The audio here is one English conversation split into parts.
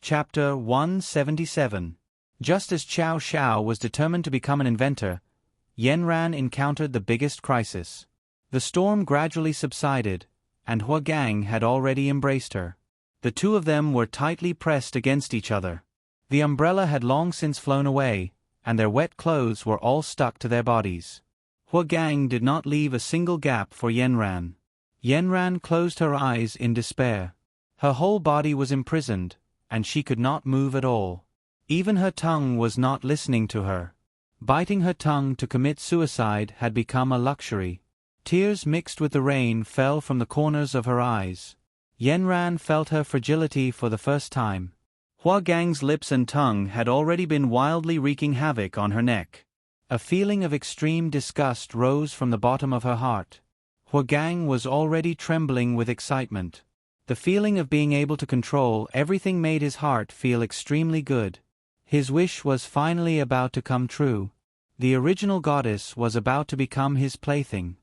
Chapter 177. Just as Xiao Xiao was determined to become an inventor, Yanran encountered the biggest crisis. The storm gradually subsided, and Huagang had already embraced her. The two of them were tightly pressed against each other. The umbrella had long since flown away, and their wet clothes were all stuck to their bodies. Huagang did not leave a single gap for Yanran. Yanran closed her eyes in despair. Her whole body was imprisoned, and she could not move at all. Even her tongue was not listening to her. Biting her tongue to commit suicide had become a luxury. Tears mixed with the rain fell from the corners of her eyes. Yanran felt her fragility for the first time. Huagang's lips and tongue had already been wildly wreaking havoc on her neck. A feeling of extreme disgust rose from the bottom of her heart. Huagang was already trembling with excitement. The feeling of being able to control everything made his heart feel extremely good. His wish was finally about to come true. The original goddess was about to become his plaything.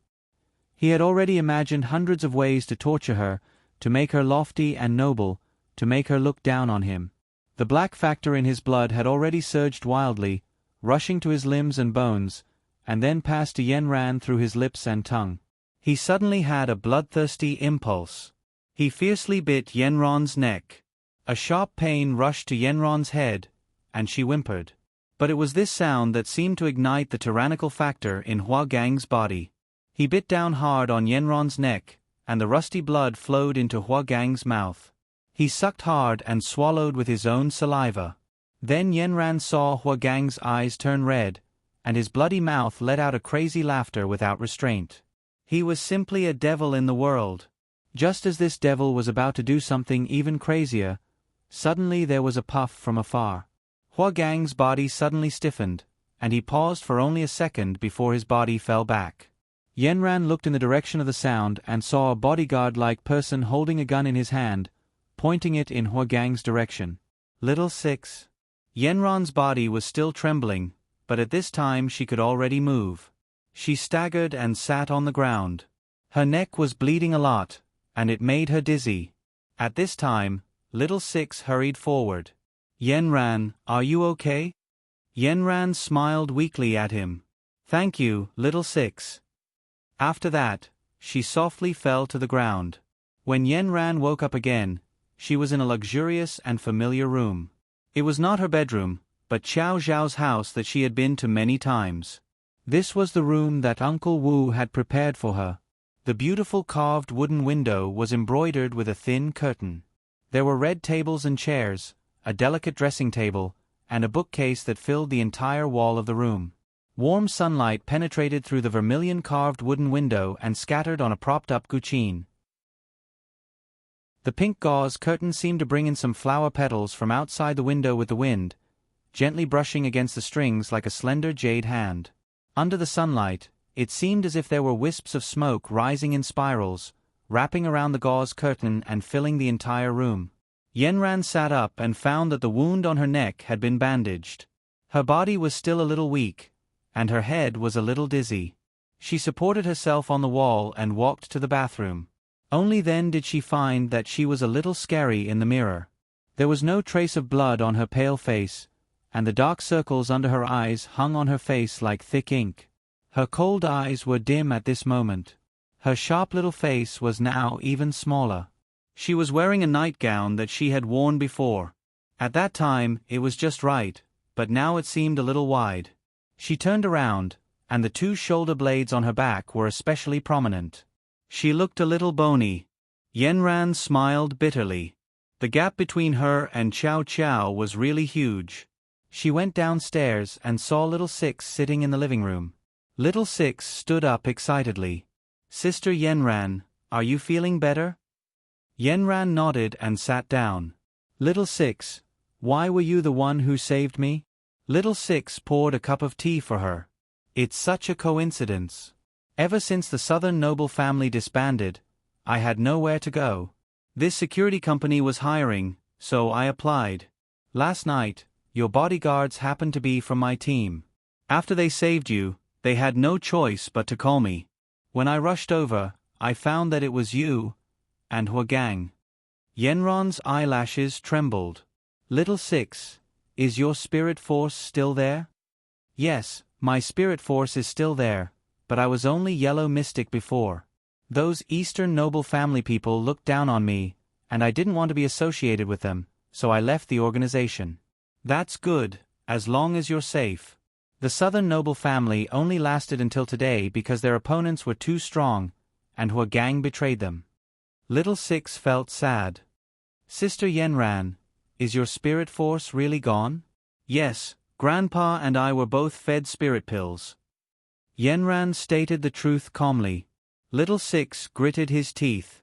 He had already imagined hundreds of ways to torture her, to make her lofty and noble, to make her look down on him. The black factor in his blood had already surged wildly, rushing to his limbs and bones, and then passed to Yanran through his lips and tongue. He suddenly had a bloodthirsty impulse. He fiercely bit Yanran's neck. A sharp pain rushed to Yanran's head, and she whimpered. But it was this sound that seemed to ignite the tyrannical factor in Huagang's body. He bit down hard on Yanran's neck, and the rusty blood flowed into Huagang's mouth. He sucked hard and swallowed with his own saliva. Then Yanran saw Huagang's eyes turn red, and his bloody mouth let out a crazy laughter without restraint. He was simply a devil in the world. Just as this devil was about to do something even crazier, suddenly there was a puff from afar. Huagang's body suddenly stiffened, and he paused for only a second before his body fell back. Yanran looked in the direction of the sound and saw a bodyguard-like person holding a gun in his hand, pointing it in Huagang's direction. Little Six. Yanran's body was still trembling, but at this time she could already move. She staggered and sat on the ground. Her neck was bleeding a lot, and it made her dizzy. At this time, Little Six hurried forward. Yanran, are you okay? Yanran smiled weakly at him. Thank you, Little Six. After that, she softly fell to the ground. When Yanran woke up again, she was in a luxurious and familiar room. It was not her bedroom, but Xiao Zhao's house that she had been to many times. This was the room that Uncle Wu had prepared for her. The beautiful carved wooden window was embroidered with a thin curtain. There were red tables and chairs, a delicate dressing table, and a bookcase that filled the entire wall of the room. Warm sunlight penetrated through the vermilion carved wooden window and scattered on a propped-up guqin. The pink gauze curtain seemed to bring in some flower petals from outside the window with the wind, gently brushing against the strings like a slender jade hand. Under the sunlight, it seemed as if there were wisps of smoke rising in spirals, wrapping around the gauze curtain and filling the entire room. Yanran sat up and found that the wound on her neck had been bandaged. Her body was still a little weak, and her head was a little dizzy. She supported herself on the wall and walked to the bathroom. Only then did she find that she was a little scary in the mirror. There was no trace of blood on her pale face, and the dark circles under her eyes hung on her face like thick ink. Her cold eyes were dim at this moment. Her sharp little face was now even smaller. She was wearing a nightgown that she had worn before. At that time, it was just right, but now it seemed a little wide. She turned around, and the two shoulder blades on her back were especially prominent. She looked a little bony. Yanran smiled bitterly. The gap between her and Xiao Xiao was really huge. She went downstairs and saw Little Six sitting in the living room. Little Six stood up excitedly. Sister Yanran, are you feeling better? Yanran nodded and sat down. Little Six, why were you the one who saved me? Little Six poured a cup of tea for her. It's such a coincidence. Ever since the Southern noble family disbanded, I had nowhere to go. This security company was hiring, so I applied. Last night, your bodyguards happened to be from my team. After they saved you, they had no choice but to call me. When I rushed over, I found that it was you, and Huagang. Yanran's eyelashes trembled. Little Six, is your spirit force still there? Yes, my spirit force is still there, but I was only yellow mystic before. Those Eastern noble family people looked down on me, and I didn't want to be associated with them, so I left the organization. That's good, as long as you're safe. The Southern noble family only lasted until today because their opponents were too strong, and Hua Gang betrayed them. Little Six felt sad. Sister Yenran, is your spirit force really gone? Yes, Grandpa and I were both fed spirit pills. Yenran stated the truth calmly. Little Six gritted his teeth.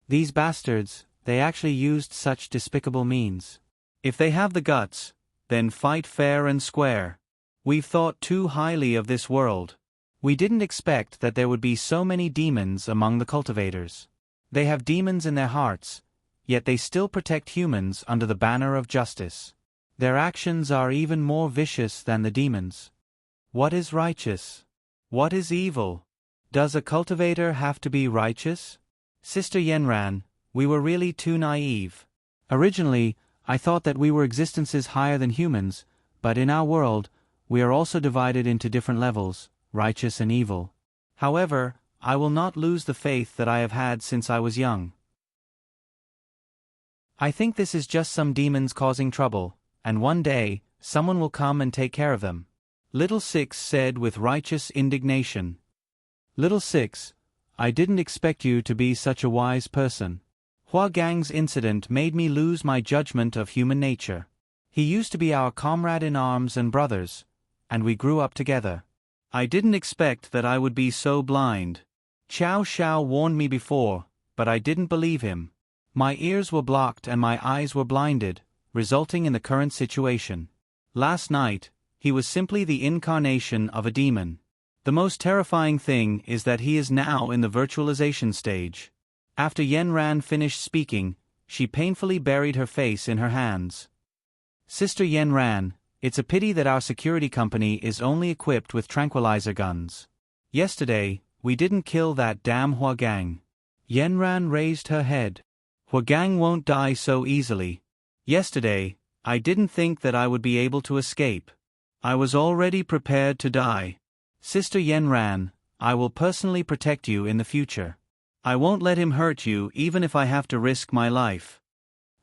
These bastards, they actually used such despicable means. If they have the guts, then fight fair and square. We've thought too highly of this world. We didn't expect that there would be so many demons among the cultivators. They have demons in their hearts, yet they still protect humans under the banner of justice. Their actions are even more vicious than the demons. What is righteous? What is evil? Does a cultivator have to be righteous? Sister Yenran, we were really too naive. Originally, I thought that we were existences higher than humans, but in our world, we are also divided into different levels, righteous and evil. However, I will not lose the faith that I have had since I was young. I think this is just some demons causing trouble, and one day, someone will come and take care of them. Little Six said with righteous indignation. Little Six, I didn't expect you to be such a wise person. Hua Gang's incident made me lose my judgment of human nature. He used to be our comrade in arms and brothers, and we grew up together. I didn't expect that I would be so blind. Qiao Xiao warned me before, but I didn't believe him. My ears were blocked and my eyes were blinded, resulting in the current situation. Last night, he was simply the incarnation of a demon. The most terrifying thing is that he is now in the virtualization stage. After Yenran finished speaking, she painfully buried her face in her hands. Sister Yenran, it's a pity that our security company is only equipped with tranquilizer guns. Yesterday, we didn't kill that damn Hua Gang. Yenran raised her head. Hua Gang won't die so easily. Yesterday, I didn't think that I would be able to escape. I was already prepared to die. Sister Yenran, I will personally protect you in the future. I won't let him hurt you even if I have to risk my life.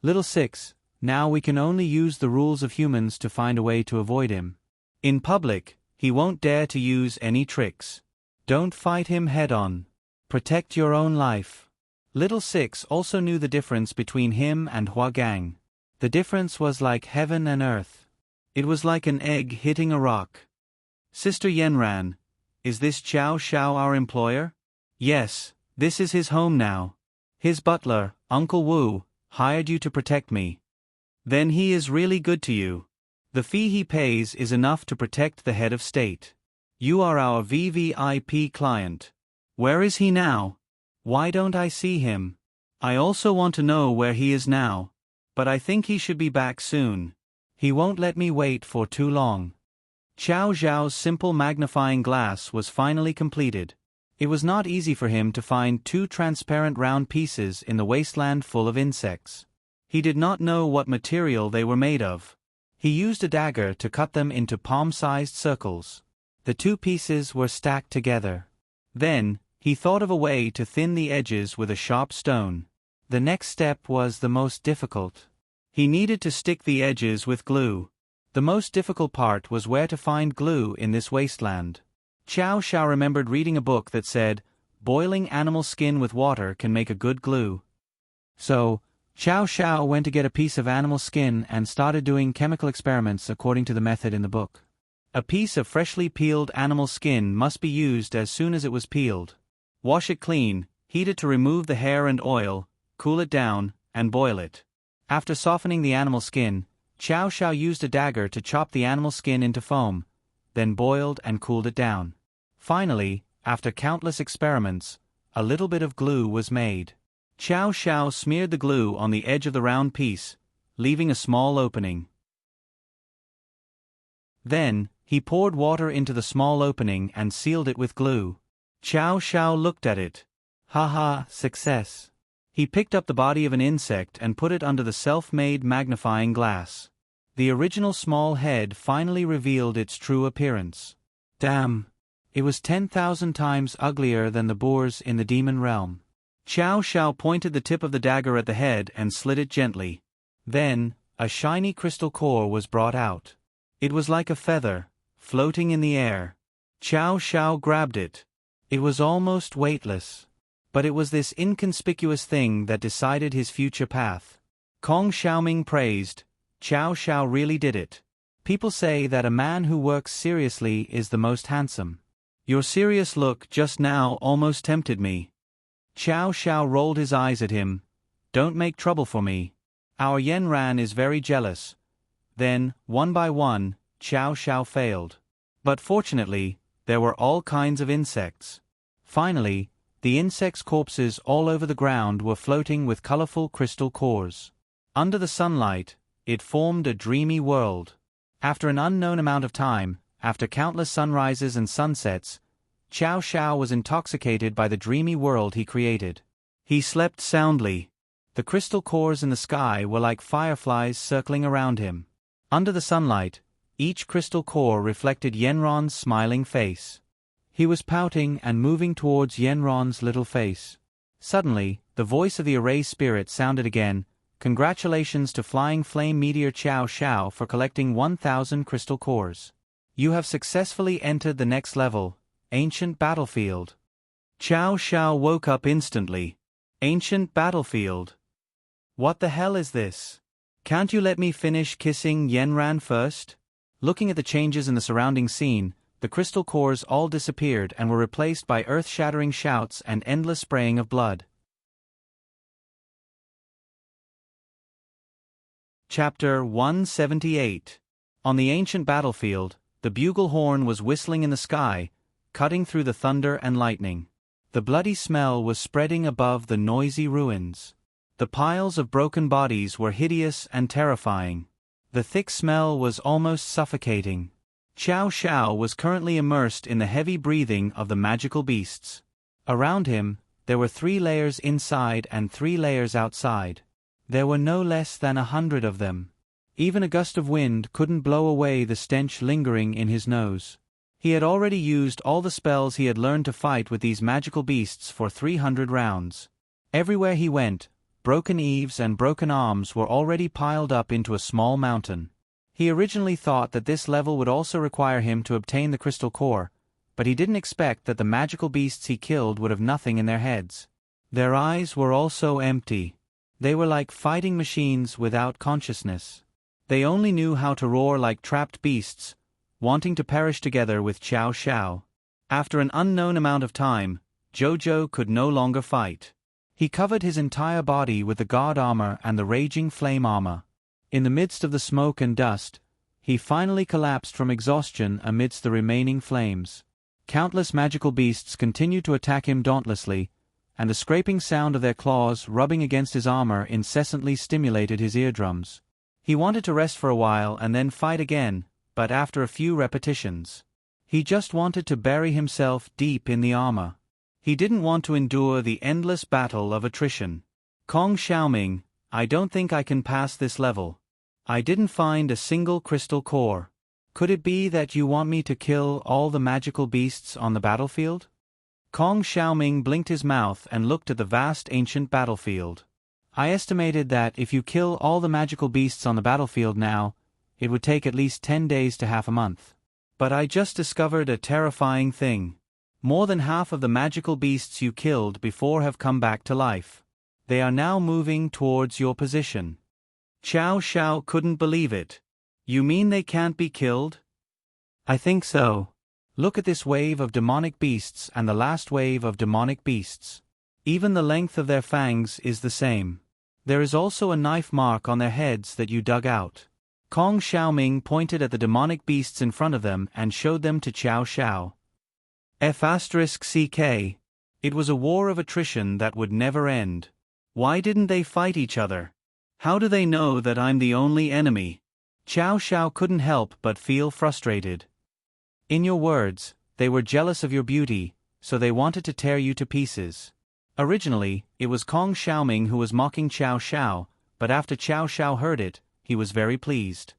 Little Six, now we can only use the rules of humans to find a way to avoid him. In public, he won't dare to use any tricks. Don't fight him head-on. Protect your own life. Little Six also knew the difference between him and Hua Gang. The difference was like heaven and earth. It was like an egg hitting a rock. Sister Yenran, is this Qiao Xiao our employer? Yes, this is his home now. His butler, Uncle Wu, hired you to protect me. Then he is really good to you. The fee he pays is enough to protect the head of state. You are our VVIP client. Where is he now? Why don't I see him? I also want to know where he is now, but I think he should be back soon. He won't let me wait for too long. Qiao Zhao's simple magnifying glass was finally completed. It was not easy for him to find two transparent round pieces in the wasteland full of insects. He did not know what material they were made of. He used a dagger to cut them into palm-sized circles. The two pieces were stacked together. Then, he thought of a way to thin the edges with a sharp stone. The next step was the most difficult. He needed to stick the edges with glue. The most difficult part was where to find glue in this wasteland. Qiao Xiao remembered reading a book that said, boiling animal skin with water can make a good glue. So, Qiao Xiao went to get a piece of animal skin and started doing chemical experiments according to the method in the book. A piece of freshly peeled animal skin must be used as soon as it was peeled. Wash it clean, heat it to remove the hair and oil, cool it down, and boil it. After softening the animal skin, Qiao Xiao used a dagger to chop the animal skin into foam, then boiled and cooled it down. Finally, after countless experiments, a little bit of glue was made. Qiao Xiao smeared the glue on the edge of the round piece, leaving a small opening. Then, he poured water into the small opening and sealed it with glue. Qiao Xiao looked at it. Haha, success. He picked up the body of an insect and put it under the self-made magnifying glass. The original small head finally revealed its true appearance. Damn! It was 10,000 times uglier than the boars in the demon realm. Chow Chow pointed the tip of the dagger at the head and slid it gently. Then, a shiny crystal core was brought out. It was like a feather, floating in the air. Chow Chow grabbed it. It was almost weightless. But it was this inconspicuous thing that decided his future path. Kong Xiaoming praised, Chow Chow really did it. People say that a man who works seriously is the most handsome. Your serious look just now almost tempted me. Chow Chow rolled his eyes at him. Don't make trouble for me. Our Yenran is very jealous. Then, one by one, Chow Chow failed. But fortunately, there were all kinds of insects. Finally, the insects' corpses all over the ground were floating with colorful crystal cores. Under the sunlight, it formed a dreamy world. After an unknown amount of time, after countless sunrises and sunsets, Chow Chow was intoxicated by the dreamy world he created. He slept soundly. The crystal cores in the sky were like fireflies circling around him. Under the sunlight, each crystal core reflected Yenron's smiling face. He was pouting and moving towards Yenron's little face. Suddenly, the voice of the array spirit sounded again. Congratulations to Flying Flame Meteor Chow Chow for collecting 1,000 crystal cores. You have successfully entered the next level, Ancient Battlefield. Chow Chow woke up instantly. Ancient Battlefield. What the hell is this? Can't you let me finish kissing Yenran first? Looking at the changes in the surrounding scene, the crystal cores all disappeared and were replaced by earth-shattering shouts and endless spraying of blood. Chapter 178. On the ancient battlefield, the bugle horn was whistling in the sky, cutting through the thunder and lightning. The bloody smell was spreading above the noisy ruins. The piles of broken bodies were hideous and terrifying. The thick smell was almost suffocating. Chow Chow was currently immersed in the heavy breathing of the magical beasts. Around him, there were 3 layers inside and 3 layers outside. There were no less than 100 of them. Even a gust of wind couldn't blow away the stench lingering in his nose. He had already used all the spells he had learned to fight with these magical beasts for 300 rounds. Everywhere he went, broken eaves and broken arms were already piled up into a small mountain. He originally thought that this level would also require him to obtain the crystal core, but he didn't expect that the magical beasts he killed would have nothing in their heads. Their eyes were also empty. They were like fighting machines without consciousness. They only knew how to roar like trapped beasts, wanting to perish together with Chow Chow. After an unknown amount of time, Jojo could no longer fight. He covered his entire body with the god armor and the raging flame armor. In the midst of the smoke and dust, he finally collapsed from exhaustion amidst the remaining flames. Countless magical beasts continued to attack him dauntlessly, and the scraping sound of their claws rubbing against his armor incessantly stimulated his eardrums. He wanted to rest for a while and then fight again, but after a few repetitions. He just wanted to bury himself deep in the armor. He didn't want to endure the endless battle of attrition. Kong Xiaoming, I don't think I can pass this level. I didn't find a single crystal core. Could it be that you want me to kill all the magical beasts on the battlefield? Kong Xiaoming blinked his mouth and looked at the vast ancient battlefield. I estimated that if you kill all the magical beasts on the battlefield now, it would take at least 10 days to half a month. But I just discovered a terrifying thing. More than half of the magical beasts you killed before have come back to life. They are now moving towards your position. Chow Chow couldn't believe it. You mean they can't be killed? I think so. Look at this wave of demonic beasts and the last wave of demonic beasts. Even the length of their fangs is the same. There is also a knife mark on their heads that you dug out. Kong Xiaoming pointed at the demonic beasts in front of them and showed them to Chow Chow. F***CK. It was a war of attrition that would never end. Why didn't they fight each other? How do they know that I'm the only enemy? Chow Chow couldn't help but feel frustrated. In your words, they were jealous of your beauty, so they wanted to tear you to pieces. Originally, it was Kong Xiaoming who was mocking Xiao Xiao, but after Xiao Xiao heard it, he was very pleased.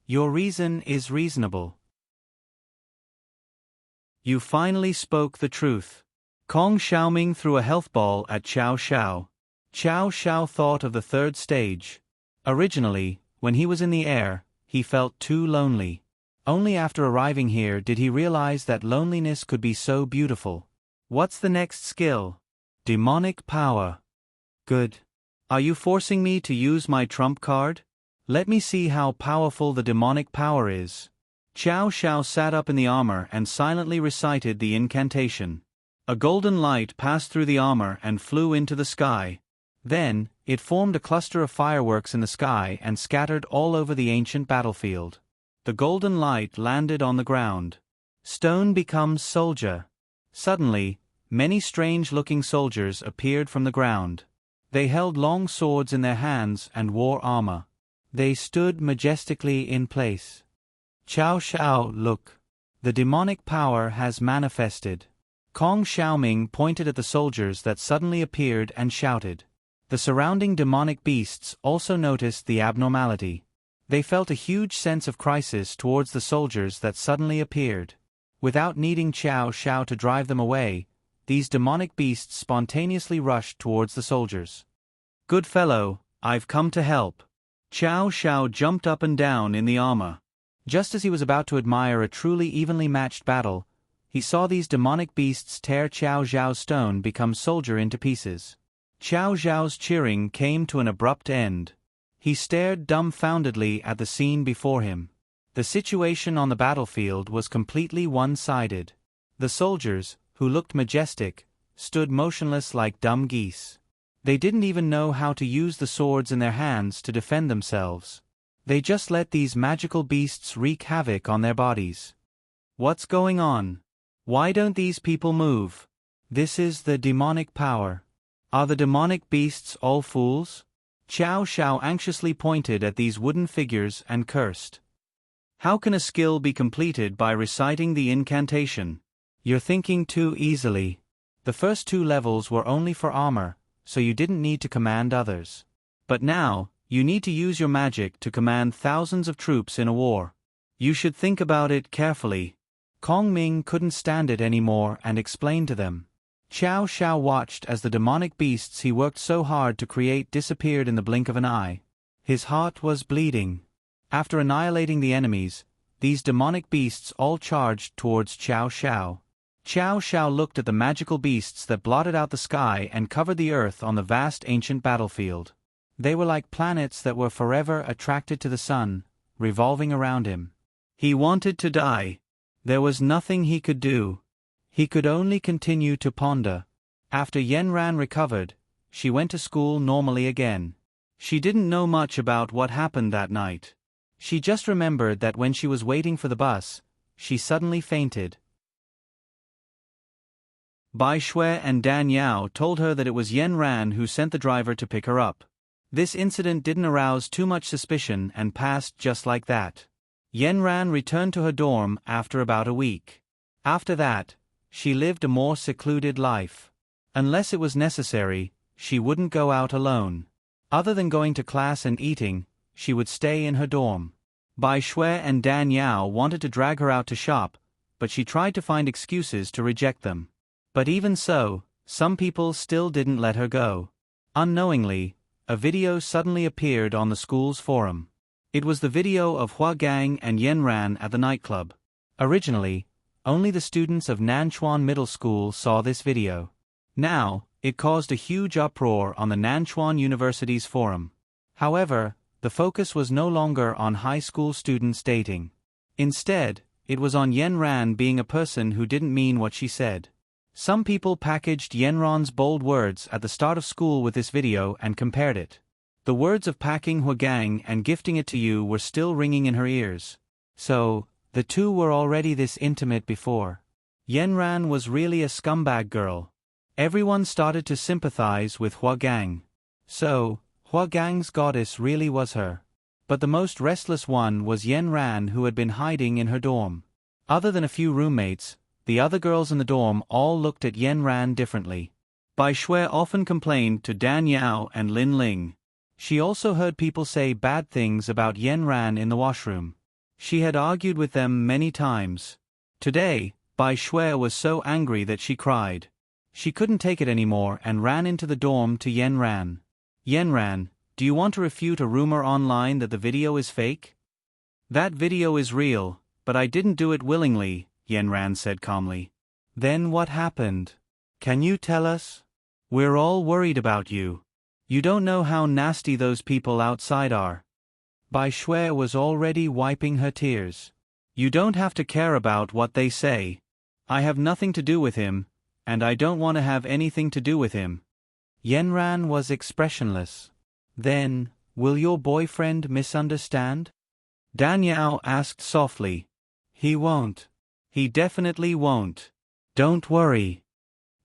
Your reason is reasonable. You finally spoke the truth. Kong Xiaoming threw a health ball at Xiao Xiao. Xiao Xiao thought of the third stage. Originally, when he was in the air, he felt too lonely. Only after arriving here did he realize that loneliness could be so beautiful. What's the next skill? Demonic power. Good. Are you forcing me to use my trump card? Let me see how powerful the demonic power is. Xiao Xiao sat up in the armor and silently recited the incantation. A golden light passed through the armor and flew into the sky. Then, it formed a cluster of fireworks in the sky and scattered all over the ancient battlefield. The golden light landed on the ground. Stone becomes soldier. Suddenly, many strange-looking soldiers appeared from the ground. They held long swords in their hands and wore armor. They stood majestically in place. Xiao Xiao, look. The demonic power has manifested. Kong Xiaoming pointed at the soldiers that suddenly appeared and shouted. The surrounding demonic beasts also noticed the abnormality. They felt a huge sense of crisis towards the soldiers that suddenly appeared. Without needing Xiao Xiao to drive them away, these demonic beasts spontaneously rushed towards the soldiers. Good fellow, I've come to help. Xiao Xiao jumped up and down in the armor. Just as he was about to admire a truly evenly matched battle, he saw these demonic beasts tear Xiao Xiao's stone become soldier into pieces. Xiao Xiao's cheering came to an abrupt end. He stared dumbfoundedly at the scene before him. The situation on the battlefield was completely one-sided. The soldiers, who looked majestic, stood motionless like dumb geese. They didn't even know how to use the swords in their hands to defend themselves. They just let these magical beasts wreak havoc on their bodies. What's going on? Why don't these people move? This is the demonic power. Are the demonic beasts all fools? Xiao Xiao anxiously pointed at these wooden figures and cursed. How can a skill be completed by reciting the incantation? You're thinking too easily. The first 2 levels were only for armor, so you didn't need to command others. But now, you need to use your magic to command thousands of troops in a war. You should think about it carefully. Kong Ming couldn't stand it anymore and explained to them. Xiao Xiao watched as the demonic beasts he worked so hard to create disappeared in the blink of an eye. His heart was bleeding. After annihilating the enemies, these demonic beasts all charged towards Xiao Xiao. Xiao Xiao looked at the magical beasts that blotted out the sky and covered the earth on the vast ancient battlefield. They were like planets that were forever attracted to the sun, revolving around him. He wanted to die. There was nothing he could do. He could only continue to ponder. After Yanran recovered, she went to school normally again. She didn't know much about what happened that night. She just remembered that when she was waiting for the bus, she suddenly fainted. Bai Shui and Dan Yao told her that it was Yanran who sent the driver to pick her up. This incident didn't arouse too much suspicion and passed just like that. Yanran returned to her dorm after about a week. After that, she lived a more secluded life. Unless it was necessary, she wouldn't go out alone. Other than going to class and eating, she would stay in her dorm. Bai Shui and Dan Yao wanted to drag her out to shop, but she tried to find excuses to reject them. But even so, some people still didn't let her go. Unknowingly, a video suddenly appeared on the school's forum. It was the video of Hua Gang and Yanran at the nightclub. Originally, only the students of Nanchuan Middle School saw this video. Now, it caused a huge uproar on the Nanchuan University's forum. However, the focus was no longer on high school students dating. Instead, it was on Yanran being a person who didn't mean what she said. Some people packaged Yanran's bold words at the start of school with this video and compared it. The words of packing Huagang and gifting it to you were still ringing in her ears. So, the two were already this intimate before. Yanran was really a scumbag girl. Everyone started to sympathize with Huagang. So, Huagang's goddess really was her. But the most restless one was Yanran, who had been hiding in her dorm. Other than a few roommates, the other girls in the dorm all looked at Yanran differently. Bai Shui often complained to Dan Yao and Lin Ling. She also heard people say bad things about Yan Ran in the washroom. She had argued with them many times. Today, Bai Shui was so angry that she cried. She couldn't take it anymore and ran into the dorm to Yan Ran. Yan Ran, do you want to refute a rumor online that the video is fake? That video is real, but I didn't do it willingly, Yan Ran said calmly. Then what happened? Can you tell us? We're all worried about you. You don't know how nasty those people outside are. Bai Shui was already wiping her tears. You don't have to care about what they say. I have nothing to do with him, and I don't want to have anything to do with him. Yan Ran was expressionless. Then, will your boyfriend misunderstand? Dan Yao asked softly. He won't. He definitely won't. Don't worry.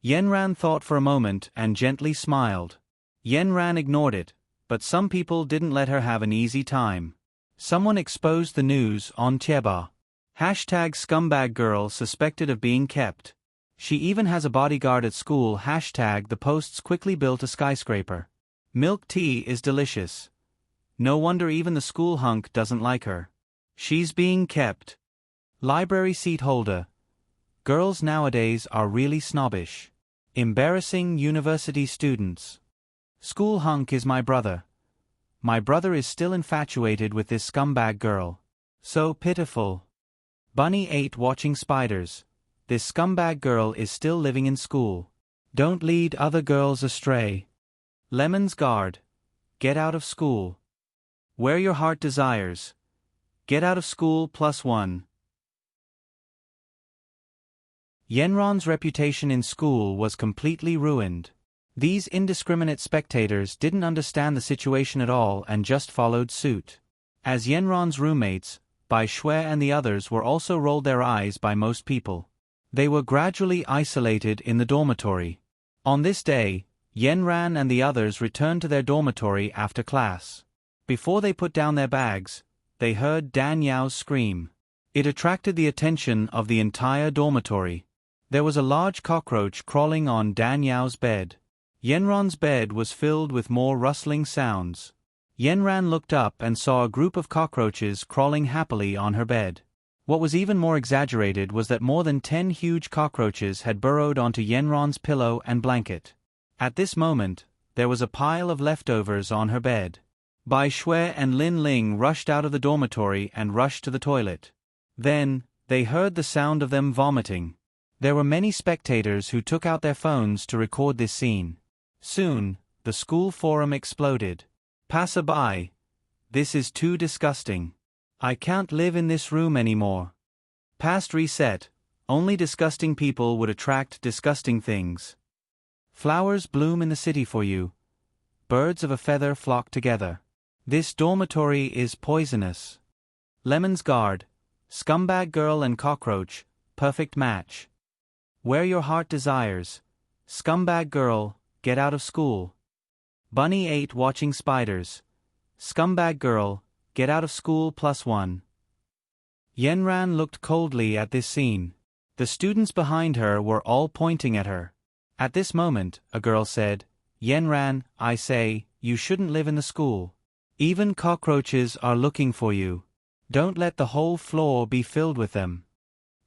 Yan Ran thought for a moment and gently smiled. Yan Ran ignored it, but some people didn't let her have an easy time. Someone exposed the news on Tieba. #scumbag girl suspected of being kept. She even has a bodyguard at school. The posts quickly built a skyscraper. Milk tea is delicious. No wonder even the school hunk doesn't like her. She's being kept. Library seat holder. Girls nowadays are really snobbish. Embarrassing university students. School hunk is my brother. My brother is still infatuated with this scumbag girl. So pitiful. Bunny 8 watching spiders. This scumbag girl is still living in school. Don't lead other girls astray. Lemon's guard. Get out of school. Where your heart desires. Get out of school +1. Yenron's reputation in school was completely ruined. These indiscriminate spectators didn't understand the situation at all and just followed suit. As Yenron's roommates, Bai Shui and the others were also rolled their eyes by most people. They were gradually isolated in the dormitory. On this day, Yenran and the others returned to their dormitory after class. Before they put down their bags, they heard Dan Yao's scream. It attracted the attention of the entire dormitory. There was a large cockroach crawling on Dan Yao's bed. Yenron's bed was filled with more rustling sounds. Yenran looked up and saw a group of cockroaches crawling happily on her bed. What was even more exaggerated was that more than 10 huge cockroaches had burrowed onto Yenron's pillow and blanket. At this moment, there was a pile of leftovers on her bed. Bai Shui and Lin Ling rushed out of the dormitory and rushed to the toilet. Then, they heard the sound of them vomiting. There were many spectators who took out their phones to record this scene. Soon, the school forum exploded. Passerby, this is too disgusting. I can't live in this room anymore. Past reset, only disgusting people would attract disgusting things. Flowers bloom in the city for you. Birds of a feather flock together. This dormitory is poisonous. Lemon's guard, scumbag girl and cockroach, perfect match. Where your heart desires. Scumbag girl, get out of school. Bunny 8 watching spiders. Scumbag girl, get out of school +1. Yenran looked coldly at this scene. The students behind her were all pointing at her. At this moment, a girl said, Yenran, I say, you shouldn't live in the school. Even cockroaches are looking for you. Don't let the whole floor be filled with them.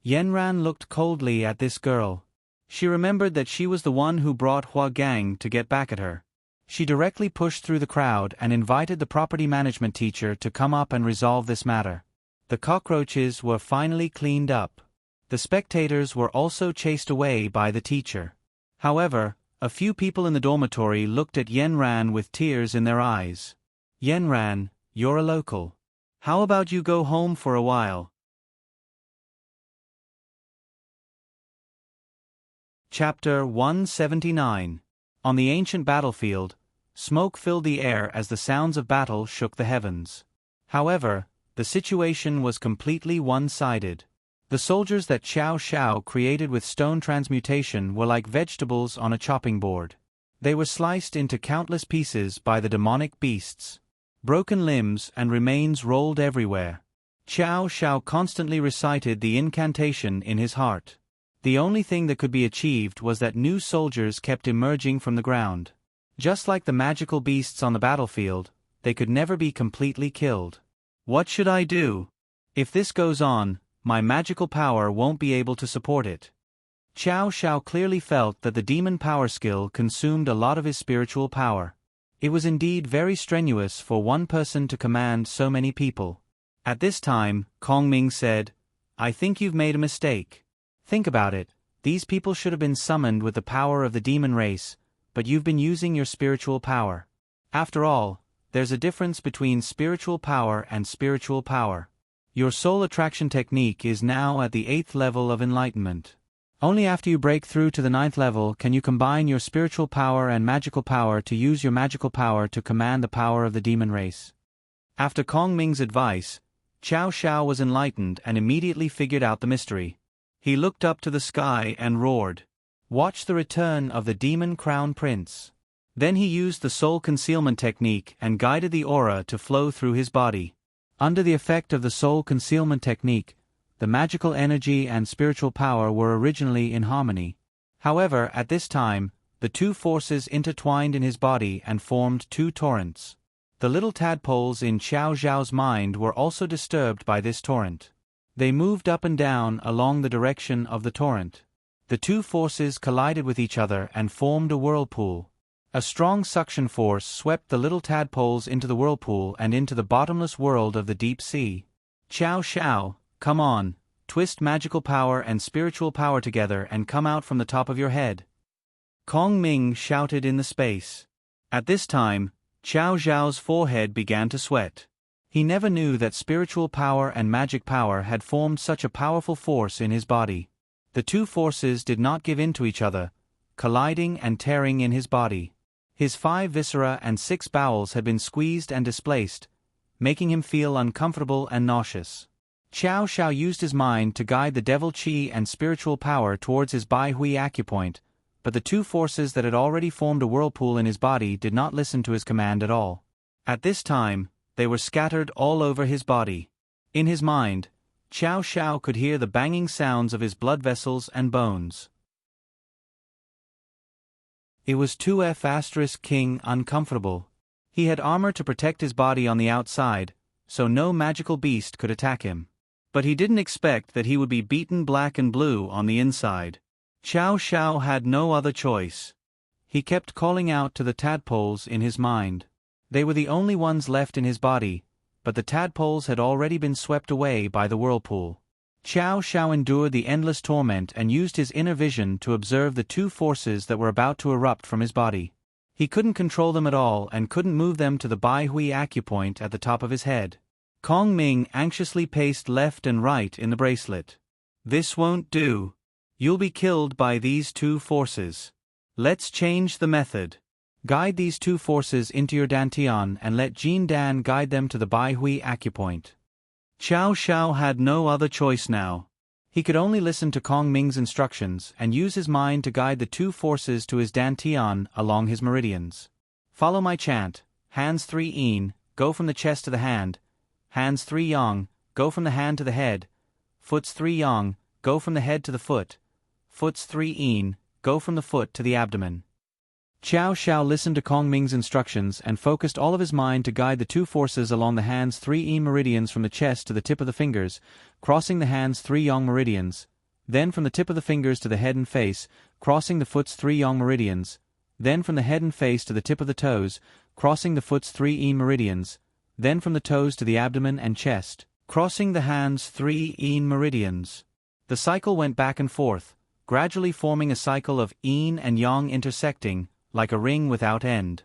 Yenran looked coldly at this girl. She remembered that she was the one who brought Hua Gang to get back at her. She directly pushed through the crowd and invited the property management teacher to come up and resolve this matter. The cockroaches were finally cleaned up. The spectators were also chased away by the teacher. However, a few people in the dormitory looked at Yenran with tears in their eyes. Yenran, you're a local. How about you go home for a while? Chapter 179. On the ancient battlefield, smoke filled the air as the sounds of battle shook the heavens. However, the situation was completely one-sided. The soldiers that Xiao Xiao created with stone transmutation were like vegetables on a chopping board. They were sliced into countless pieces by the demonic beasts. Broken limbs and remains rolled everywhere. Xiao Xiao constantly recited the incantation in his heart. The only thing that could be achieved was that new soldiers kept emerging from the ground. Just like the magical beasts on the battlefield, they could never be completely killed. What should I do? If this goes on, my magical power won't be able to support it. Qiao Xiao clearly felt that the demon power skill consumed a lot of his spiritual power. It was indeed very strenuous for one person to command so many people. At this time, Kong Ming said, "I think you've made a mistake. Think about it, these people should have been summoned with the power of the demon race, but you've been using your spiritual power. After all, there's a difference between spiritual power and spiritual power. Your soul attraction technique is now at the 8th level of enlightenment. Only after you break through to the 9th level can you combine your spiritual power and magical power to use your magical power to command the power of the demon race." After Kong Ming's advice, Qiao Xiao was enlightened and immediately figured out the mystery. He looked up to the sky and roared, "Watch the return of the demon crown prince." Then he used the soul concealment technique and guided the aura to flow through his body. Under the effect of the soul concealment technique, the magical energy and spiritual power were originally in harmony. However, at this time, the two forces intertwined in his body and formed two torrents. The little tadpoles in Qiao Xiao's mind were also disturbed by this torrent. They moved up and down along the direction of the torrent. The two forces collided with each other and formed a whirlpool. A strong suction force swept the little tadpoles into the whirlpool and into the bottomless world of the deep sea. "Qiao Xiao, come on, twist magical power and spiritual power together and come out from the top of your head." Kong Ming shouted in the space. At this time, Qiao Xiao's forehead began to sweat. He never knew that spiritual power and magic power had formed such a powerful force in his body. The two forces did not give in to each other, colliding and tearing in his body. His 5 viscera and 6 bowels had been squeezed and displaced, making him feel uncomfortable and nauseous. Qiao Xiao used his mind to guide the devil qi and spiritual power towards his Bai Hui acupoint, but the two forces that had already formed a whirlpool in his body did not listen to his command at all. At this time, they were scattered all over his body. In his mind, Qiao Xiao could hear the banging sounds of his blood vessels and bones. It was 2F** King uncomfortable. He had armor to protect his body on the outside, so no magical beast could attack him. But he didn't expect that he would be beaten black and blue on the inside. Qiao Xiao had no other choice. He kept calling out to the tadpoles in his mind. They were the only ones left in his body, but the tadpoles had already been swept away by the whirlpool. Qiao Xiao endured the endless torment and used his inner vision to observe the two forces that were about to erupt from his body. He couldn't control them at all and couldn't move them to the Bai Hui acupoint at the top of his head. Kong Ming anxiously paced left and right in the bracelet. "This won't do. You'll be killed by these two forces. Let's change the method. Guide these two forces into your dantian and let Jin Dan guide them to the Bai Hui acupoint." Qiao Xiao had no other choice now. He could only listen to Kong Ming's instructions and use his mind to guide the two forces to his dantian along his meridians. "Follow my chant, hands 3 yin, go from the chest to the hand, hands 3 yang, go from the hand to the head, foots 3 yang, go from the head to the foot, foots 3 yin, go from the foot to the abdomen." Qiao Xiao listened to Kong Ming's instructions and focused all of his mind to guide the two forces along the hands 3 yin meridians from the chest to the tip of the fingers, crossing the hands 3 yang meridians, then from the tip of the fingers to the head and face, crossing the foot's 3 yang meridians, then from the head and face to the tip of the toes, crossing the foot's 3 yin meridians, then from the toes to the abdomen and chest, crossing the hands 3 yin meridians. The cycle went back and forth, gradually forming a cycle of yin and yang intersecting, like a ring without end.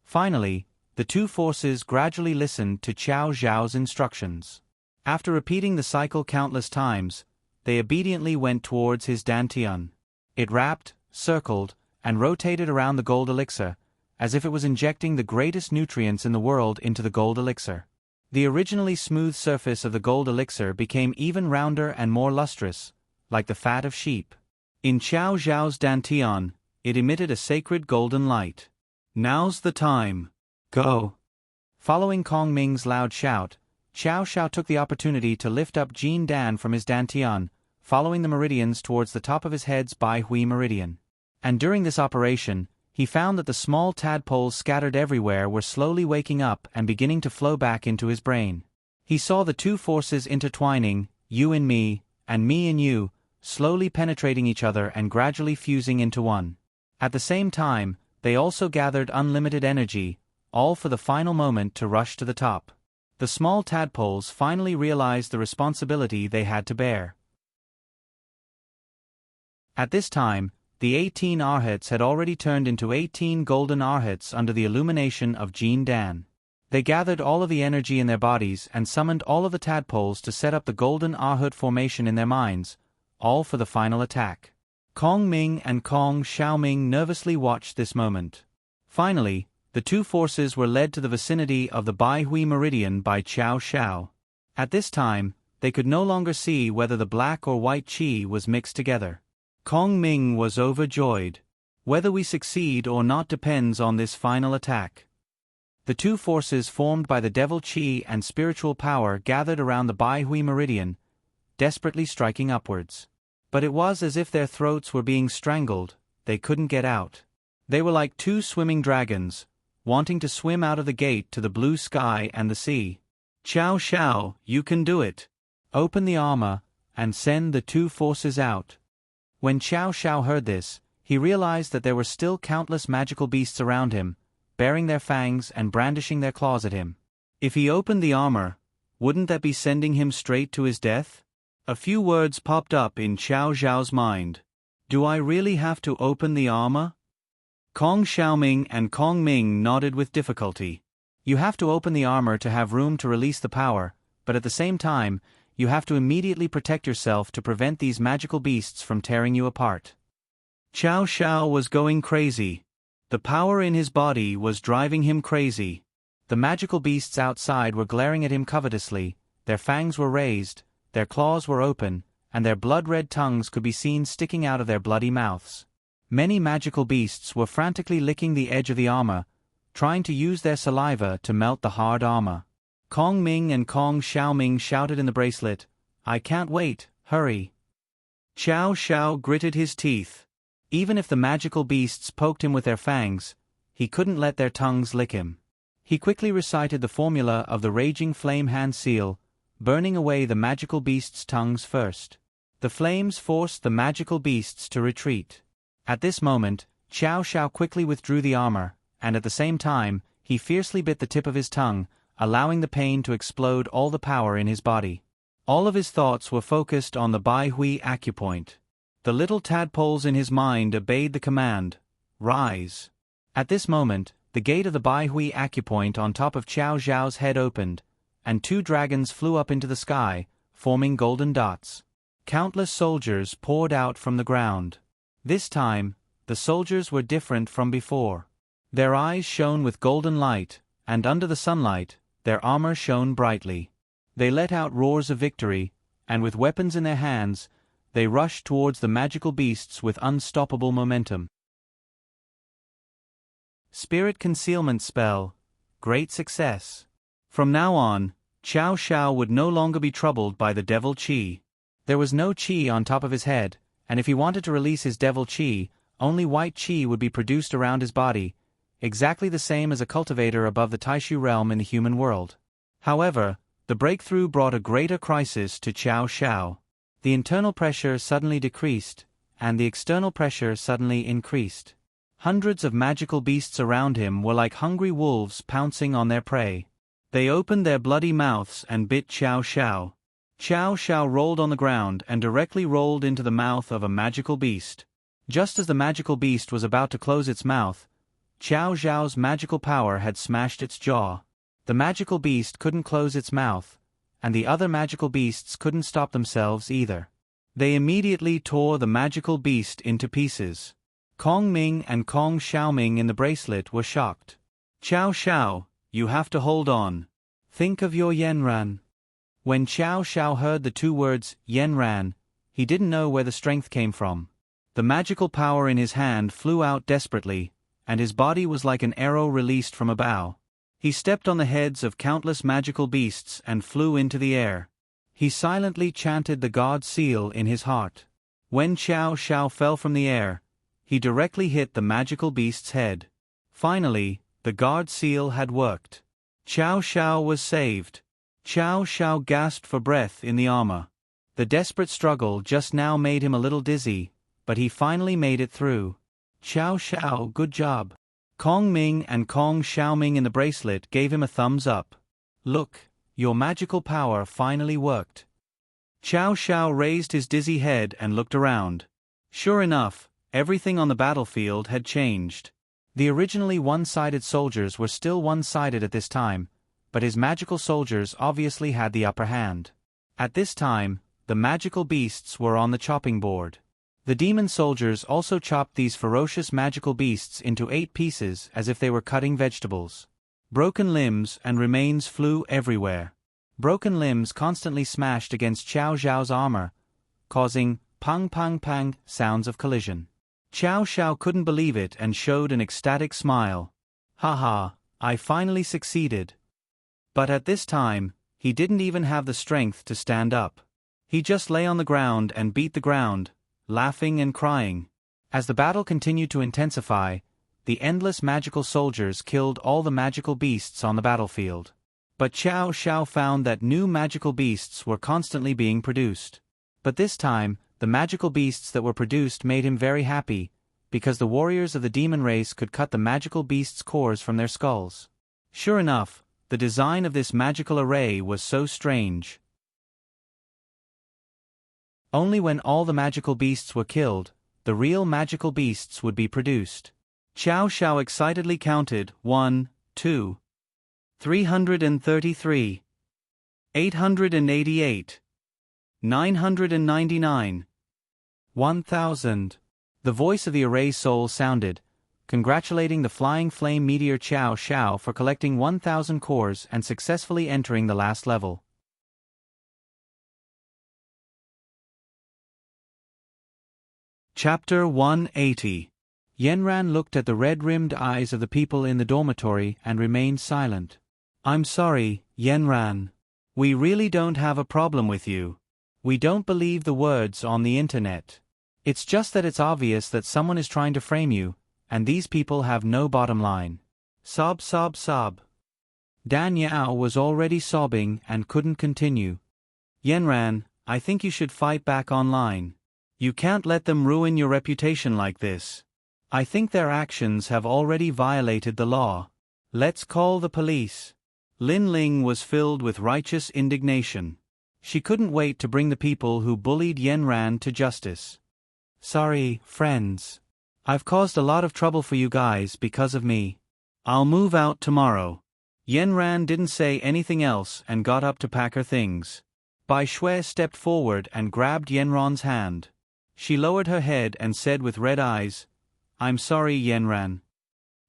Finally, the two forces gradually listened to Qiao Xiao's instructions. After repeating the cycle countless times, they obediently went towards his dantian. It wrapped, circled, and rotated around the gold elixir, as if it was injecting the greatest nutrients in the world into the gold elixir. The originally smooth surface of the gold elixir became even rounder and more lustrous, like the fat of sheep. In Qiao Xiao's dantian, it emitted a sacred golden light. "Now's the time. Go." Following Kong Ming's loud shout, Qiao Xiao took the opportunity to lift up Jin Dan from his dantian, following the meridians towards the top of his head's Bai Hui meridian. And during this operation, he found that the small tadpoles scattered everywhere were slowly waking up and beginning to flow back into his brain. He saw the two forces intertwining, you in me, and me in you, slowly penetrating each other and gradually fusing into one. At the same time, they also gathered unlimited energy, all for the final moment to rush to the top. The small tadpoles finally realized the responsibility they had to bear. At this time, the 18 arhats had already turned into 18 golden arhats under the illumination of Jin Dan. They gathered all of the energy in their bodies and summoned all of the tadpoles to set up the golden arhat formation in their minds, all for the final attack. Kong Ming and Kong Xiaoming nervously watched this moment. Finally, the two forces were led to the vicinity of the Bai Hui meridian by Qiao Xiao. At this time, they could no longer see whether the black or white qi was mixed together. Kong Ming was overjoyed. Whether we succeed or not depends on this final attack. The two forces formed by the devil qi and spiritual power gathered around the Bai Hui meridian, desperately striking upwards. But it was as if their throats were being strangled, they couldn't get out. They were like two swimming dragons, wanting to swim out of the gate to the blue sky and the sea. Qiao Xiao, you can do it. Open the armor, and send the two forces out. When Qiao Xiao heard this, he realized that there were still countless magical beasts around him, baring their fangs and brandishing their claws at him. If he opened the armor, wouldn't that be sending him straight to his death? A few words popped up in Qiao Xiao's mind. Do I really have to open the armor? Kong Xiaoming and Kong Ming nodded with difficulty. You have to open the armor to have room to release the power, but at the same time, you have to immediately protect yourself to prevent these magical beasts from tearing you apart. Qiao Xiao was going crazy. The power in his body was driving him crazy. The magical beasts outside were glaring at him covetously, their fangs were raised, their claws were open, and their blood-red tongues could be seen sticking out of their bloody mouths. Many magical beasts were frantically licking the edge of the armor, trying to use their saliva to melt the hard armor. Kong Ming and Kong Xiaoming shouted in the bracelet, I can't wait, hurry. Qiao Xiao gritted his teeth. Even if the magical beasts poked him with their fangs, he couldn't let their tongues lick him. He quickly recited the formula of the raging flame hand seal, burning away the magical beasts' tongues first. The flames forced the magical beasts to retreat. At this moment, Qiao Xiao quickly withdrew the armor, and at the same time, he fiercely bit the tip of his tongue, allowing the pain to explode all the power in his body. All of his thoughts were focused on the Bai Hui acupoint. The little tadpoles in his mind obeyed the command, rise. At this moment, the gate of the Bai Hui acupoint on top of Qiao Xiao's head opened, and two dragons flew up into the sky, forming golden dots. Countless soldiers poured out from the ground. This time, the soldiers were different from before. Their eyes shone with golden light, and under the sunlight, their armor shone brightly. They let out roars of victory, and with weapons in their hands, they rushed towards the magical beasts with unstoppable momentum. Spirit Concealment Spell. Great success. From now on, Qiao Xiao would no longer be troubled by the devil qi. There was no qi on top of his head, and if he wanted to release his devil qi, only white qi would be produced around his body, exactly the same as a cultivator above the Taishu realm in the human world. However, the breakthrough brought a greater crisis to Qiao Xiao. The internal pressure suddenly decreased, and the external pressure suddenly increased. Hundreds of magical beasts around him were like hungry wolves pouncing on their prey. They opened their bloody mouths and bit Qiao Xiao. Qiao Xiao rolled on the ground and directly rolled into the mouth of a magical beast. Just as the magical beast was about to close its mouth, Qiao Xiao's magical power had smashed its jaw. The magical beast couldn't close its mouth, and the other magical beasts couldn't stop themselves either. They immediately tore the magical beast into pieces. Kong Ming and Kong Xiaoming in the bracelet were shocked. Qiao Xiao, you have to hold on. Think of your Yanran. When Qiao Xiao heard the two words, Yanran, he didn't know where the strength came from. The magical power in his hand flew out desperately, and his body was like an arrow released from a bow. He stepped on the heads of countless magical beasts and flew into the air. He silently chanted the god seal in his heart. When Xiao Xiao fell from the air, he directly hit the magical beast's head. Finally, the guard seal had worked. Xiao Xiao was saved. Xiao Xiao gasped for breath in the armor. The desperate struggle just now made him a little dizzy, but he finally made it through. Xiao Xiao, good job. Kong Ming and Kong Xiaoming in the bracelet gave him a thumbs up. Look, your magical power finally worked. Xiao Xiao raised his dizzy head and looked around. Sure enough, everything on the battlefield had changed. The originally one-sided soldiers were still one-sided at this time, but his magical soldiers obviously had the upper hand. At this time, the magical beasts were on the chopping board. The demon soldiers also chopped these ferocious magical beasts into 8 pieces as if they were cutting vegetables. Broken limbs and remains flew everywhere. Broken limbs constantly smashed against Xiao Xiao's armor, causing pang pang pang sounds of collision. Xiao Xiao couldn't believe it and showed an ecstatic smile. Haha, I finally succeeded. But at this time, he didn't even have the strength to stand up. He just lay on the ground and beat the ground, laughing and crying. As the battle continued to intensify, the endless magical soldiers killed all the magical beasts on the battlefield. But Xiao Xiao found that new magical beasts were constantly being produced. But this time, the magical beasts that were produced made him very happy, because the warriors of the demon race could cut the magical beasts' cores from their skulls. Sure enough, the design of this magical array was so strange. Only when all the magical beasts were killed, the real magical beasts would be produced. Xiao Xiao excitedly counted 1, 2, 333, 888, 999, 1000. The voice of the array soul sounded, congratulating the flying flame meteor Xiao Xiao for collecting 1000 cores and successfully entering the last level. Chapter 180. Yanran looked at the red-rimmed eyes of the people in the dormitory and remained silent. I'm sorry, Yanran. We really don't have a problem with you. We don't believe the words on the internet. It's just that it's obvious that someone is trying to frame you, and these people have no bottom line. Sob sob sob. Dan Yao was already sobbing and couldn't continue. Yanran, I think you should fight back online. You can't let them ruin your reputation like this. I think their actions have already violated the law. Let's call the police. Lin Ling was filled with righteous indignation. She couldn't wait to bring the people who bullied Yanran to justice. Sorry, friends. I've caused a lot of trouble for you guys because of me. I'll move out tomorrow. Yanran didn't say anything else and got up to pack her things. Bai Shui stepped forward and grabbed Yanran's hand. She lowered her head and said with red eyes, I'm sorry, Yanran.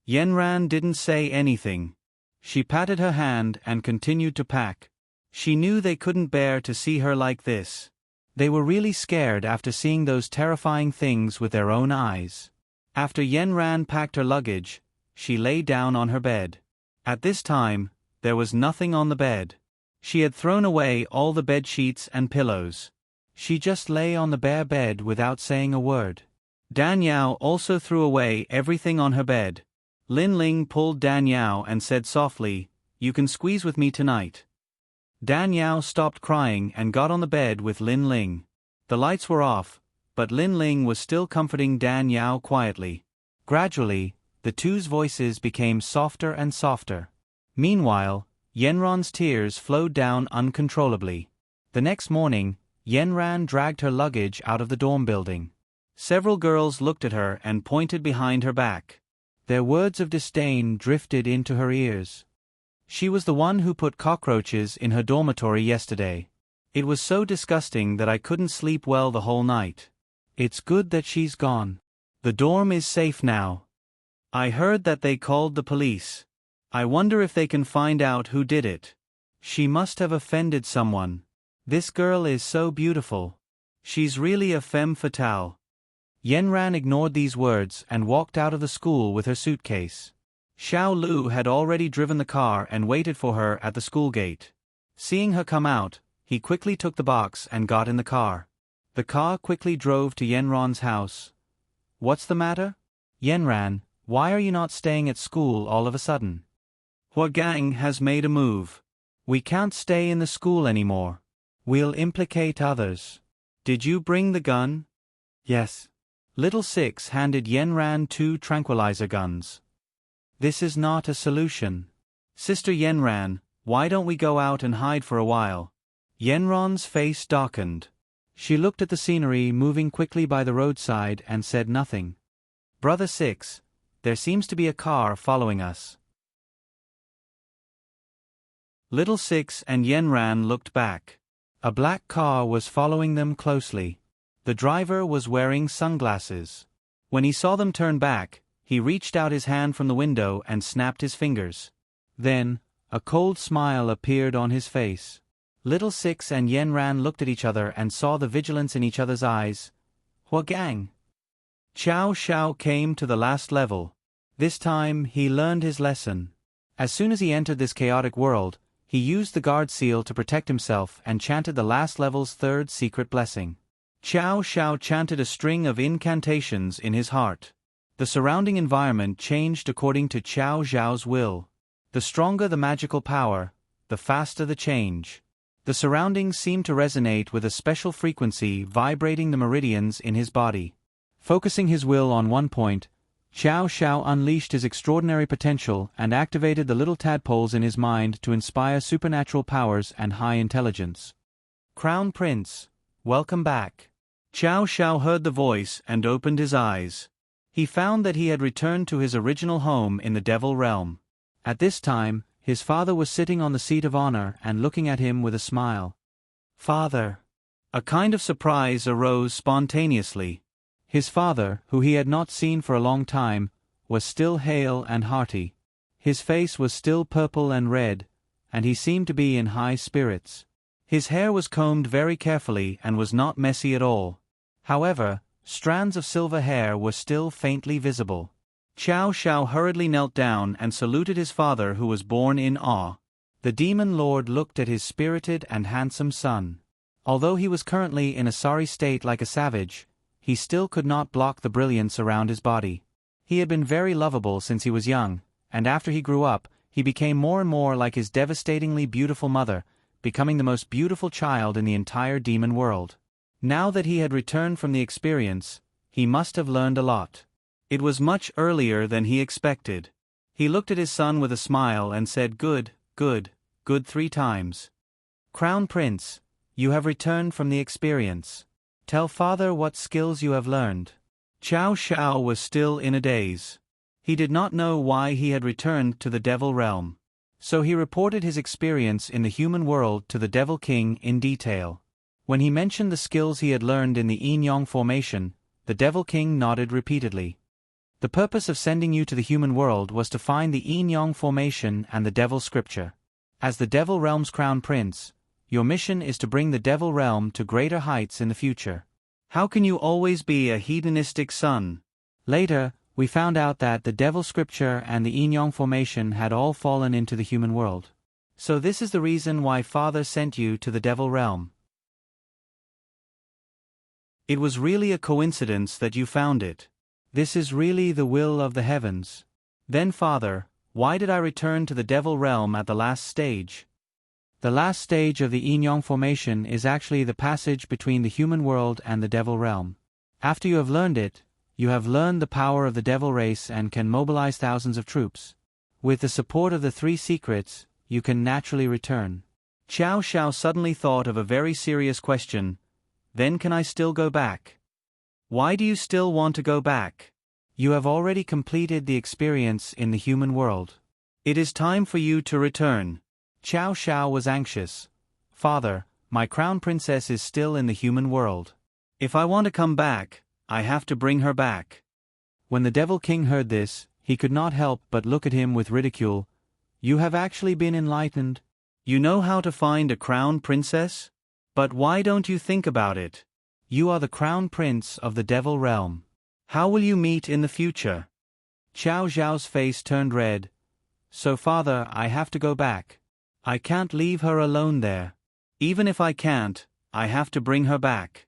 Yanran didn't say anything. She patted her hand and continued to pack. She knew they couldn't bear to see her like this. They were really scared after seeing those terrifying things with their own eyes. After Yanran packed her luggage, she lay down on her bed. At this time, there was nothing on the bed. She had thrown away all the bed sheets and pillows. She just lay on the bare bed without saying a word. Dan Yao also threw away everything on her bed. Lin Ling pulled Dan Yao and said softly, You can squeeze with me tonight. Dan Yao stopped crying and got on the bed with Lin Ling. The lights were off, but Lin Ling was still comforting Dan Yao quietly. Gradually, the two's voices became softer and softer. Meanwhile, Yanran's tears flowed down uncontrollably. The next morning, Yanran dragged her luggage out of the dorm building. Several girls looked at her and pointed behind her back. Their words of disdain drifted into her ears. She was the one who put cockroaches in her dormitory yesterday. It was so disgusting that I couldn't sleep well the whole night. It's good that she's gone. The dorm is safe now. I heard that they called the police. I wonder if they can find out who did it. She must have offended someone. This girl is so beautiful. She's really a femme fatale. Yanran ignored these words and walked out of the school with her suitcase. Xiao Lu had already driven the car and waited for her at the school gate. Seeing her come out, he quickly took the box and got in the car. The car quickly drove to Yenran's house. "What's the matter? Yenran, why are you not staying at school all of a sudden?" "Huagang has made a move. We can't stay in the school anymore. We'll implicate others." "Did you bring the gun?" "Yes." Little Six handed Yenran 2 tranquilizer guns. "This is not a solution. Sister Yenran, why don't we go out and hide for a while?" Yenran's face darkened. She looked at the scenery moving quickly by the roadside and said nothing. "Brother Six, there seems to be a car following us." Little Six and Yenran looked back. A black car was following them closely. The driver was wearing sunglasses. When he saw them turn back, he reached out his hand from the window and snapped his fingers. Then, a cold smile appeared on his face. Little Six and Yenran looked at each other and saw the vigilance in each other's eyes. "Huagang." Qiao Shao came to the last level. This time, he learned his lesson. As soon as he entered this chaotic world, he used the guard seal to protect himself and chanted the last level's 3rd secret blessing. Qiao Shao chanted a string of incantations in his heart. The surrounding environment changed according to Qiao Zhao's will. The stronger the magical power, the faster the change. The surroundings seemed to resonate with a special frequency vibrating the meridians in his body. Focusing his will on one point, Qiao Shao unleashed his extraordinary potential and activated the little tadpoles in his mind to inspire supernatural powers and high intelligence. "Crown Prince, welcome back." Qiao Shao heard the voice and opened his eyes. He found that he had returned to his original home in the Devil Realm. At this time, his father was sitting on the seat of honor and looking at him with a smile. "Father." A kind of surprise arose spontaneously. His father, who he had not seen for a long time, was still hale and hearty. His face was still purple and red, and he seemed to be in high spirits. His hair was combed very carefully and was not messy at all. However, strands of silver hair were still faintly visible. Qiao Shao hurriedly knelt down and saluted his father, who was born in awe. The demon lord looked at his spirited and handsome son. Although he was currently in a sorry state like a savage, he still could not block the brilliance around his body. He had been very lovable since he was young, and after he grew up, he became more and more like his devastatingly beautiful mother, becoming the most beautiful child in the entire demon world. Now that he had returned from the experience, he must have learned a lot. It was much earlier than he expected. He looked at his son with a smile and said good, good, good 3 times. "Crown Prince, you have returned from the experience. Tell father what skills you have learned." Qiao Shao was still in a daze. He did not know why he had returned to the Devil Realm. So he reported his experience in the human world to the Devil King in detail. When he mentioned the skills he had learned in the Yin-Yang formation, the Devil King nodded repeatedly. "The purpose of sending you to the human world was to find the Yin-Yang formation and the Devil Scripture. As the Devil Realm's Crown Prince, your mission is to bring the Devil Realm to greater heights in the future. How can you always be a hedonistic son?" Later, we found out that the Devil Scripture and the Yin-Yang formation had all fallen into the human world. So this is the reason why father sent you to the Devil Realm. It was really a coincidence that you found it. This is really the will of the heavens. Then father, why did I return to the Devil Realm at the last stage? The last stage of the Yin-Yang formation is actually the passage between the human world and the Devil Realm. After you have learned it, you have learned the power of the Devil race and can mobilize thousands of troops. With the support of the 3 secrets, you can naturally return. Qiao Shao suddenly thought of a very serious question. Then can I still go back? Why do you still want to go back? You have already completed the experience in the human world. It is time for you to return. Qiao Shao was anxious. Father, my crown princess is still in the human world. If I want to come back, I have to bring her back. When the Devil King heard this, he could not help but look at him with ridicule. You have actually been enlightened. You know how to find a crown princess? But why don't you think about it? You are the crown prince of the Devil Realm. How will you meet in the future? Qiao Zhao's face turned red. So father, I have to go back. I can't leave her alone there. Even if I can't, I have to bring her back.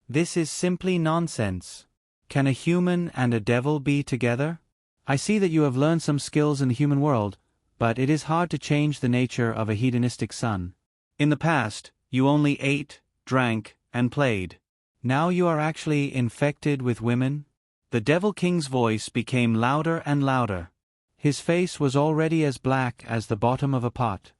This is simply nonsense. Can a human and a devil be together? I see that you have learned some skills in the human world, but it is hard to change the nature of a hedonistic son. In the past, you only ate, drank, and played. Now you are actually infected with women? The Devil King's voice became louder and louder. His face was already as black as the bottom of a pot.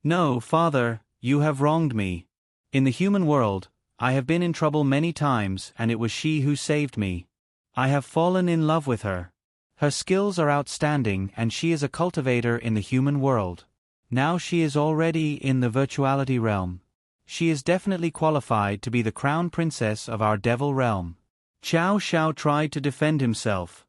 No, father, you have wronged me. In the human world, I have been in trouble many times, and it was she who saved me. I have fallen in love with her. Her skills are outstanding, and she is a cultivator in the human world. Now she is already in the virtuality realm. She is definitely qualified to be the crown princess of our devil realm. Xiao Xiao tried to defend himself.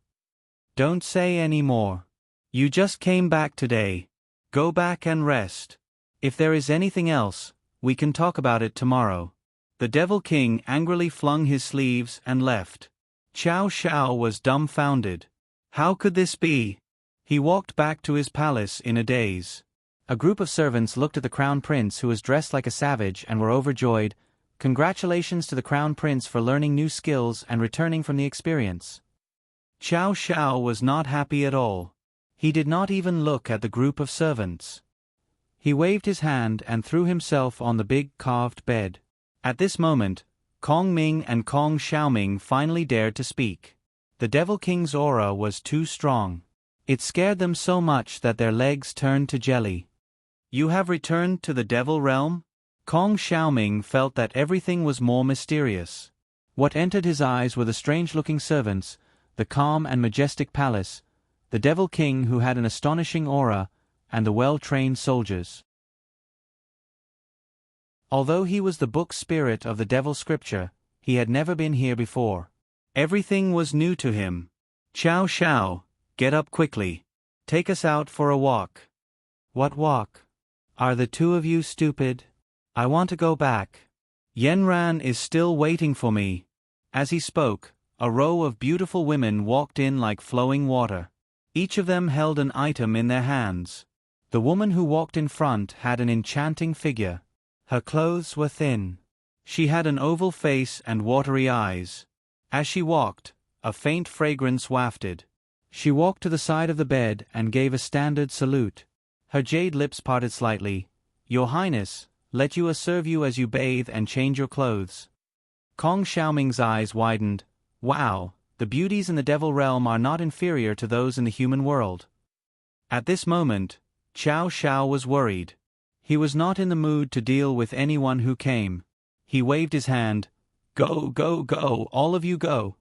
Don't say any more. You just came back today. Go back and rest. If there is anything else, we can talk about it tomorrow. The Devil King angrily flung his sleeves and left. Xiao Xiao was dumbfounded. How could this be? He walked back to his palace in a daze. A group of servants looked at the crown prince, who was dressed like a savage, and were overjoyed. Congratulations to the crown prince for learning new skills and returning from the experience. Xiao Xiao was not happy at all. He did not even look at the group of servants. He waved his hand and threw himself on the big carved bed. At this moment, Kong Ming and Kong Xiaoming finally dared to speak. The Devil King's aura was too strong. It scared them so much that their legs turned to jelly. You have returned to the devil realm? Kong Xiaoming felt that everything was more mysterious. What entered his eyes were the strange-looking servants, the calm and majestic palace, the Devil King who had an astonishing aura, and the well-trained soldiers. Although he was the book spirit of the Devil Scripture, he had never been here before. Everything was new to him. Xiao Xiao, get up quickly. Take us out for a walk. What walk? Are the two of you stupid? I want to go back. Yanran is still waiting for me. As he spoke, a row of beautiful women walked in like flowing water. Each of them held an item in their hands. The woman who walked in front had an enchanting figure. Her clothes were thin. She had an oval face and watery eyes. As she walked, a faint fragrance wafted. She walked to the side of the bed and gave a standard salute. Her jade lips parted slightly. Your Highness, let you serve you as you bathe and change your clothes. Kong Xiaoming's eyes widened. Wow, the beauties in the devil realm are not inferior to those in the human world. At this moment, Xiao Xiao was worried. He was not in the mood to deal with anyone who came. He waved his hand. Go, go, go, all of you go.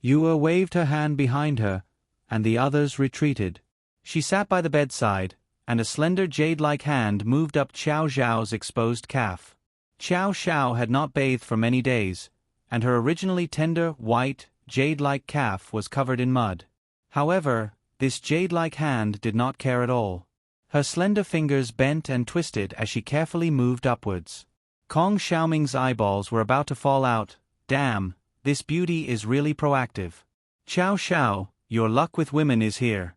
Yue waved her hand behind her, and the others retreated. She sat by the bedside, and a slender jade-like hand moved up Xiao Xiao's exposed calf. Xiao Xiao had not bathed for many days, and her originally tender, white, jade-like calf was covered in mud. However, this jade-like hand did not care at all. Her slender fingers bent and twisted as she carefully moved upwards. Kong Xiaoming's eyeballs were about to fall out. Damn, this beauty is really proactive. Xiao Xiao, your luck with women is here.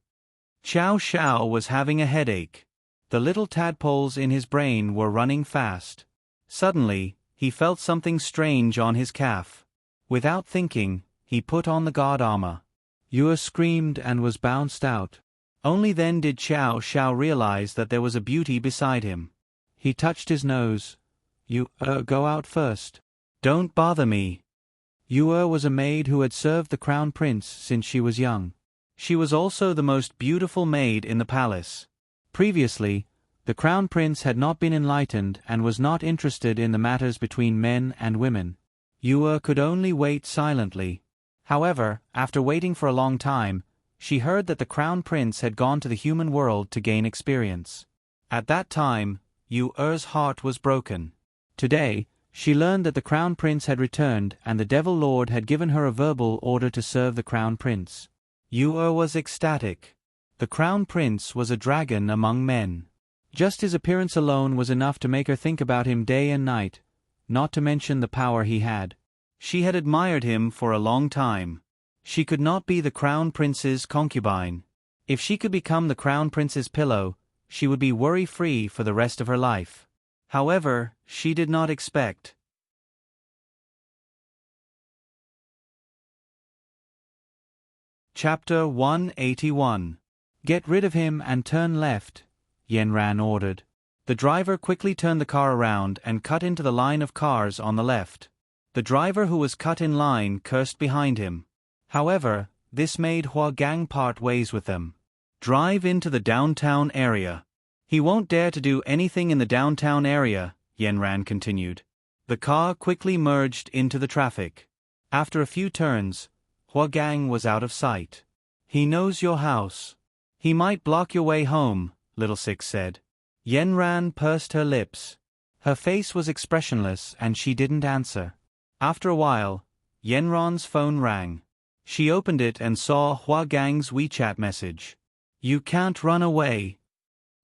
Xiao Xiao was having a headache. The little tadpoles in his brain were running fast. Suddenly, he felt something strange on his calf. Without thinking, he put on the god armor. Yue screamed and was bounced out. Only then did Xiao Xiao realize that there was a beauty beside him. He touched his nose. Go out first. Don't bother me. Yue was a maid who had served the crown prince since she was young. She was also the most beautiful maid in the palace. Previously, the crown prince had not been enlightened and was not interested in the matters between men and women. Yue could only wait silently. However, after waiting for a long time, she heard that the crown prince had gone to the human world to gain experience. At that time, Yue's heart was broken. Today, she learned that the crown prince had returned and the devil lord had given her a verbal order to serve the crown prince. Yue was ecstatic. The crown prince was a dragon among men. Just his appearance alone was enough to make her think about him day and night, not to mention the power he had. She had admired him for a long time. She could not be the crown prince's concubine. If she could become the crown prince's pillow, she would be worry-free for the rest of her life. However, she did not expect. Chapter 181. Get rid of him and turn left, Yenran ordered. The driver quickly turned the car around and cut into the line of cars on the left. The driver who was cut in line cursed behind him. However, this made Hua Gang part ways with them. Drive into the downtown area. He won't dare to do anything in the downtown area, Yenran continued. The car quickly merged into the traffic. After a few turns, Hua Gang was out of sight. He knows your house. He might block your way home, Little Six said. Yenran pursed her lips. Her face was expressionless and she didn't answer. After a while, Yenran's phone rang. She opened it and saw Hua Gang's WeChat message. You can't run away.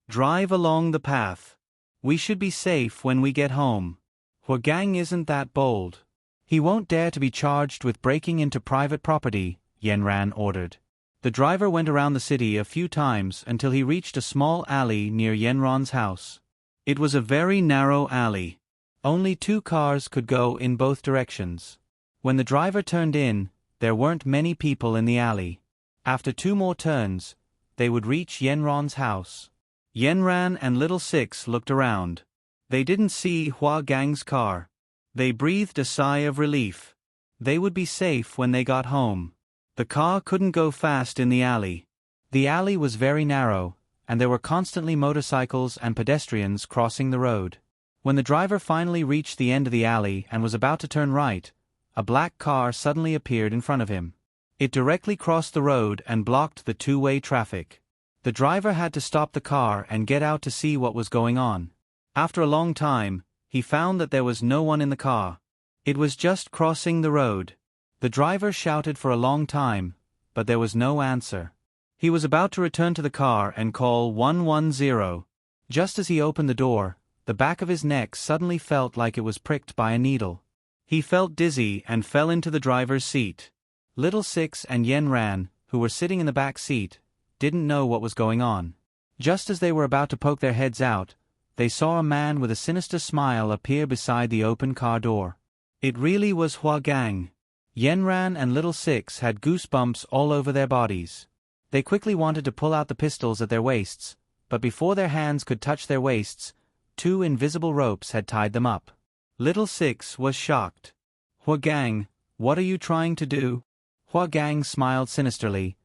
Drive along the path. We should be safe when we get home. Hua Gang isn't that bold. He won't dare to be charged with breaking into private property, Yenran ordered. The driver went around the city a few times until he reached a small alley near Yenran's house. It was a very narrow alley. Only 2 cars could go in both directions. When the driver turned in, there weren't many people in the alley. After 2 more turns, they would reach Yenran's house. Yenran and Little Six looked around. They didn't see Hua Gang's car. They breathed a sigh of relief. They would be safe when they got home. The car couldn't go fast in the alley. The alley was very narrow, and there were constantly motorcycles and pedestrians crossing the road. When the driver finally reached the end of the alley and was about to turn right, a black car suddenly appeared in front of him. It directly crossed the road and blocked the 2-way traffic. The driver had to stop the car and get out to see what was going on. After a long time, he found that there was no one in the car. It was just crossing the road. The driver shouted for a long time, but there was no answer. He was about to return to the car and call 110. Just as he opened the door, the back of his neck suddenly felt like it was pricked by a needle. He felt dizzy and fell into the driver's seat. Little Six and Yenran, who were sitting in the back seat, didn't know what was going on. Just as they were about to poke their heads out, they saw a man with a sinister smile appear beside the open car door. It really was Hua Gang. Yenran and Little Six had goosebumps all over their bodies. They quickly wanted to pull out the pistols at their waists, but before their hands could touch their waists, 2 invisible ropes had tied them up. Little Six was shocked. Hua Gang, what are you trying to do? Hua Gang smiled sinisterly.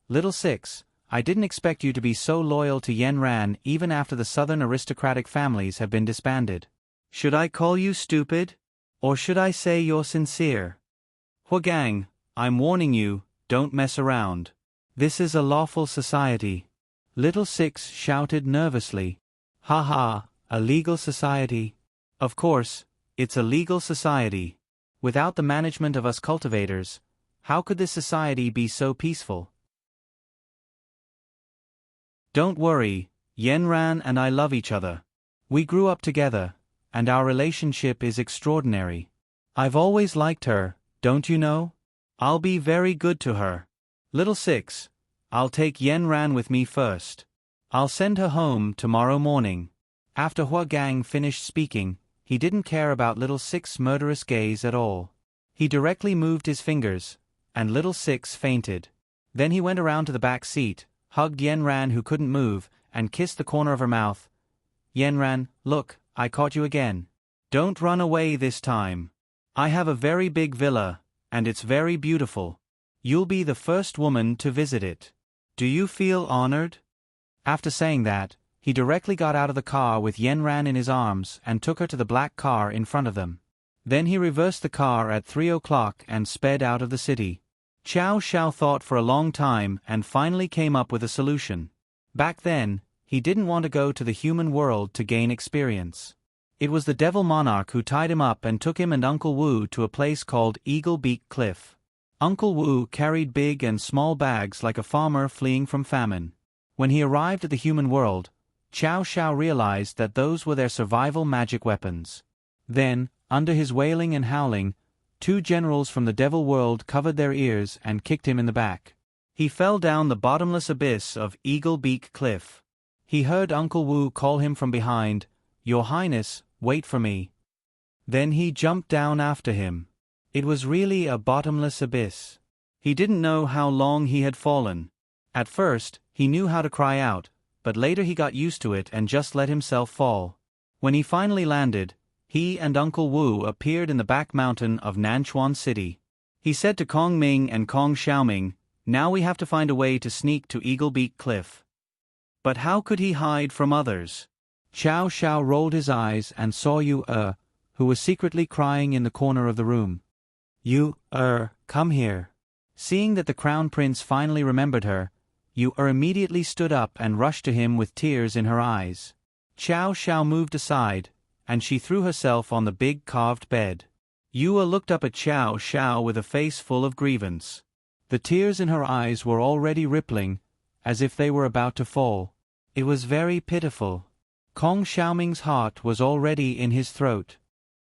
Little Six, I didn't expect you to be so loyal to Yenran even after the southern aristocratic families have been disbanded. Should I call you stupid? Or should I say you're sincere? Hua Gang, I'm warning you, don't mess around. This is a lawful society. Little Six shouted nervously. Ha ha, a legal society. Of course, it's a legal society. Without the management of us cultivators, how could this society be so peaceful? Don't worry, Yenran and I love each other. We grew up together, and our relationship is extraordinary. I've always liked her, don't you know? I'll be very good to her. Little Six, I'll take Yenran with me first. I'll send her home tomorrow morning. After Hua Gang finished speaking, he didn't care about Little Six's murderous gaze at all. He directly moved his fingers, and Little Six fainted. Then he went around to the back seat, hugged Yenran who couldn't move, and kissed the corner of her mouth. Yenran, look, I caught you again. Don't run away this time. I have a very big villa, and it's very beautiful. You'll be the first woman to visit it. Do you feel honored? After saying that, he directly got out of the car with Yenran in his arms and took her to the black car in front of them. Then he reversed the car at 3 o'clock and sped out of the city. Chow Xiao thought for a long time and finally came up with a solution. Back then, he didn't want to go to the human world to gain experience. It was the Devil Monarch who tied him up and took him and Uncle Wu to a place called Eagle Beak Cliff. Uncle Wu carried big and small bags like a farmer fleeing from famine. When he arrived at the human world, Chow Xiao realized that those were their survival magic weapons. Then, under his wailing and howling, 2 generals from the devil world covered their ears and kicked him in the back. He fell down the bottomless abyss of Eagle Beak Cliff. He heard Uncle Wu call him from behind, "Your Highness, wait for me." Then he jumped down after him. It was really a bottomless abyss. He didn't know how long he had fallen. At first, he knew how to cry out, but later he got used to it and just let himself fall. When he finally landed, he and Uncle Wu appeared in the back mountain of Nanchuan City. He said to Kong Ming and Kong Xiaoming, "Now we have to find a way to sneak to Eagle Beak Cliff." But how could he hide from others? Chow Xiao rolled his eyes and saw Yu who was secretly crying in the corner of the room. "Yu come here." Seeing that the Crown Prince finally remembered her, Yu immediately stood up and rushed to him with tears in her eyes. Chow Xiao moved aside, and she threw herself on the big carved bed. Yu looked up at Chow Xiao with a face full of grievance. The tears in her eyes were already rippling, as if they were about to fall. It was very pitiful. Kong Xiaoming's heart was already in his throat.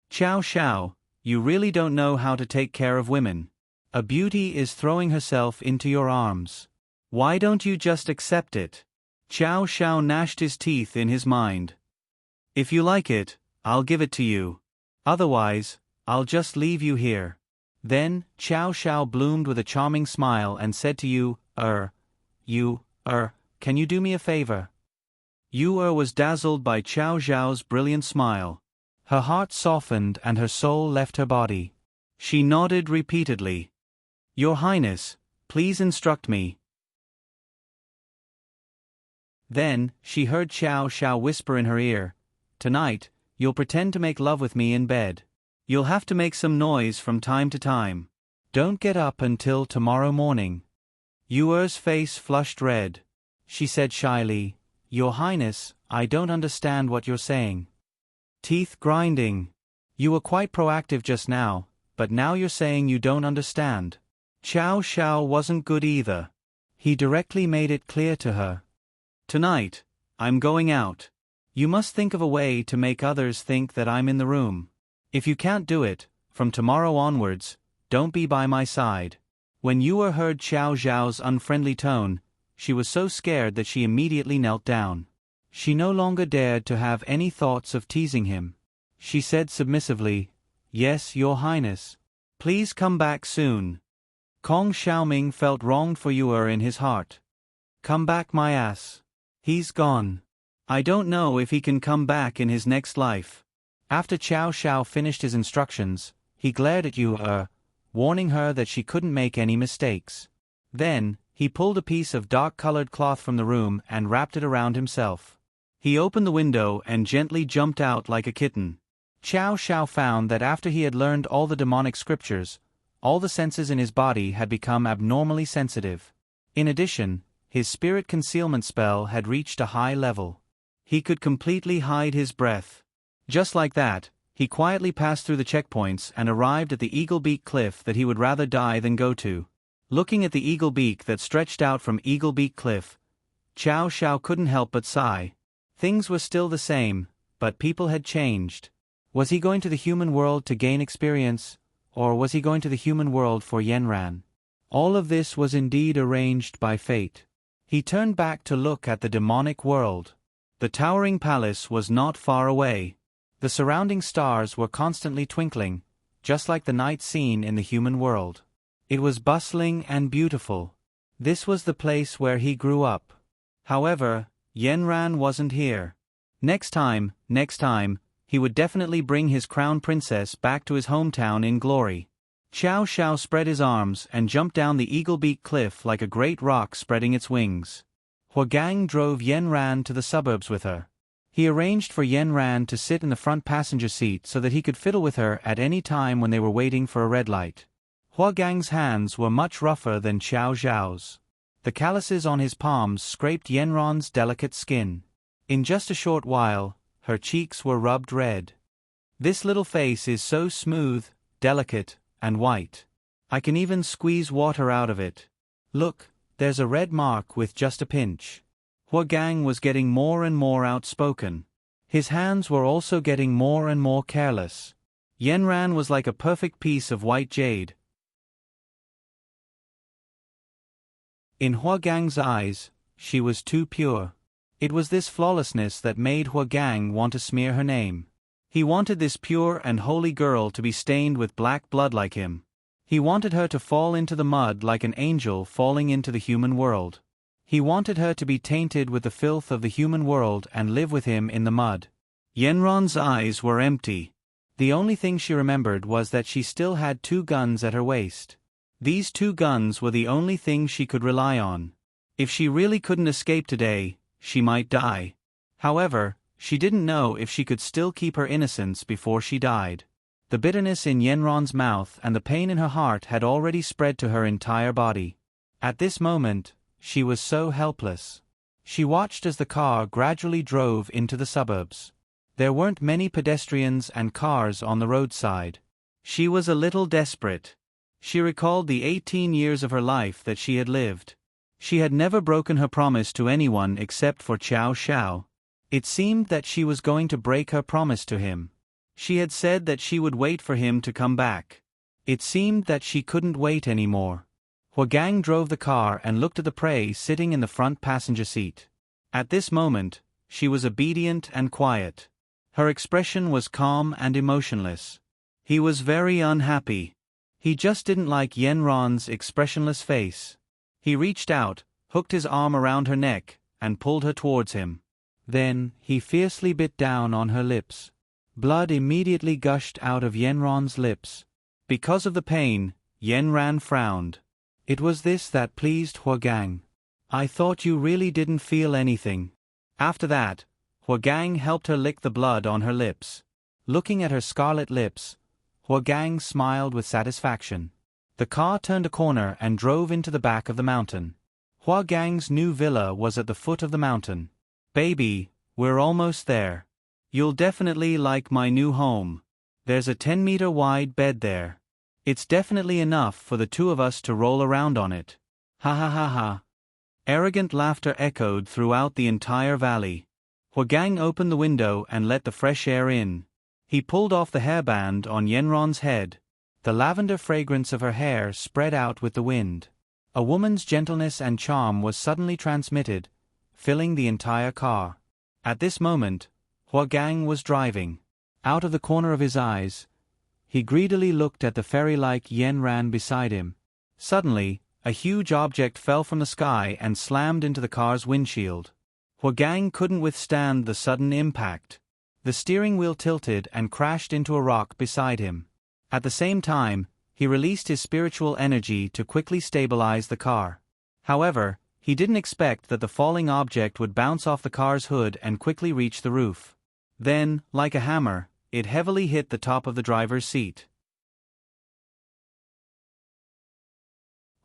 "Chow Xiao, you really don't know how to take care of women. A beauty is throwing herself into your arms. Why don't you just accept it?" Chow Xiao gnashed his teeth in his mind. "If you like it, I'll give it to you. Otherwise, I'll just leave you here." Then, Chow Xiao bloomed with a charming smile and said to Yu, can you do me a favor?" Yu was dazzled by Chow Xiao's brilliant smile. Her heart softened and her soul left her body. She nodded repeatedly. "Your Highness, please instruct me." Then, she heard Chow Xiao whisper in her ear, "Tonight, you'll pretend to make love with me in bed. You'll have to make some noise from time to time. Don't get up until tomorrow morning." Yu's face flushed red. She said shyly, "Your Highness, I don't understand what you're saying." Teeth grinding. "You were quite proactive just now, but now you're saying you don't understand." Chow Xiao wasn't good either. He directly made it clear to her. "Tonight, I'm going out. You must think of a way to make others think that I'm in the room. If you can't do it, from tomorrow onwards, don't be by my side." When Yu heard Chow Xiao's unfriendly tone, she was so scared that she immediately knelt down. She no longer dared to have any thoughts of teasing him. She said submissively, "Yes, Your Highness. Please come back soon." Kong Xiaoming felt wronged for Yu in his heart. "Come back my ass. He's gone. I don't know if he can come back in his next life." After Chow Xiao finished his instructions, he glared at Yu warning her that she couldn't make any mistakes. Then, he pulled a piece of dark-colored cloth from the room and wrapped it around himself. He opened the window and gently jumped out like a kitten. Chow Xiao found that after he had learned all the demonic scriptures, all the senses in his body had become abnormally sensitive. In addition, his spirit concealment spell had reached a high level. He could completely hide his breath. Just like that, he quietly passed through the checkpoints and arrived at the Eagle Beak Cliff that he would rather die than go to. Looking at the eagle beak that stretched out from Eagle Beak Cliff, Chow Xiao couldn't help but sigh. Things were still the same, but people had changed. Was he going to the human world to gain experience, or was he going to the human world for Yanran? All of this was indeed arranged by fate. He turned back to look at the demonic world. The towering palace was not far away. The surrounding stars were constantly twinkling, just like the night scene in the human world. It was bustling and beautiful. This was the place where he grew up. However, Yanran wasn't here. Next time, he would definitely bring his crown princess back to his hometown in glory. Chow Xiao spread his arms and jumped down the Eagle Beak Cliff like a great rock spreading its wings. Huagang drove Yanran to the suburbs with her. He arranged for Yanran to sit in the front passenger seat so that he could fiddle with her at any time when they were waiting for a red light. Huagang's hands were much rougher than Chow Xiao's. The calluses on his palms scraped Yanran's delicate skin. In just a short while, her cheeks were rubbed red. "This little face is so smooth, delicate, and white. I can even squeeze water out of it. Look, there's a red mark with just a pinch." Huagang was getting more and more outspoken. His hands were also getting more and more careless. Yanran was like a perfect piece of white jade. In Huagang's eyes, she was too pure. It was this flawlessness that made Huagang want to smear her name. He wanted this pure and holy girl to be stained with black blood like him. He wanted her to fall into the mud like an angel falling into the human world. He wanted her to be tainted with the filth of the human world and live with him in the mud. Yenron's eyes were empty. The only thing she remembered was that she still had 2 guns at her waist. These 2 guns were the only thing she could rely on. If she really couldn't escape today, she might die. However, she didn't know if she could still keep her innocence before she died. The bitterness in Yenron's mouth and the pain in her heart had already spread to her entire body. At this moment, she was so helpless. She watched as the car gradually drove into the suburbs. There weren't many pedestrians and cars on the roadside. She was a little desperate. She recalled the 18 years of her life that she had lived. She had never broken her promise to anyone except for Xiao Xiao. It seemed that she was going to break her promise to him. She had said that she would wait for him to come back. It seemed that she couldn't wait anymore. Huagang drove the car and looked at the prey sitting in the front passenger seat. At this moment, she was obedient and quiet. Her expression was calm and emotionless. He was very unhappy. He just didn't like Yenron's expressionless face. He reached out, hooked his arm around her neck, and pulled her towards him. Then, he fiercely bit down on her lips. Blood immediately gushed out of Yenron's lips. Because of the pain, Yenran frowned. It was this that pleased Huagang. I thought you really didn't feel anything. After that, Huagang helped her lick the blood on her lips. Looking at her scarlet lips, Huagang smiled with satisfaction. The car turned a corner and drove into the back of the mountain. Huagang's new villa was at the foot of the mountain. Baby, we're almost there. You'll definitely like my new home. There's a 10-meter wide bed there. It's definitely enough for the 2 of us to roll around on it. Ha ha ha ha. Arrogant laughter echoed throughout the entire valley. Huagang opened the window and let the fresh air in. He pulled off the hairband on Yenron's head. The lavender fragrance of her hair spread out with the wind. A woman's gentleness and charm was suddenly transmitted, filling the entire car. At this moment, Huagang was driving. Out of the corner of his eyes, he greedily looked at the fairy-like Yenran beside him. Suddenly, a huge object fell from the sky and slammed into the car's windshield. Huagang couldn't withstand the sudden impact. The steering wheel tilted and crashed into a rock beside him. At the same time, he released his spiritual energy to quickly stabilize the car. However, he didn't expect that the falling object would bounce off the car's hood and quickly reach the roof. Then, like a hammer, it heavily hit the top of the driver's seat.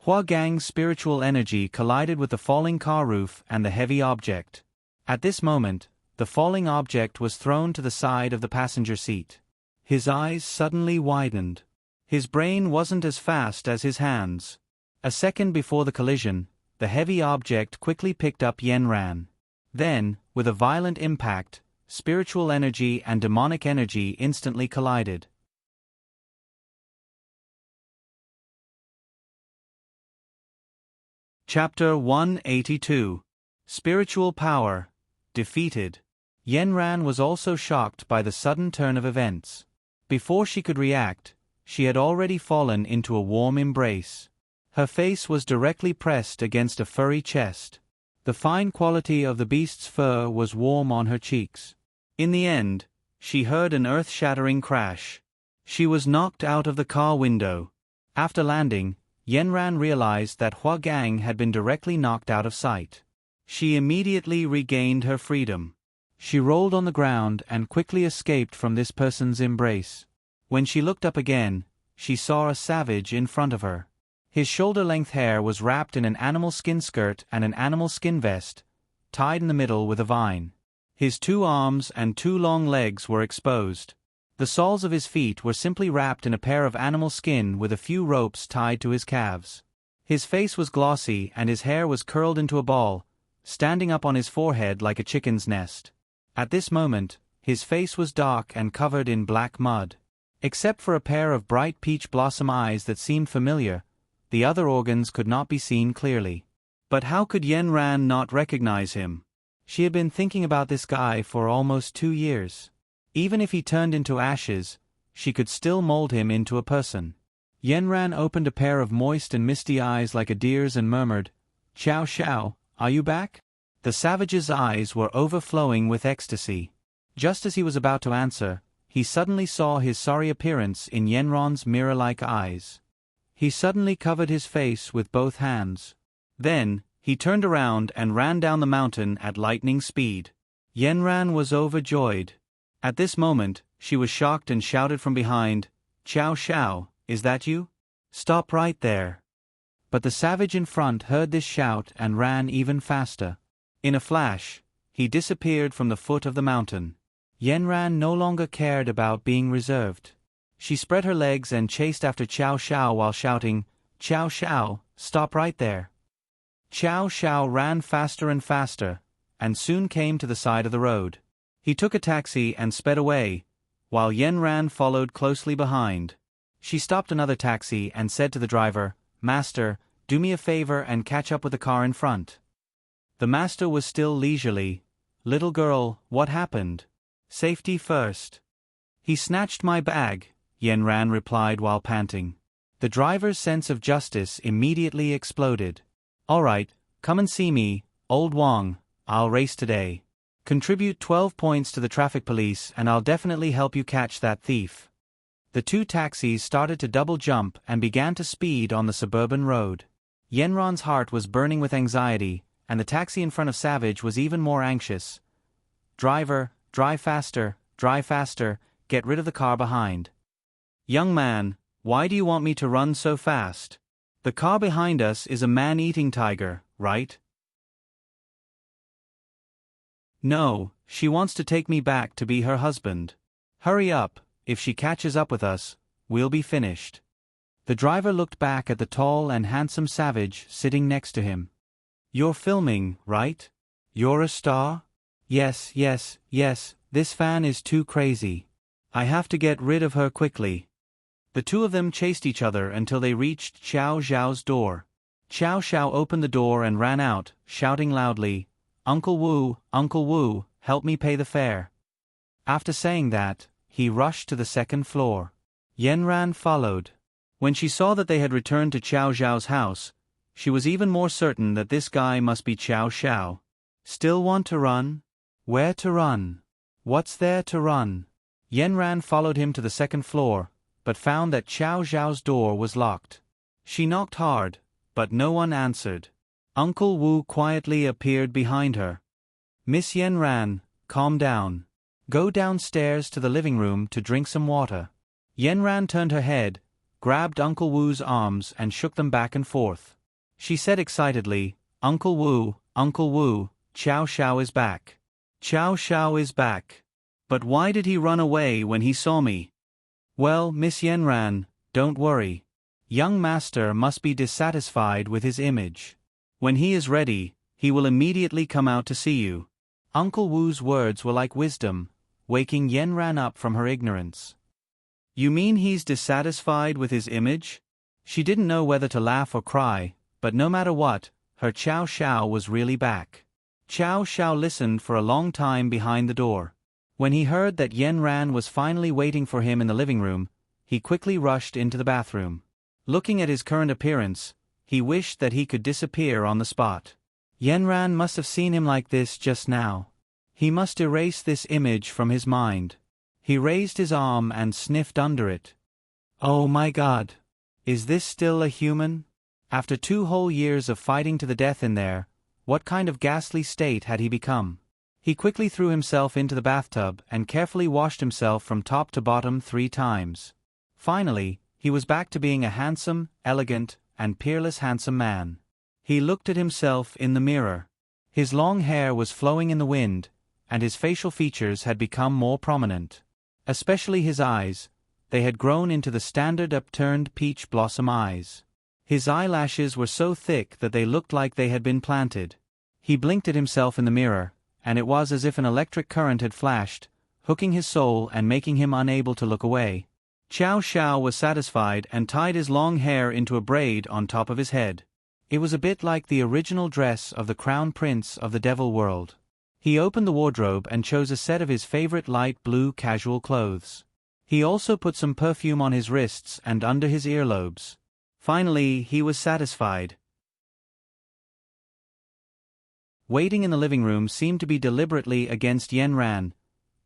Huagang's spiritual energy collided with the falling car roof and the heavy object. At this moment, the falling object was thrown to the side of the passenger seat. His eyes suddenly widened. His brain wasn't as fast as his hands. A second before the collision, the heavy object quickly picked up Yenran. Then, with a violent impact, spiritual energy and demonic energy instantly collided. Chapter 182. Spiritual Power. Defeated. Yenran was also shocked by the sudden turn of events. Before she could react, she had already fallen into a warm embrace. Her face was directly pressed against a furry chest. The fine quality of the beast's fur was warm on her cheeks. In the end, she heard an earth-shattering crash. She was knocked out of the car window. After landing, Yenran realized that Huagang had been directly knocked out of sight. She immediately regained her freedom. She rolled on the ground and quickly escaped from this person's embrace. When she looked up again, she saw a savage in front of her. His shoulder-length hair was wrapped in an animal skin skirt and an animal skin vest, tied in the middle with a vine. His 2 arms and 2 long legs were exposed. The soles of his feet were simply wrapped in a pair of animal skin with a few ropes tied to his calves. His face was glossy and his hair was curled into a ball, standing up on his forehead like a chicken's nest. At this moment, his face was dark and covered in black mud. Except for a pair of bright peach blossom eyes that seemed familiar, the other organs could not be seen clearly. But how could Yenran not recognize him? She had been thinking about this guy for almost 2 years. Even if he turned into ashes, she could still mold him into a person. Yanran opened a pair of moist and misty eyes like a deer's and murmured, "Xiao Xiao, are you back?" The savage's eyes were overflowing with ecstasy. Just as he was about to answer, he suddenly saw his sorry appearance in Yanran's mirror-like eyes. He suddenly covered his face with both hands. Then, he turned around and ran down the mountain at lightning speed. Yanran was overjoyed. At this moment, she was shocked and shouted from behind, "Xiao Xiao, is that you? Stop right there." But the savage in front heard this shout and ran even faster. In a flash, he disappeared from the foot of the mountain. Yanran no longer cared about being reserved. She spread her legs and chased after Xiao Xiao while shouting, "Xiao Xiao, stop right there." Xiao Xiao ran faster and faster, and soon came to the side of the road. He took a taxi and sped away, while Yanran followed closely behind. She stopped another taxi and said to the driver, "Master, do me a favor and catch up with the car in front." The master was still leisurely. "Little girl, what happened? Safety first." "He snatched my bag," Yanran replied while panting. The driver's sense of justice immediately exploded. "All right, come and see me, old Wang, I'll race today. Contribute 12 points to the traffic police and I'll definitely help you catch that thief." The two taxis started to double jump and began to speed on the suburban road. Yanran's heart was burning with anxiety, and the taxi in front of Savage was even more anxious. "Driver, drive faster, get rid of the car behind." "Young man, why do you want me to run so fast? The car behind us is a man-eating tiger, right?" "No, she wants to take me back to be her husband. Hurry up, if she catches up with us, we'll be finished." The driver looked back at the tall and handsome Savage sitting next to him. "You're filming, right? You're a star?" Yes, this fan is too crazy. I have to get rid of her quickly." The two of them chased each other until they reached Xiao Xiao's door. Xiao Xiao opened the door and ran out, shouting loudly, Uncle Wu, help me pay the fare." After saying that, he rushed to the second floor. Yanran followed. When she saw that they had returned to Xiao Xiao's house, she was even more certain that this guy must be Xiao Xiao. "Still want to run? Where to run? What's there to run?" Yanran followed him to the second floor, but found that Xiao Xiao's door was locked. She knocked hard, but no one answered. Uncle Wu quietly appeared behind her. "Miss Yanran, calm down. Go downstairs to the living room to drink some water." Yanran turned her head, grabbed Uncle Wu's arms and shook them back and forth. She said excitedly, Uncle Wu, Xiao Xiao is back. Xiao Xiao is back. But why did he run away when he saw me?" "Well, Miss Yanran, don't worry. Young master must be dissatisfied with his image. When he is ready, he will immediately come out to see you." Uncle Wu's words were like wisdom, waking Yanran up from her ignorance. "You mean he's dissatisfied with his image?" She didn't know whether to laugh or cry, but no matter what, her Xiao Xiao was really back. Xiao Xiao listened for a long time behind the door. When he heard that Yanran was finally waiting for him in the living room, he quickly rushed into the bathroom. Looking at his current appearance, he wished that he could disappear on the spot. Yanran must have seen him like this just now. He must erase this image from his mind. He raised his arm and sniffed under it. Oh my God! Is this still a human? After 2 whole years of fighting to the death in there, what kind of ghastly state had he become? He quickly threw himself into the bathtub and carefully washed himself from top to bottom 3 times. Finally, he was back to being a handsome, elegant, and peerless handsome man. He looked at himself in the mirror. His long hair was flowing in the wind, and his facial features had become more prominent. Especially his eyes, they had grown into the standard upturned peach blossom eyes. His eyelashes were so thick that they looked like they had been planted. He blinked at himself in the mirror, and it was as if an electric current had flashed, hooking his soul and making him unable to look away. Xiao Xiao was satisfied and tied his long hair into a braid on top of his head. It was a bit like the original dress of the crown prince of the devil world. He opened the wardrobe and chose a set of his favorite light blue casual clothes. He also put some perfume on his wrists and under his earlobes. Finally, he was satisfied. Waiting in the living room seemed to be deliberately against Yanran.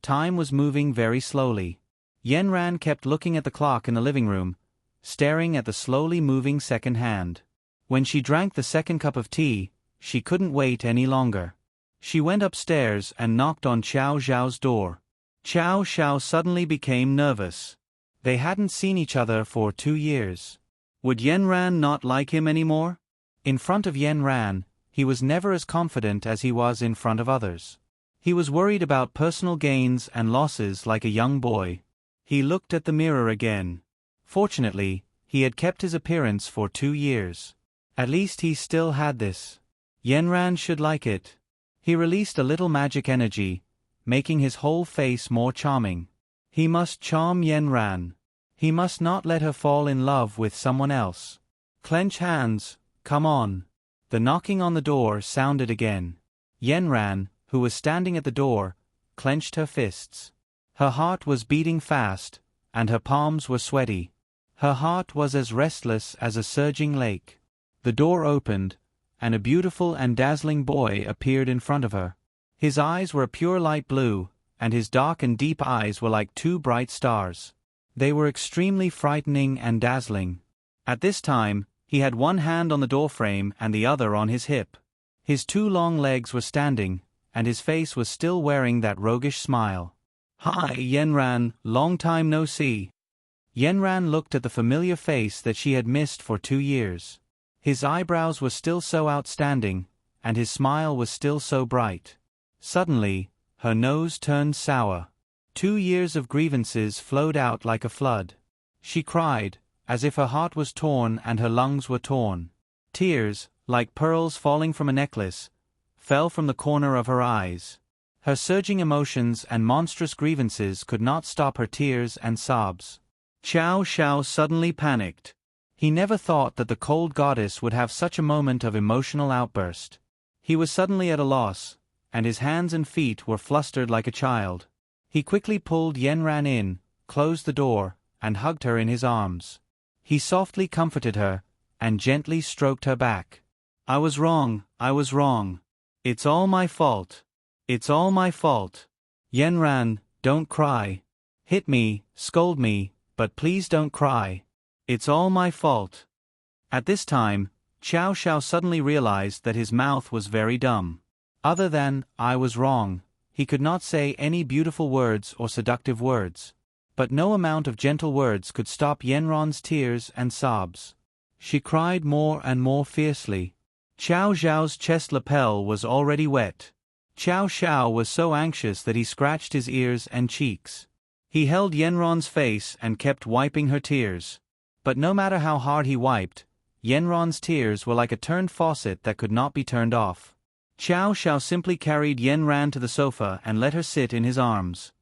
Time was moving very slowly. Yanran kept looking at the clock in the living room, staring at the slowly moving second hand. When she drank the second cup of tea, she couldn't wait any longer. She went upstairs and knocked on Xiao Zhao's door. Xiao Zhao suddenly became nervous. They hadn't seen each other for 2 years. Would Yanran not like him anymore? In front of Yanran, he was never as confident as he was in front of others. He was worried about personal gains and losses like a young boy. He looked at the mirror again. Fortunately, he had kept his appearance for 2 years. At least he still had this. Yanran should like it. He released a little magic energy, making his whole face more charming. He must charm Yanran. He must not let her fall in love with someone else. Clench hands, come on. The knocking on the door sounded again. Yanran, who was standing at the door, clenched her fists. Her heart was beating fast, and her palms were sweaty. Her heart was as restless as a surging lake. The door opened, and a beautiful and dazzling boy appeared in front of her. His eyes were a pure light blue, and his dark and deep eyes were like 2 bright stars. They were extremely frightening and dazzling. At this time, he had one hand on the doorframe and the other on his hip. His 2 long legs were standing, and his face was still wearing that roguish smile. Hi, Yanran, long time no see. Yanran looked at the familiar face that she had missed for 2 years. His eyebrows were still so outstanding, and his smile was still so bright. Suddenly, her nose turned sour. 2 years of grievances flowed out like a flood. She cried, as if her heart was torn and her lungs were torn. Tears, like pearls falling from a necklace, fell from the corner of her eyes. Her surging emotions and monstrous grievances could not stop her tears and sobs. Xiao Zhao suddenly panicked. He never thought that the cold goddess would have such a moment of emotional outburst. He was suddenly at a loss, and his hands and feet were flustered like a child. He quickly pulled Yanran in, closed the door, and hugged her in his arms. He softly comforted her, and gently stroked her back. I was wrong. It's all my fault. It's all my fault. Yanran, don't cry. Hit me, scold me, but please don't cry. It's all my fault. At this time, Xiao Zhao suddenly realized that his mouth was very dumb. Other than, I was wrong, he could not say any beautiful words or seductive words. But no amount of gentle words could stop Yanran's tears and sobs. She cried more and more fiercely. Xiao Zhao's chest lapel was already wet. Xiao Zhao was so anxious that he scratched his ears and cheeks. He held Yanran's face and kept wiping her tears. But no matter how hard he wiped, Yanran's tears were like a turned faucet that could not be turned off. Xiao Zhao simply carried Yanran to the sofa and let her sit in his arms.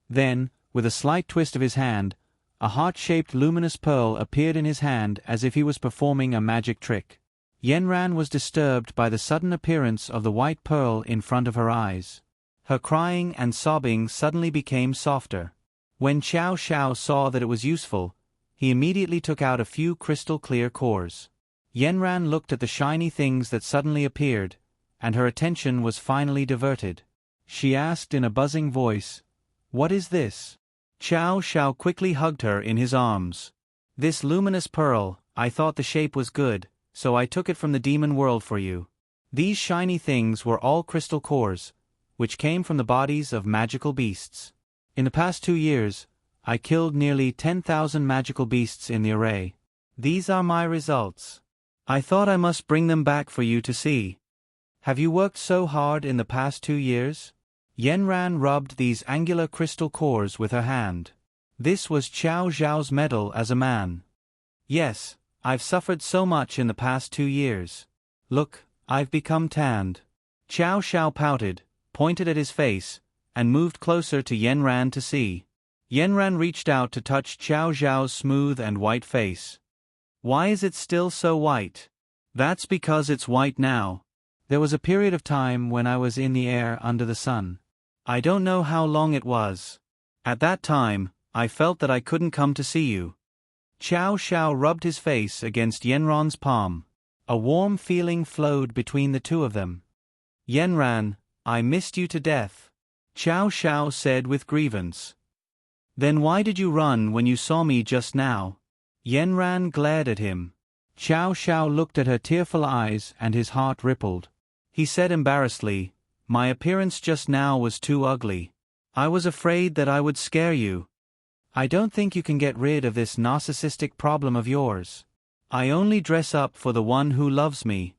Then, with a slight twist of his hand, a heart-shaped luminous pearl appeared in his hand as if he was performing a magic trick. Yanran was disturbed by the sudden appearance of the white pearl in front of her eyes. Her crying and sobbing suddenly became softer. When Xiao Zhao saw that it was useful, he immediately took out a few crystal-clear cores. Yanran looked at the shiny things that suddenly appeared, and her attention was finally diverted. She asked in a buzzing voice, "What is this?" Xiao Zhao quickly hugged her in his arms. "This luminous pearl, I thought the shape was good, so I took it from the demon world for you." These shiny things were all crystal cores, which came from the bodies of magical beasts. In the past 2 years, I killed nearly 10,000 magical beasts in the array. These are my results. I thought I must bring them back for you to see. Have you worked so hard in the past 2 years? Yanran rubbed these angular crystal cores with her hand. This was Xiao Zhao's medal as a man. Yes, I've suffered so much in the past 2 years. Look, I've become tanned. Xiao Zhao pouted, pointed at his face, and moved closer to Yanran to see. Yanran reached out to touch Xiao Zhao's smooth and white face. Why is it still so white? That's because it's white now. There was a period of time when I was in the air under the sun. I don't know how long it was. At that time, I felt that I couldn't come to see you. Xiao Xiao rubbed his face against Yenran's palm. A warm feeling flowed between the two of them. Yenran, I missed you to death. Xiao Xiao said with grievance. Then why did you run when you saw me just now? Yenran glared at him. Xiao Xiao looked at her tearful eyes and his heart rippled. He said embarrassedly, My appearance just now was too ugly. I was afraid that I would scare you. I don't think you can get rid of this narcissistic problem of yours. I only dress up for the one who loves me.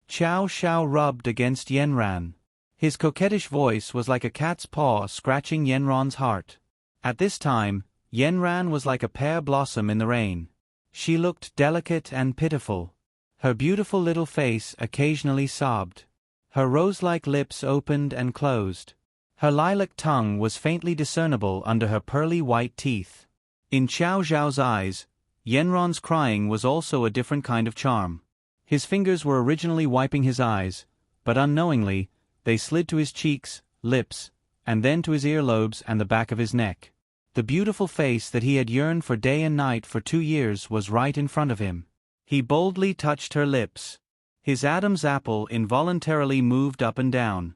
Xiao Xiao rubbed against Yenran. His coquettish voice was like a cat's paw scratching Yenran's heart. At this time, Yenran was like a pear blossom in the rain. She looked delicate and pitiful. Her beautiful little face occasionally sobbed. Her rose-like lips opened and closed. Her lilac tongue was faintly discernible under her pearly white teeth. In Xiao Zhao's eyes, Yenran's crying was also a different kind of charm. His fingers were originally wiping his eyes, but unknowingly, they slid to his cheeks, lips, and then to his earlobes and the back of his neck. The beautiful face that he had yearned for day and night for 2 years was right in front of him. He boldly touched her lips. His Adam's apple involuntarily moved up and down.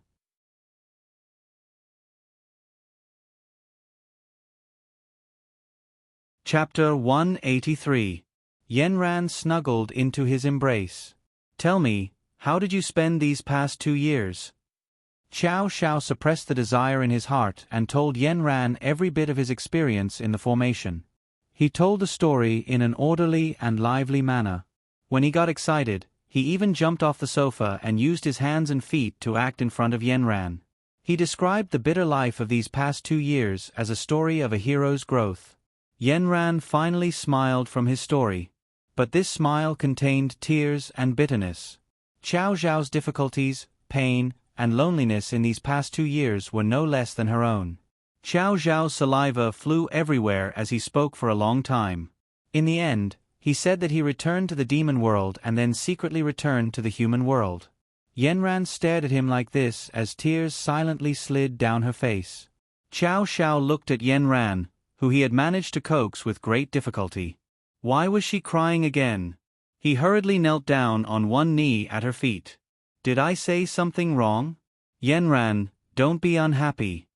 Chapter 183. Yenran snuggled into his embrace. Tell me, how did you spend these past 2 years? Xiao Xiao suppressed the desire in his heart and told Yenran every bit of his experience in the formation. He told the story in an orderly and lively manner. When he got excited, he even jumped off the sofa and used his hands and feet to act in front of Yenran. He described the bitter life of these past 2 years as a story of a hero's growth. Yenran finally smiled from his story. But this smile contained tears and bitterness. Xiao Zhao's difficulties, pain, and loneliness in these past 2 years were no less than her own. Xiao Zhao's saliva flew everywhere as he spoke for a long time. In the end, he said that he returned to the demon world and then secretly returned to the human world. Yenran stared at him like this as tears silently slid down her face. Xiao Xiao looked at Yenran, who he had managed to coax with great difficulty. Why was she crying again? He hurriedly knelt down on one knee at her feet. Did I say something wrong? Yenran, don't be unhappy.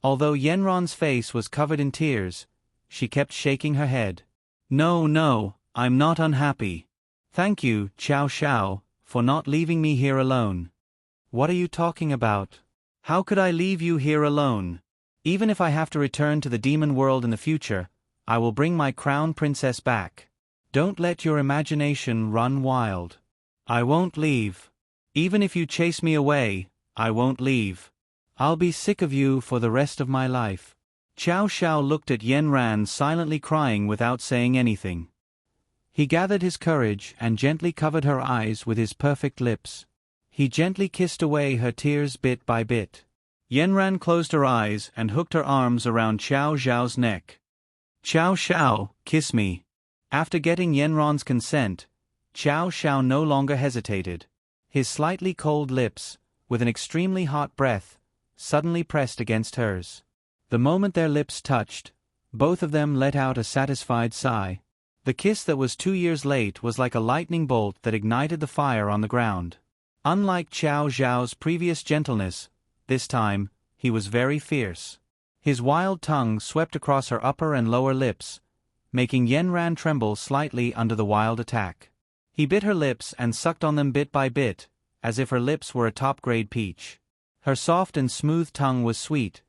Although Yenran's face was covered in tears, she kept shaking her head. No, I'm not unhappy. Thank you, Xiao Xiao, for not leaving me here alone. What are you talking about? How could I leave you here alone? Even if I have to return to the demon world in the future, I will bring my crown princess back. Don't let your imagination run wild. I won't leave. Even if you chase me away, I won't leave. I'll be sick of you for the rest of my life. Xiao Xiao looked at Yenran silently crying without saying anything. He gathered his courage and gently covered her eyes with his perfect lips. He gently kissed away her tears bit by bit. Yenran closed her eyes and hooked her arms around Xiao Zhao's neck. Xiao Xiao, kiss me. After getting Yenran's consent, Xiao Xiao no longer hesitated. His slightly cold lips, with an extremely hot breath, suddenly pressed against hers. The moment their lips touched, both of them let out a satisfied sigh. The kiss that was 2 years late was like a lightning bolt that ignited the fire on the ground. Unlike Xiao Zhao's previous gentleness, this time, he was very fierce. His wild tongue swept across her upper and lower lips, making Yenran tremble slightly under the wild attack. He bit her lips and sucked on them bit by bit, as if her lips were a top-grade peach. Her soft and smooth tongue was sweet,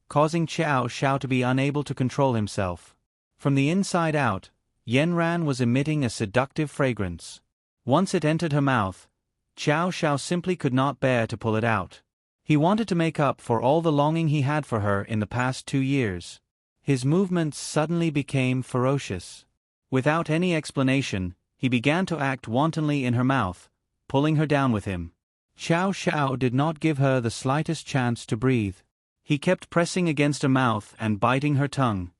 causing Xiao Xiao to be unable to control himself. From the inside out, Yenran was emitting a seductive fragrance. Once it entered her mouth, Xiao Xiao simply could not bear to pull it out. He wanted to make up for all the longing he had for her in the past 2 years. His movements suddenly became ferocious. Without any explanation, he began to act wantonly in her mouth, pulling her down with him. Xiao Xiao did not give her the slightest chance to breathe. He kept pressing against her mouth and biting her tongue.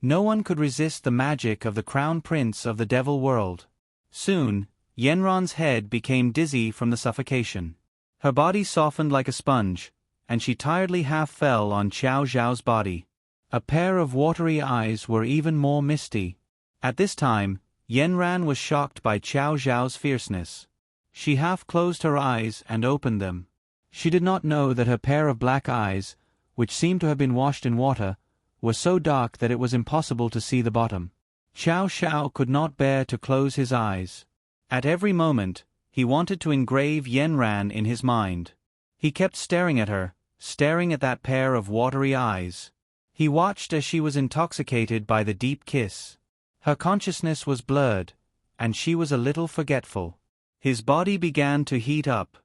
No one could resist the magic of the crown prince of the devil world. Soon, Yenran's head became dizzy from the suffocation. Her body softened like a sponge, and she tiredly half fell on Xiao Zhao's body. A pair of watery eyes were even more misty. At this time, Yenran was shocked by Xiao Zhao's fierceness. She half closed her eyes and opened them. She did not know that her pair of black eyes, which seemed to have been washed in water, were so dark that it was impossible to see the bottom. Xiao Zhao could not bear to close his eyes. At every moment, he wanted to engrave Yenran in his mind. He kept staring at her, staring at that pair of watery eyes. He watched as she was intoxicated by the deep kiss. Her consciousness was blurred, and she was a little forgetful. His body began to heat up.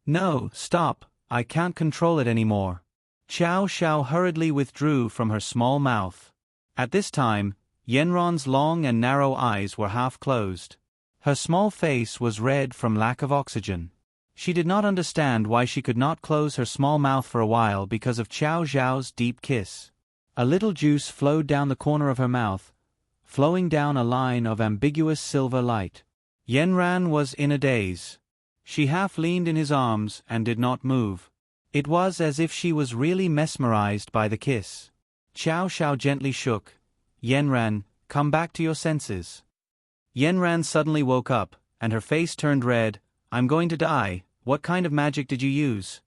"No, stop, I can't control it anymore." Xiao Zhao hurriedly withdrew from her small mouth. At this time, Yenran's long and narrow eyes were half closed. Her small face was red from lack of oxygen. She did not understand why she could not close her small mouth for a while because of Xiao Zhao's deep kiss. A little juice flowed down the corner of her mouth, flowing down a line of ambiguous silver light. Yenran was in a daze. She half leaned in his arms and did not move. It was as if she was really mesmerized by the kiss. Xiao Zhao gently shook. "Yenran, come back to your senses." Yenran suddenly woke up, and her face turned red. "I'm going to die. What kind of magic did you use?"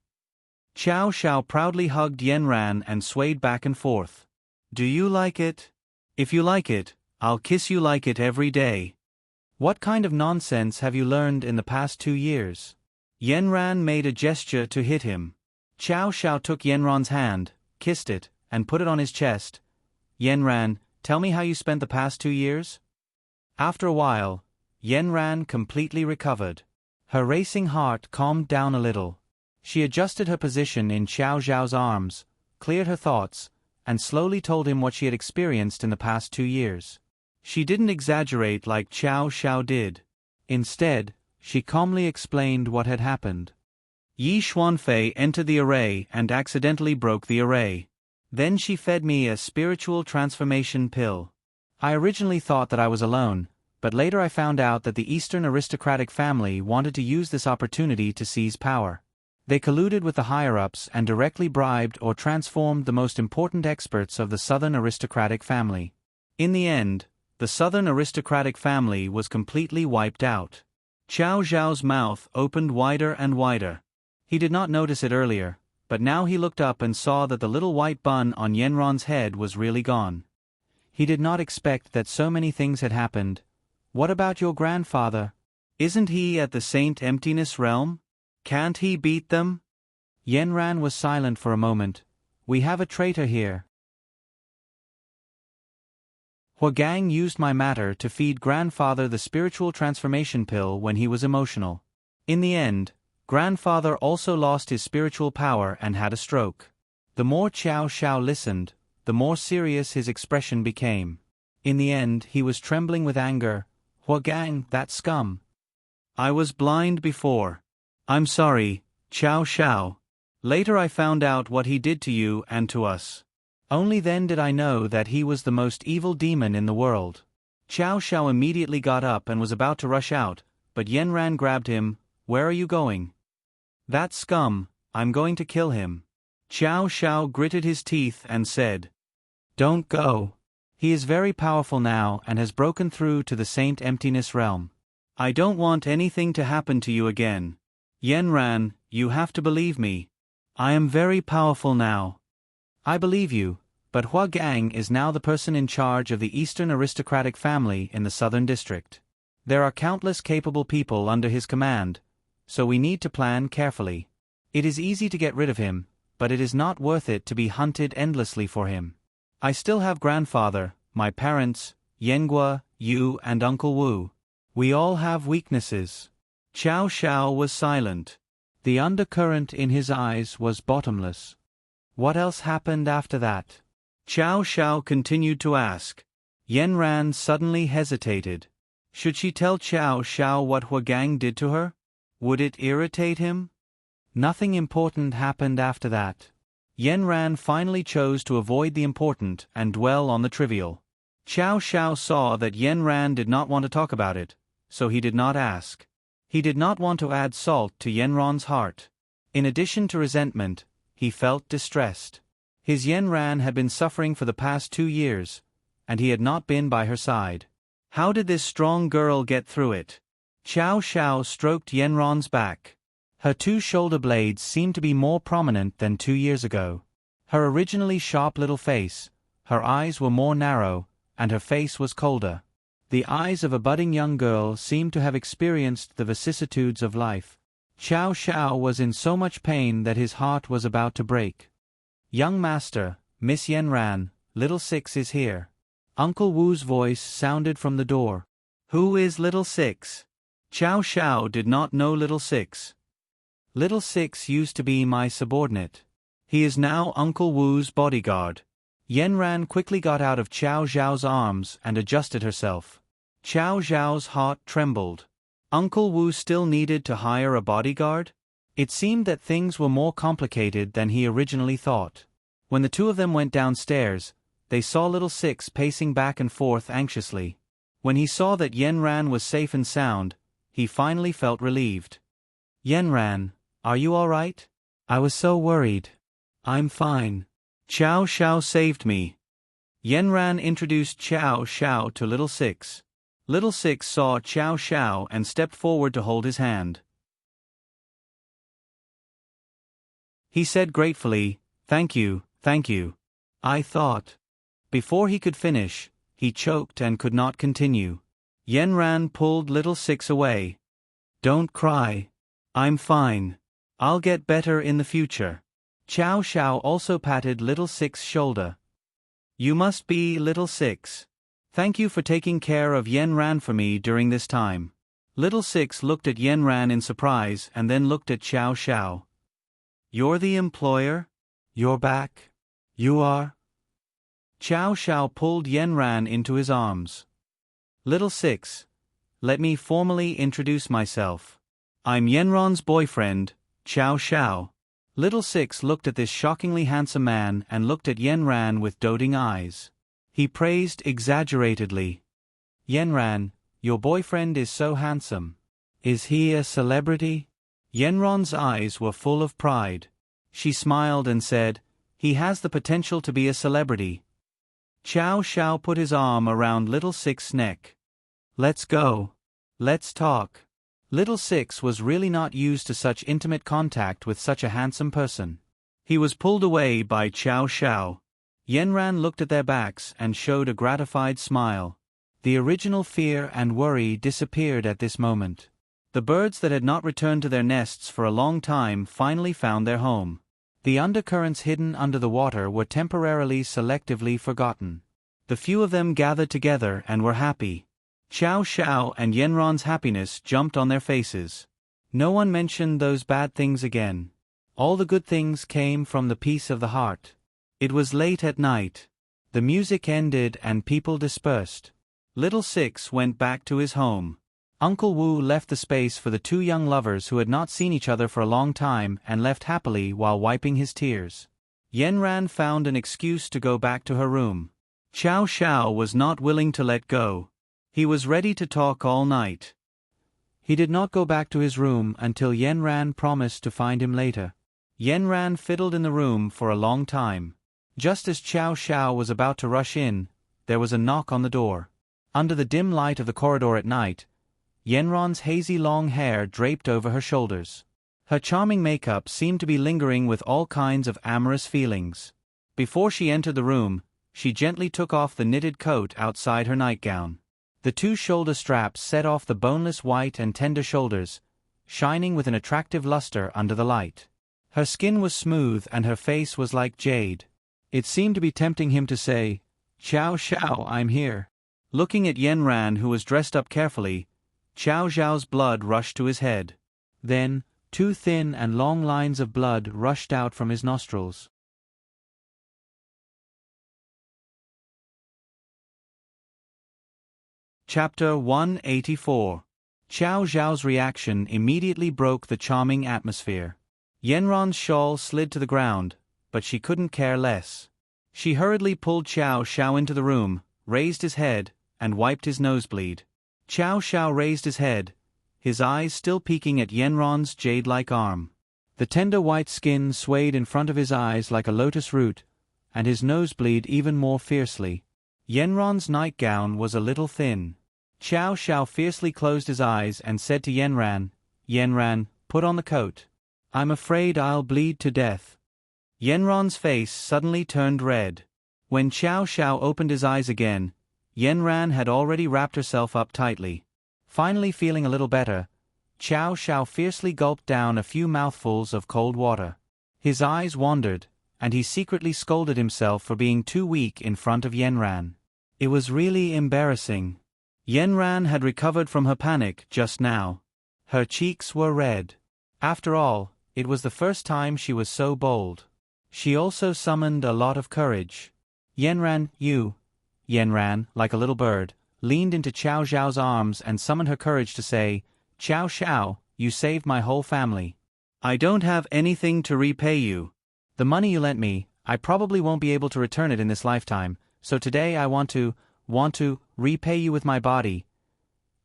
Xiao Zhao proudly hugged Yenran and swayed back and forth. "Do you like it? If you like it, I'll kiss you like it every day." "What kind of nonsense have you learned in the past 2 years?" Yenran made a gesture to hit him. Xiao Zhao took Yenran's hand, kissed it, and put it on his chest. "Yenran, tell me how you spent the past 2 years?" After a while, Yenran completely recovered. Her racing heart calmed down a little. She adjusted her position in Xiao Zhao's arms, cleared her thoughts, and slowly told him what she had experienced in the past 2 years. She didn't exaggerate like Xiao Zhao did. Instead, she calmly explained what had happened. Yi Xuanfei entered the array and accidentally broke the array. Then she fed me a spiritual transformation pill. I originally thought that I was alone, but later I found out that the Eastern aristocratic family wanted to use this opportunity to seize power. They colluded with the higher-ups and directly bribed or transformed the most important experts of the Southern aristocratic family. In the end, the Southern aristocratic family was completely wiped out. Xiao Zhao's mouth opened wider and wider. He did not notice it earlier, but now he looked up and saw that the little white bun on Yenran's head was really gone. He did not expect that so many things had happened. "What about your grandfather? Isn't he at the Saint Emptiness realm? Can't he beat them?" Yenran was silent for a moment. "We have a traitor here. Huagang used my matter to feed grandfather the spiritual transformation pill when he was emotional. In the end, grandfather also lost his spiritual power and had a stroke." The more Xiao Zhao listened, the more serious his expression became. In the end, he was trembling with anger. "Huagang, that scum. I was blind before. I'm sorry, Xiao Zhao. Later I found out what he did to you and to us. Only then did I know that he was the most evil demon in the world." Xiao Zhao immediately got up and was about to rush out, but Yenran grabbed him. "Where are you going?" "That scum, I'm going to kill him." Xiao Zhao gritted his teeth and said, "Don't go. He is very powerful now and has broken through to the Saint Emptiness realm. I don't want anything to happen to you again. Yenran, you have to believe me. I am very powerful now." "I believe you, but Huagang is now the person in charge of the Eastern aristocratic family in the Southern District. There are countless capable people under his command, so we need to plan carefully. It is easy to get rid of him, but it is not worth it to be hunted endlessly for him. I still have grandfather, my parents, Yenghua, you and Uncle Wu. We all have weaknesses." Xiao Zhao was silent. The undercurrent in his eyes was bottomless. What else happened after that? Xiao Zhao continued to ask. Yenran suddenly hesitated. Should she tell Xiao Zhao what Huagang did to her? Would it irritate him? Nothing important happened after that. Yenran finally chose to avoid the important and dwell on the trivial. Xiao Zhao saw that Yenran did not want to talk about it, so he did not ask. He did not want to add salt to Yenran's heart. In addition to resentment, he felt distressed. His Yenran had been suffering for the past 2 years, and he had not been by her side. How did this strong girl get through it? Xiao Xiao stroked Yenran's back. Her 2 shoulder blades seemed to be more prominent than 2 years ago. Her originally sharp little face, her eyes were more narrow, and her face was colder. The eyes of a budding young girl seemed to have experienced the vicissitudes of life. Xiao Xiao was in so much pain that his heart was about to break. "Young master, Miss Yenran, little Six is here." Uncle Wu's voice sounded from the door. "Who is little Six?" Xiao Xiao did not know little Six. "Little Six used to be my subordinate. He is now Uncle Wu's bodyguard." Yenran quickly got out of Xiao Xiao's arms and adjusted herself. Xiao Xiao's heart trembled. Uncle Wu still needed to hire a bodyguard? It seemed that things were more complicated than he originally thought. When the 2 of them went downstairs, they saw little Six pacing back and forth anxiously. When he saw that Yenran was safe and sound, he finally felt relieved. "Yenran, are you all right? I was so worried." "I'm fine. Xiao Xiao saved me." Yenran introduced Xiao Xiao to little Six. Little Six saw Xiao Xiao and stepped forward to hold his hand. He said gratefully, thank you. I thought." Before he could finish, he choked and could not continue. Yenran pulled little Six away. "Don't cry. I'm fine. I'll get better in the future." Xiao Xiao also patted little Six's shoulder. "You must be little Six. Thank you for taking care of Yenran for me during this time." Little Six looked at Yenran in surprise and then looked at Xiao Xiao. "You're the employer? You're back? You are?" Xiao Xiao pulled Yenran into his arms. "Little Six, let me formally introduce myself. I'm Yenran's boyfriend, Xiao Xiao." Little Six looked at this shockingly handsome man and looked at Yenran with doting eyes. He praised exaggeratedly. "Yenran, your boyfriend is so handsome. Is he a celebrity?" Yenran's eyes were full of pride. She smiled and said, "He has the potential to be a celebrity." Xiao Xiao put his arm around little Six's neck. "Let's go. Let's talk." Little Six was really not used to such intimate contact with such a handsome person. He was pulled away by Xiao Xiao. Yenran looked at their backs and showed a gratified smile. The original fear and worry disappeared at this moment. The birds that had not returned to their nests for a long time finally found their home. The undercurrents hidden under the water were temporarily selectively forgotten. The few of them gathered together and were happy. Xiao Xiao and Yenran's happiness jumped on their faces. No one mentioned those bad things again. All the good things came from the peace of the heart. It was late at night. The music ended and people dispersed. Little Six went back to his home. Uncle Wu left the space for the 2 young lovers who had not seen each other for a long time and left happily while wiping his tears. Yenran found an excuse to go back to her room. Xiao Xiao was not willing to let go. He was ready to talk all night. He did not go back to his room until Yenran promised to find him later. Yenran fiddled in the room for a long time. Just as Xiao Xiao was about to rush in, there was a knock on the door. Under the dim light of the corridor at night, Yenran's hazy long hair draped over her shoulders. Her charming makeup seemed to be lingering with all kinds of amorous feelings. Before she entered the room, she gently took off the knitted coat outside her nightgown. The 2 shoulder straps set off the boneless white and tender shoulders, shining with an attractive luster under the light. Her skin was smooth and her face was like jade. It seemed to be tempting him to say, "Xiao Xiao, I'm here." Looking at Yenran, who was dressed up carefully, Xiao Xiao's blood rushed to his head. Then, 2 thin and long lines of blood rushed out from his nostrils. Chapter 184. Xiao Xiao's reaction immediately broke the charming atmosphere. Yenran's shawl slid to the ground, but she couldn't care less. She hurriedly pulled Xiao Xiao into the room, raised his head, and wiped his nosebleed. Xiao Xiao raised his head, his eyes still peeking at Yenron's jade-like arm. The tender white skin swayed in front of his eyes like a lotus root, and his nose bleed even more fiercely. Yenron's nightgown was a little thin. Xiao Xiao fiercely closed his eyes and said to Yenran, "Yenran, put on the coat. I'm afraid I'll bleed to death." Yenron's face suddenly turned red. When Xiao Xiao opened his eyes again, Yenran had already wrapped herself up tightly. Finally feeling a little better, Xiao Xiao fiercely gulped down a few mouthfuls of cold water. His eyes wandered, and he secretly scolded himself for being too weak in front of Yenran. It was really embarrassing. Yenran had recovered from her panic just now. Her cheeks were red. After all, it was the first time she was so bold. She also summoned a lot of courage. Yenran, Yenran, like a little bird, leaned into Xiao Xiao's arms and summoned her courage to say, "Xiao Xiao, you saved my whole family. I don't have anything to repay you. The money you lent me, I probably won't be able to return it in this lifetime, so today I want to repay you with my body."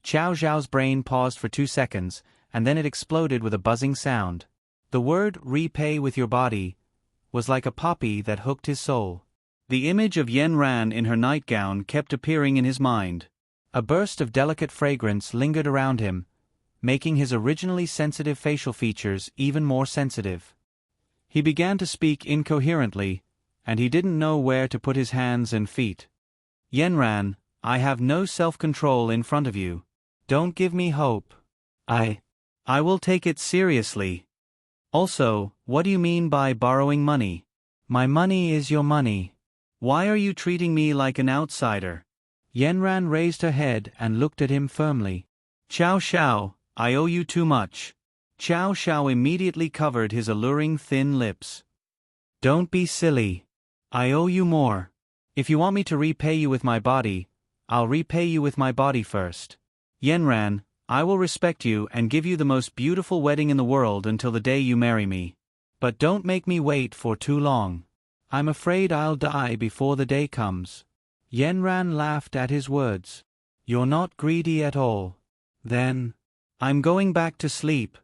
Xiao Xiao's brain paused for 2 seconds, and then it exploded with a buzzing sound. The word "repay with your body" was like a poppy that hooked his soul. The image of Yenran in her nightgown kept appearing in his mind. A burst of delicate fragrance lingered around him, making his originally sensitive facial features even more sensitive. He began to speak incoherently, and he didn't know where to put his hands and feet. "Yenran, I have no self-control in front of you. Don't give me hope. I will take it seriously. Also, what do you mean by borrowing money? My money is your money. Why are you treating me like an outsider?" Yenran raised her head and looked at him firmly. "Xiao Xiao, I owe you too much." Xiao Xiao immediately covered his alluring thin lips. "Don't be silly. I owe you more. If you want me to repay you with my body, I'll repay you with my body first. Yenran, I will respect you and give you the most beautiful wedding in the world until the day you marry me. But don't make me wait for too long. I'm afraid I'll die before the day comes." Yenran laughed at his words. "You're not greedy at all. Then, I'm going back to sleep."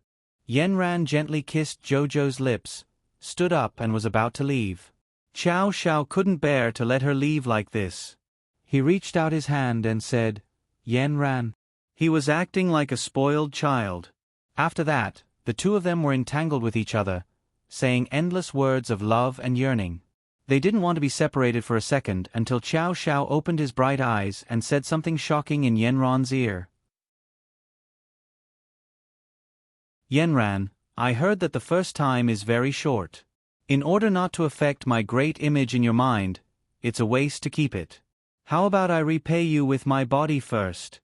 Yenran gently kissed Jojo's lips, stood up and was about to leave. Xiao Xiao couldn't bear to let her leave like this. He reached out his hand and said, "Yenran." He was acting like a spoiled child. After that, the two of them were entangled with each other, saying endless words of love and yearning. They didn't want to be separated for a second until Xiao Xiao opened his bright eyes and said something shocking in Yenran's ear. "Yenran, I heard that the first time is very short. In order not to affect my great image in your mind, it's a waste to keep it. How about I repay you with my body first?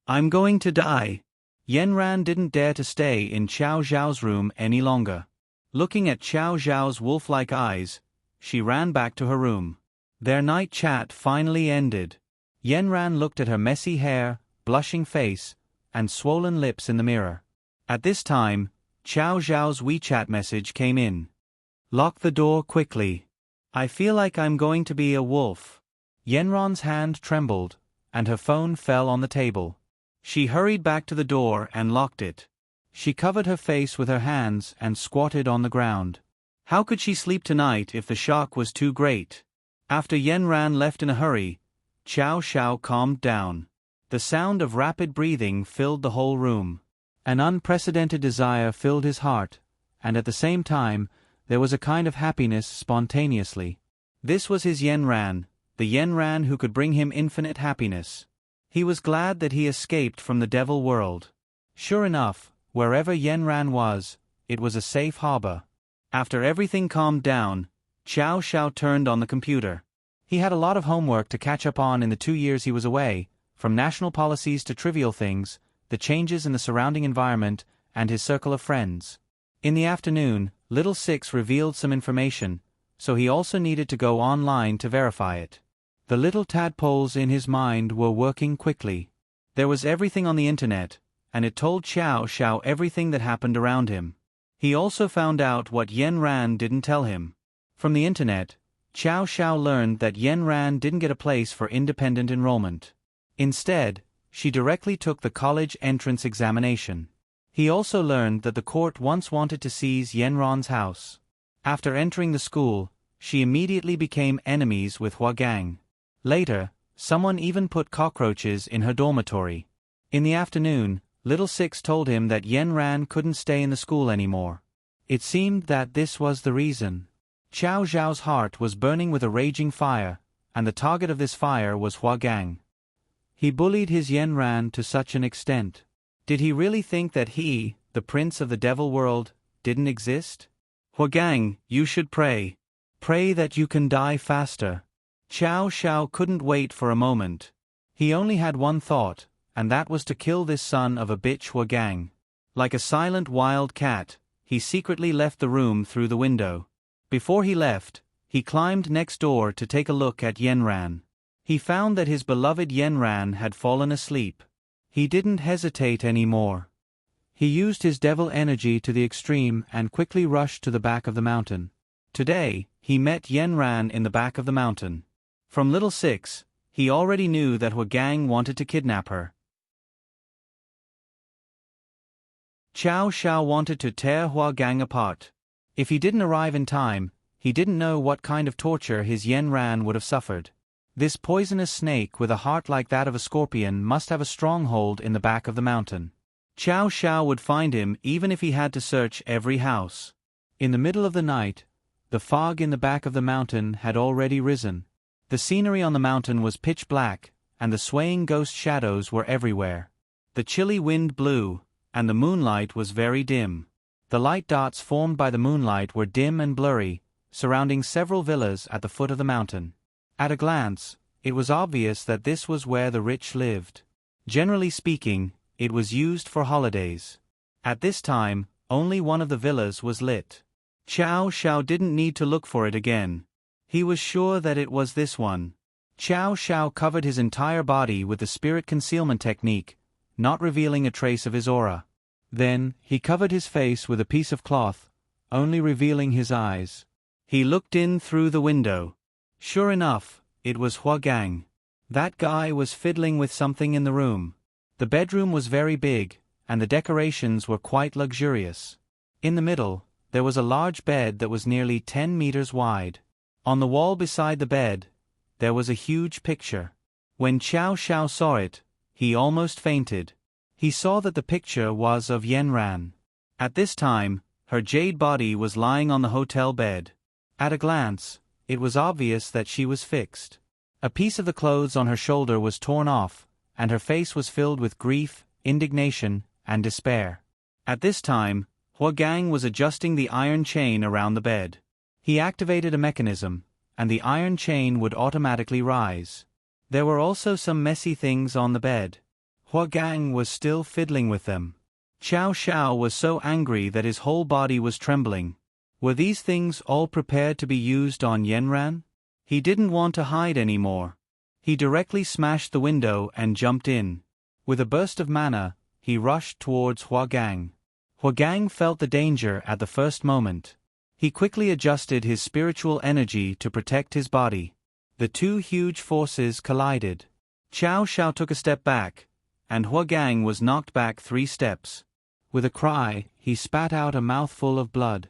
I'm going to die." Yenran didn't dare to stay in Xiao Xiao's room any longer. Looking at Xiao Xiao's wolf-like eyes, she ran back to her room. Their night chat finally ended. Yenran looked at her messy hair, blushing face, and swollen lips in the mirror. At this time, Xiao Xiao's WeChat message came in. "Lock the door quickly. I feel like I'm going to be a wolf." Yenron's hand trembled, and her phone fell on the table. She hurried back to the door and locked it. She covered her face with her hands and squatted on the ground. How could she sleep tonight if the shock was too great? After Yenran left in a hurry, Xiao Xiao calmed down. The sound of rapid breathing filled the whole room. An unprecedented desire filled his heart, and at the same time, there was a kind of happiness spontaneously. This was his Yenran, the Yenran who could bring him infinite happiness. He was glad that he escaped from the devil world. Sure enough, wherever Yenran was, it was a safe harbor. After everything calmed down, Xiao Xiao turned on the computer. He had a lot of homework to catch up on in the 2 years he was away, from national policies to trivial things, the changes in the surrounding environment, and his circle of friends. In the afternoon, Little Six revealed some information, so he also needed to go online to verify it. The little tadpoles in his mind were working quickly. There was everything on the internet, and it told Xiao Xiao everything that happened around him. He also found out what Yenran didn't tell him. From the internet, Xiao Xiao learned that Yenran didn't get a place for independent enrollment. Instead, she directly took the college entrance examination. He also learned that the court once wanted to seize Yanran's house. After entering the school, she immediately became enemies with Huagang. Later, someone even put cockroaches in her dormitory. In the afternoon, Little Six told him that Yanran couldn't stay in the school anymore. It seemed that this was the reason. Qiao Zhao's heart was burning with a raging fire, and the target of this fire was Huagang. He bullied his Yanran to such an extent. Did he really think that he, the prince of the devil world, didn't exist? Huagang, you should pray. Pray that you can die faster. Qiao Zhao couldn't wait for a moment. He only had one thought, and that was to kill this son of a bitch Huagang. Like a silent wild cat, he secretly left the room through the window. Before he left, he climbed next door to take a look at Yanran. He found that his beloved Yanran had fallen asleep. He didn't hesitate anymore. He used his devil energy to the extreme and quickly rushed to the back of the mountain. Today, he met Yanran in the back of the mountain. From Little Six, he already knew that Huagang wanted to kidnap her. Qiao Zhao wanted to tear Huagang apart. If he didn't arrive in time, he didn't know what kind of torture his Yanran would have suffered. This poisonous snake with a heart like that of a scorpion must have a stronghold in the back of the mountain. Qiao Zhao would find him even if he had to search every house. In the middle of the night, the fog in the back of the mountain had already risen. The scenery on the mountain was pitch black, and the swaying ghost shadows were everywhere. The chilly wind blew, and the moonlight was very dim. The light dots formed by the moonlight were dim and blurry, surrounding several villas at the foot of the mountain. At a glance, it was obvious that this was where the rich lived. Generally speaking, it was used for holidays. At this time, only one of the villas was lit. Qiao Zhao didn't need to look for it again. He was sure that it was this one. Qiao Zhao covered his entire body with the spirit concealment technique, not revealing a trace of his aura. Then, he covered his face with a piece of cloth, only revealing his eyes. He looked in through the window. Sure enough, it was Huagang. That guy was fiddling with something in the room. The bedroom was very big, and the decorations were quite luxurious. In the middle, there was a large bed that was nearly 10 meters wide. On the wall beside the bed, there was a huge picture. When Qiao Zhao saw it, he almost fainted. He saw that the picture was of Yanran. At this time, her jade body was lying on the hotel bed. At a glance, it was obvious that she was fixed. A piece of the clothes on her shoulder was torn off, and her face was filled with grief, indignation, and despair. At this time, Huagang was adjusting the iron chain around the bed. He activated a mechanism, and the iron chain would automatically rise. There were also some messy things on the bed. Huagang was still fiddling with them. Qiao Zhao was so angry that his whole body was trembling. Were these things all prepared to be used on Yanran? He didn't want to hide anymore. He directly smashed the window and jumped in. With a burst of mana, he rushed towards Huagang. Huagang felt the danger at the first moment. He quickly adjusted his spiritual energy to protect his body. The two huge forces collided. Qiao Zhao took a step back, and Huagang was knocked back 3 steps. With a cry, he spat out a mouthful of blood.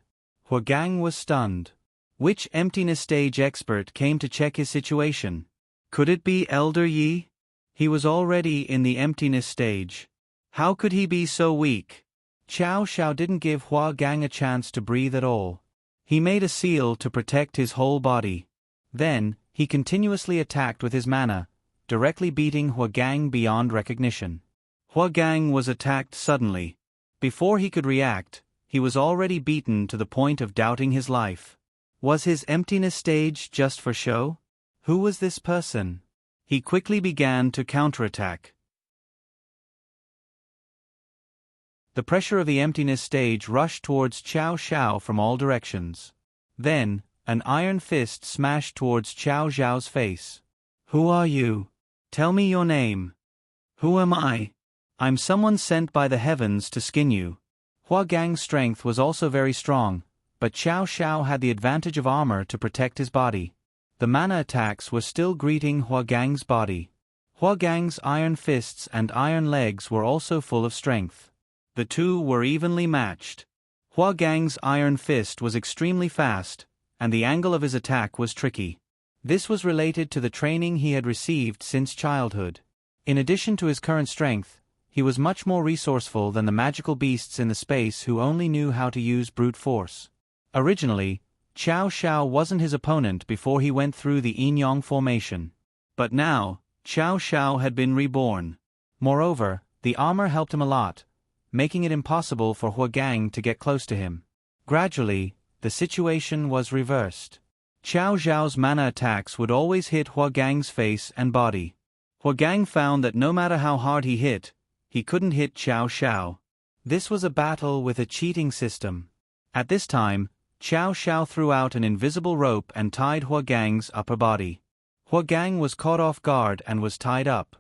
Huagang was stunned. Which emptiness stage expert came to check his situation? Could it be Elder Yi? He was already in the emptiness stage. How could he be so weak? Qiao Zhao didn't give Huagang a chance to breathe at all. He made a seal to protect his whole body. Then, he continuously attacked with his mana, directly beating Huagang beyond recognition. Huagang was attacked suddenly. Before he could react, he was already beaten to the point of doubting his life. Was his emptiness stage just for show? Who was this person? He quickly began to counterattack. The pressure of the emptiness stage rushed towards Qiao Zhao from all directions. Then, an iron fist smashed towards Qiao Zhao's face. Who are you? Tell me your name. Who am I? I'm someone sent by the heavens to skin you. Huagang's strength was also very strong, but Qiao Zhao had the advantage of armor to protect his body. The mana attacks were still greeting Huagang's body. Huagang's iron fists and iron legs were also full of strength. The two were evenly matched. Huagang's iron fist was extremely fast, and the angle of his attack was tricky. This was related to the training he had received since childhood. In addition to his current strength, he was much more resourceful than the magical beasts in the space who only knew how to use brute force. Originally, Xiao Xiao wasn't his opponent before he went through the Yin-Yang formation. But now, Xiao Xiao had been reborn. Moreover, the armor helped him a lot, making it impossible for Huagang to get close to him. Gradually, the situation was reversed. Xiao Xiao's mana attacks would always hit Huagang's face and body. Huagang found that no matter how hard he hit, he couldn't hit Xiao Xiao. This was a battle with a cheating system. At this time, Xiao Xiao threw out an invisible rope and tied Huagang's upper body. Huagang was caught off guard and was tied up.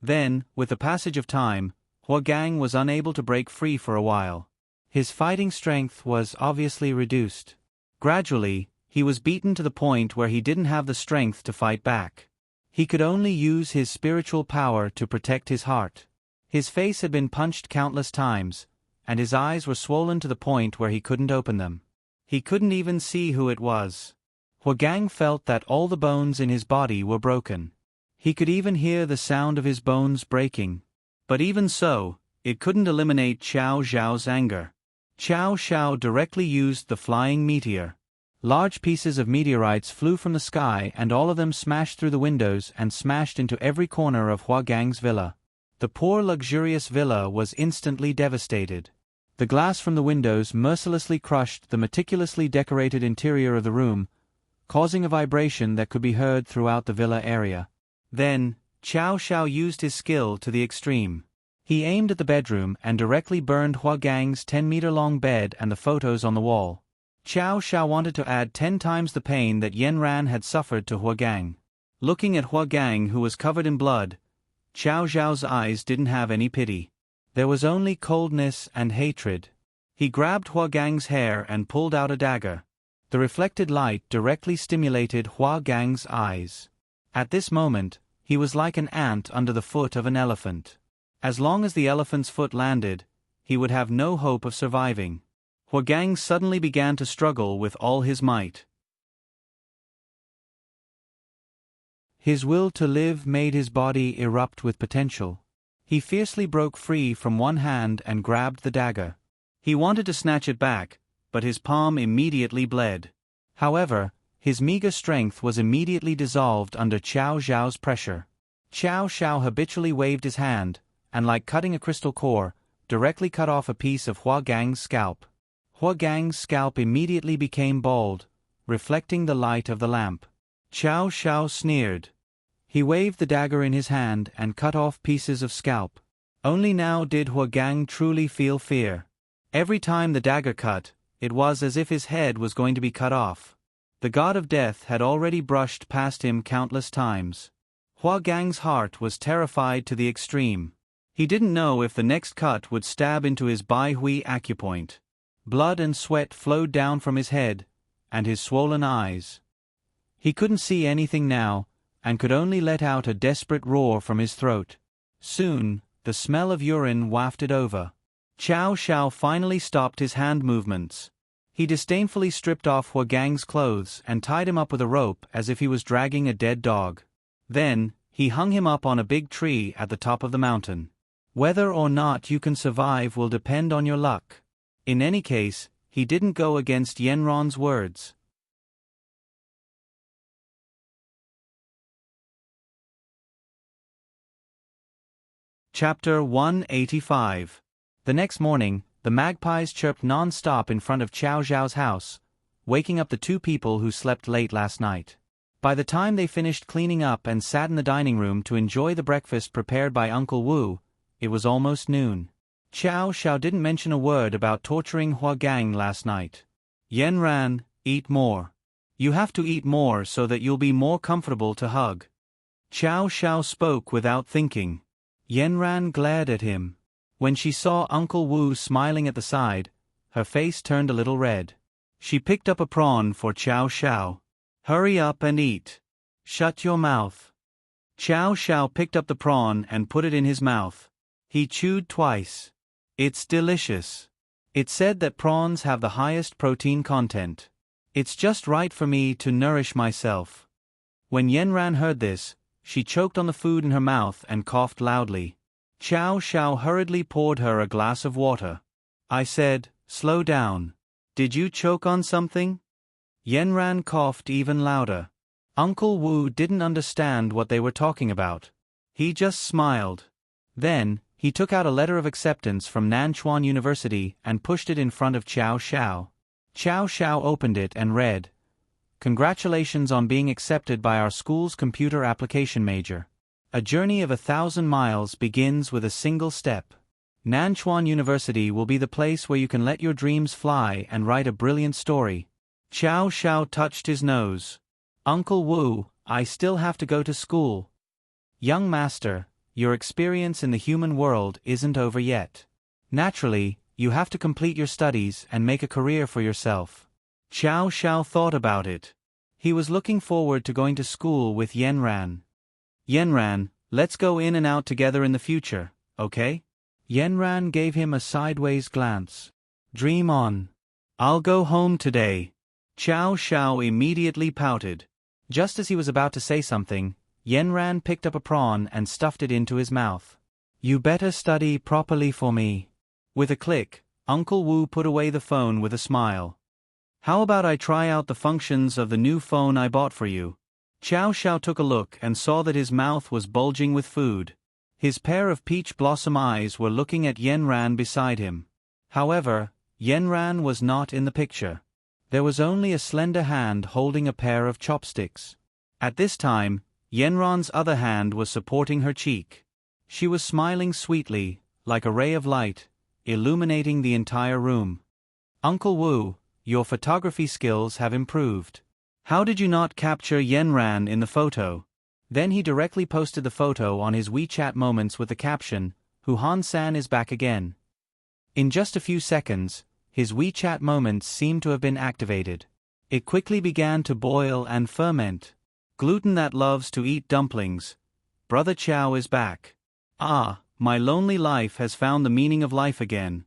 Then, with the passage of time, Huagang was unable to break free for a while. His fighting strength was obviously reduced. Gradually, he was beaten to the point where he didn't have the strength to fight back. He could only use his spiritual power to protect his heart. His face had been punched countless times, and his eyes were swollen to the point where he couldn't open them. He couldn't even see who it was. Huagang felt that all the bones in his body were broken. He could even hear the sound of his bones breaking. But even so, it couldn't eliminate Xiao Xiao's anger. Xiao Xiao directly used the flying meteor. Large pieces of meteorites flew from the sky and all of them smashed through the windows and smashed into every corner of Huagang's villa. The poor luxurious villa was instantly devastated. The glass from the windows mercilessly crushed the meticulously decorated interior of the room, causing a vibration that could be heard throughout the villa area. Then, Xiao Xiao used his skill to the extreme. He aimed at the bedroom and directly burned Huagang's 10-meter-long bed and the photos on the wall. Xiao Xiao wanted to add 10 times the pain that Yanran had suffered to Huagang. Looking at Huagang, who was covered in blood, Xiao Xiao's eyes didn't have any pity. There was only coldness and hatred. He grabbed Huagang's hair and pulled out a dagger. The reflected light directly stimulated Huagang's eyes. At this moment, he was like an ant under the foot of an elephant. As long as the elephant's foot landed, he would have no hope of surviving. Huagang suddenly began to struggle with all his might. His will to live made his body erupt with potential. He fiercely broke free from one hand and grabbed the dagger. He wanted to snatch it back, but his palm immediately bled. However, his meager strength was immediately dissolved under Xiao Xiao's pressure. Xiao Xiao habitually waved his hand, and like cutting a crystal core, directly cut off a piece of Huagang's scalp. Huagang's scalp immediately became bald, reflecting the light of the lamp. Xiao Xiao sneered. He waved the dagger in his hand and cut off pieces of scalp. Only now did Huagang truly feel fear. Every time the dagger cut, it was as if his head was going to be cut off. The god of death had already brushed past him countless times. Huagang's heart was terrified to the extreme. He didn't know if the next cut would stab into his Bai Hui acupoint. Blood and sweat flowed down from his head, and his swollen eyes. He couldn't see anything now, and could only let out a desperate roar from his throat. Soon, the smell of urine wafted over. Xiao Xiao finally stopped his hand movements. He disdainfully stripped off Huagang's clothes and tied him up with a rope as if he was dragging a dead dog. Then, he hung him up on a big tree at the top of the mountain. Whether or not you can survive will depend on your luck. In any case, he didn't go against Yanran's words. Chapter 185. The next morning, the magpies chirped non-stop in front of Xiao Xiao's house, waking up the two people who slept late last night. By the time they finished cleaning up and sat in the dining room to enjoy the breakfast prepared by Uncle Wu, it was almost noon. Xiao Xiao didn't mention a word about torturing Huagang last night. Yanran, eat more. You have to eat more so that you'll be more comfortable to hug. Xiao Xiao spoke without thinking. Yanran glared at him. When she saw Uncle Wu smiling at the side, her face turned a little red. She picked up a prawn for Xiao Xiao. Hurry up and eat. Shut your mouth. Chow Chow picked up the prawn and put it in his mouth. He chewed twice. It's delicious. It said that prawns have the highest protein content. It's just right for me to nourish myself. When Yenran heard this, she choked on the food in her mouth and coughed loudly. Chow Chow hurriedly poured her a glass of water. I said, slow down. Did you choke on something? Yenran coughed even louder. Uncle Wu didn't understand what they were talking about. He just smiled. Then, he took out a letter of acceptance from Nanchuan University and pushed it in front of Chow Chow. Chow Chow opened it and read, "Congratulations on being accepted by our school's computer application major. A journey of 1,000 miles begins with a single step. Nanchuan University will be the place where you can let your dreams fly and write a brilliant story." Chow Chow touched his nose. Uncle Wu, I still have to go to school. Young master, your experience in the human world isn't over yet. Naturally, you have to complete your studies and make a career for yourself. Chow Chow thought about it. He was looking forward to going to school with Yenran. Yenran, let's go in and out together in the future, okay? Yenran gave him a sideways glance. Dream on. I'll go home today. Chow Chow immediately pouted. Just as he was about to say something, Yenran picked up a prawn and stuffed it into his mouth. You better study properly for me. With a click, Uncle Wu put away the phone with a smile. How about I try out the functions of the new phone I bought for you? Chow Chow took a look and saw that his mouth was bulging with food. His pair of peach blossom eyes were looking at Yenran beside him. However, Yenran was not in the picture. There was only a slender hand holding a pair of chopsticks. At this time, Yenran's other hand was supporting her cheek. She was smiling sweetly, like a ray of light, illuminating the entire room. Uncle Wu, your photography skills have improved. How did you not capture Yenran in the photo? Then he directly posted the photo on his WeChat Moments with the caption, "Hu Han-san is back again." In just a few seconds, his WeChat Moments seemed to have been activated. It quickly began to boil and ferment. Gluten that loves to eat dumplings. Brother Chow is back. Ah, my lonely life has found the meaning of life again.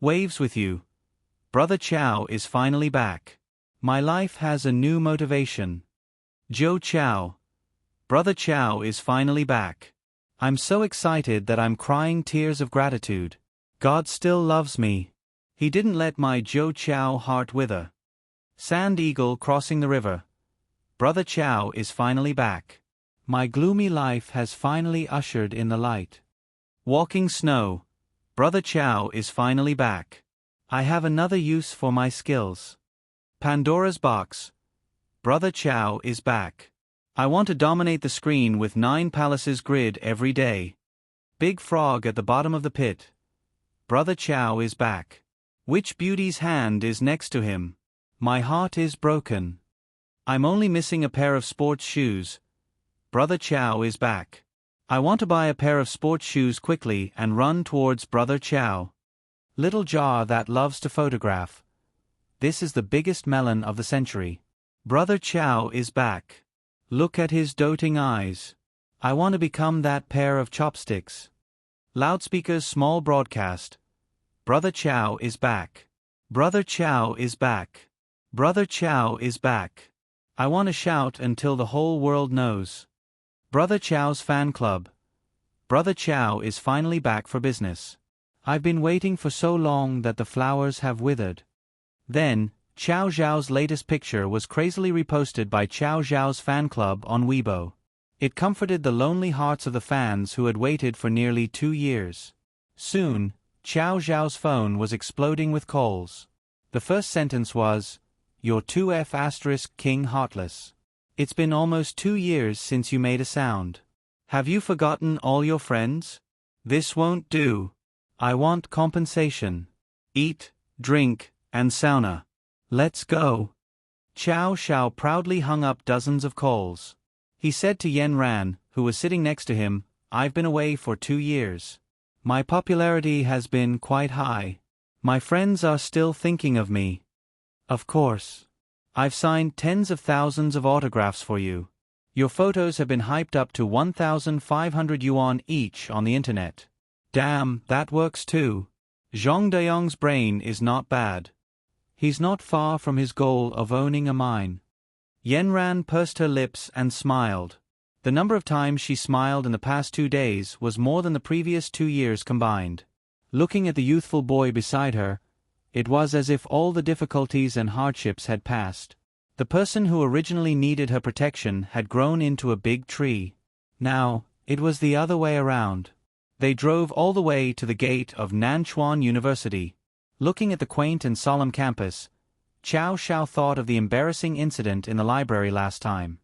Waves with you. Brother Chow is finally back. My life has a new motivation. Joe Chow. Brother Chow is finally back. I'm so excited that I'm crying tears of gratitude. God still loves me. He didn't let my Joe Chow heart wither. Sand Eagle crossing the river. Brother Chow is finally back. My gloomy life has finally ushered in the light. Walking snow. Brother Chow is finally back. I have another use for my skills. Pandora's box. Brother Chow is back. I want to dominate the screen with 9 palaces grid every day. Big frog at the bottom of the pit. Brother Chow is back. Which beauty's hand is next to him? My heart is broken. I'm only missing a pair of sports shoes. Brother Chow is back. I want to buy a pair of sports shoes quickly and run towards Brother Chow. Little jar that loves to photograph. This is the biggest melon of the century. Brother Chow is back. Look at his doting eyes. I want to become that pair of chopsticks. Loudspeaker's small broadcast. Brother Chow is back. Brother Chow is back. Brother Chow is back. I want to shout until the whole world knows. Brother Chow's fan club. Brother Chow is finally back for business. I've been waiting for so long that the flowers have withered. Then, Chow Zhao's latest picture was crazily reposted by Chow Zhao's fan club on Weibo. It comforted the lonely hearts of the fans who had waited for nearly 2 years. Soon, Chow Zhao's phone was exploding with calls. The first sentence was, "You're 2F** King Heartless. It's been almost 2 years since you made a sound. Have you forgotten all your friends? This won't do. I want compensation. Eat, drink, and sauna. Let's go." Chow Chow proudly hung up dozens of calls. He said to Yenran, who was sitting next to him, "I've been away for 2 years. My popularity has been quite high. My friends are still thinking of me." "Of course. I've signed tens of thousands of autographs for you. Your photos have been hyped up to 1,500 yuan each on the internet. Damn, that works too. Zhang Dayong's brain is not bad. He's not far from his goal of owning a mine. Yanran pursed her lips and smiled. The number of times she smiled in the past 2 days was more than the previous 2 years combined. Looking at the youthful boy beside her, it was as if all the difficulties and hardships had passed. The person who originally needed her protection had grown into a big tree. Now, it was the other way around. They drove all the way to the gate of Nanchuan University. Looking at the quaint and solemn campus, Qiao Xiao thought of the embarrassing incident in the library last time.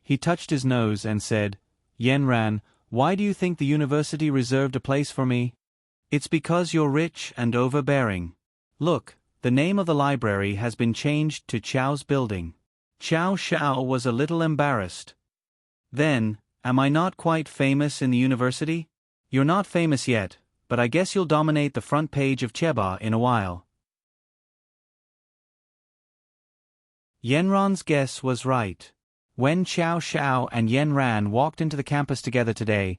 He touched his nose and said, "Yanran, why do you think the university reserved a place for me?" "It's because you're rich and overbearing. Look, the name of the library has been changed to Qiao's building." Qiao Xiao was a little embarrassed. "Then, am I not quite famous in the university?" "You're not famous yet, but I guess you'll dominate the front page of Cheba in a while." Yanran's guess was right. When Qiao Xiao and Yanran walked into the campus together today,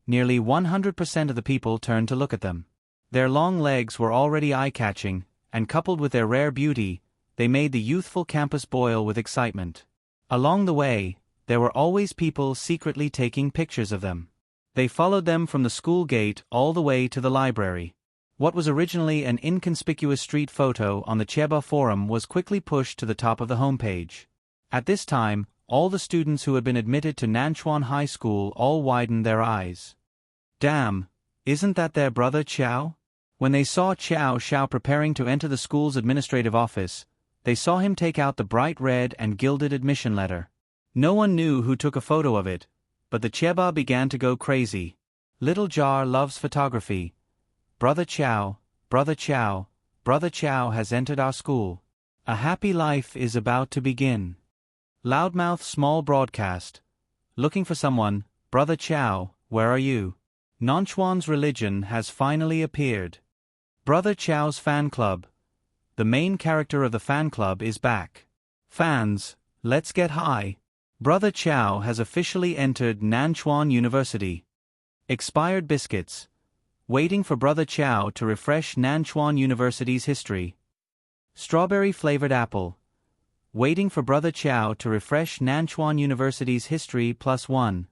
nearly 100% of the people turned to look at them. Their long legs were already eye-catching, and coupled with their rare beauty, they made the youthful campus boil with excitement. Along the way, there were always people secretly taking pictures of them. They followed them from the school gate all the way to the library. What was originally an inconspicuous street photo on the Cheba forum was quickly pushed to the top of the homepage. At this time, all the students who had been admitted to Nanchuan High School all widened their eyes. Damn, isn't that their brother Qiao? When they saw Qiao Xiao preparing to enter the school's administrative office, they saw him take out the bright red and gilded admission letter. No one knew who took a photo of it, but the Cheba began to go crazy. "Little Jar loves photography. Brother Qiao, Brother Qiao, Brother Qiao has entered our school. A happy life is about to begin." Loudmouth small broadcast. "Looking for someone, Brother Qiao, where are you? Nanchuan's religion has finally appeared. Brother Qiao's fan club. The main character of the fan club is back. Fans, let's get high. Brother Qiao has officially entered Nanchuan University. Expired biscuits. Waiting for Brother Qiao to refresh Nanchuan University's history. Strawberry-flavored apple. Waiting for Brother Qiao to refresh Nanchuan University's history +1.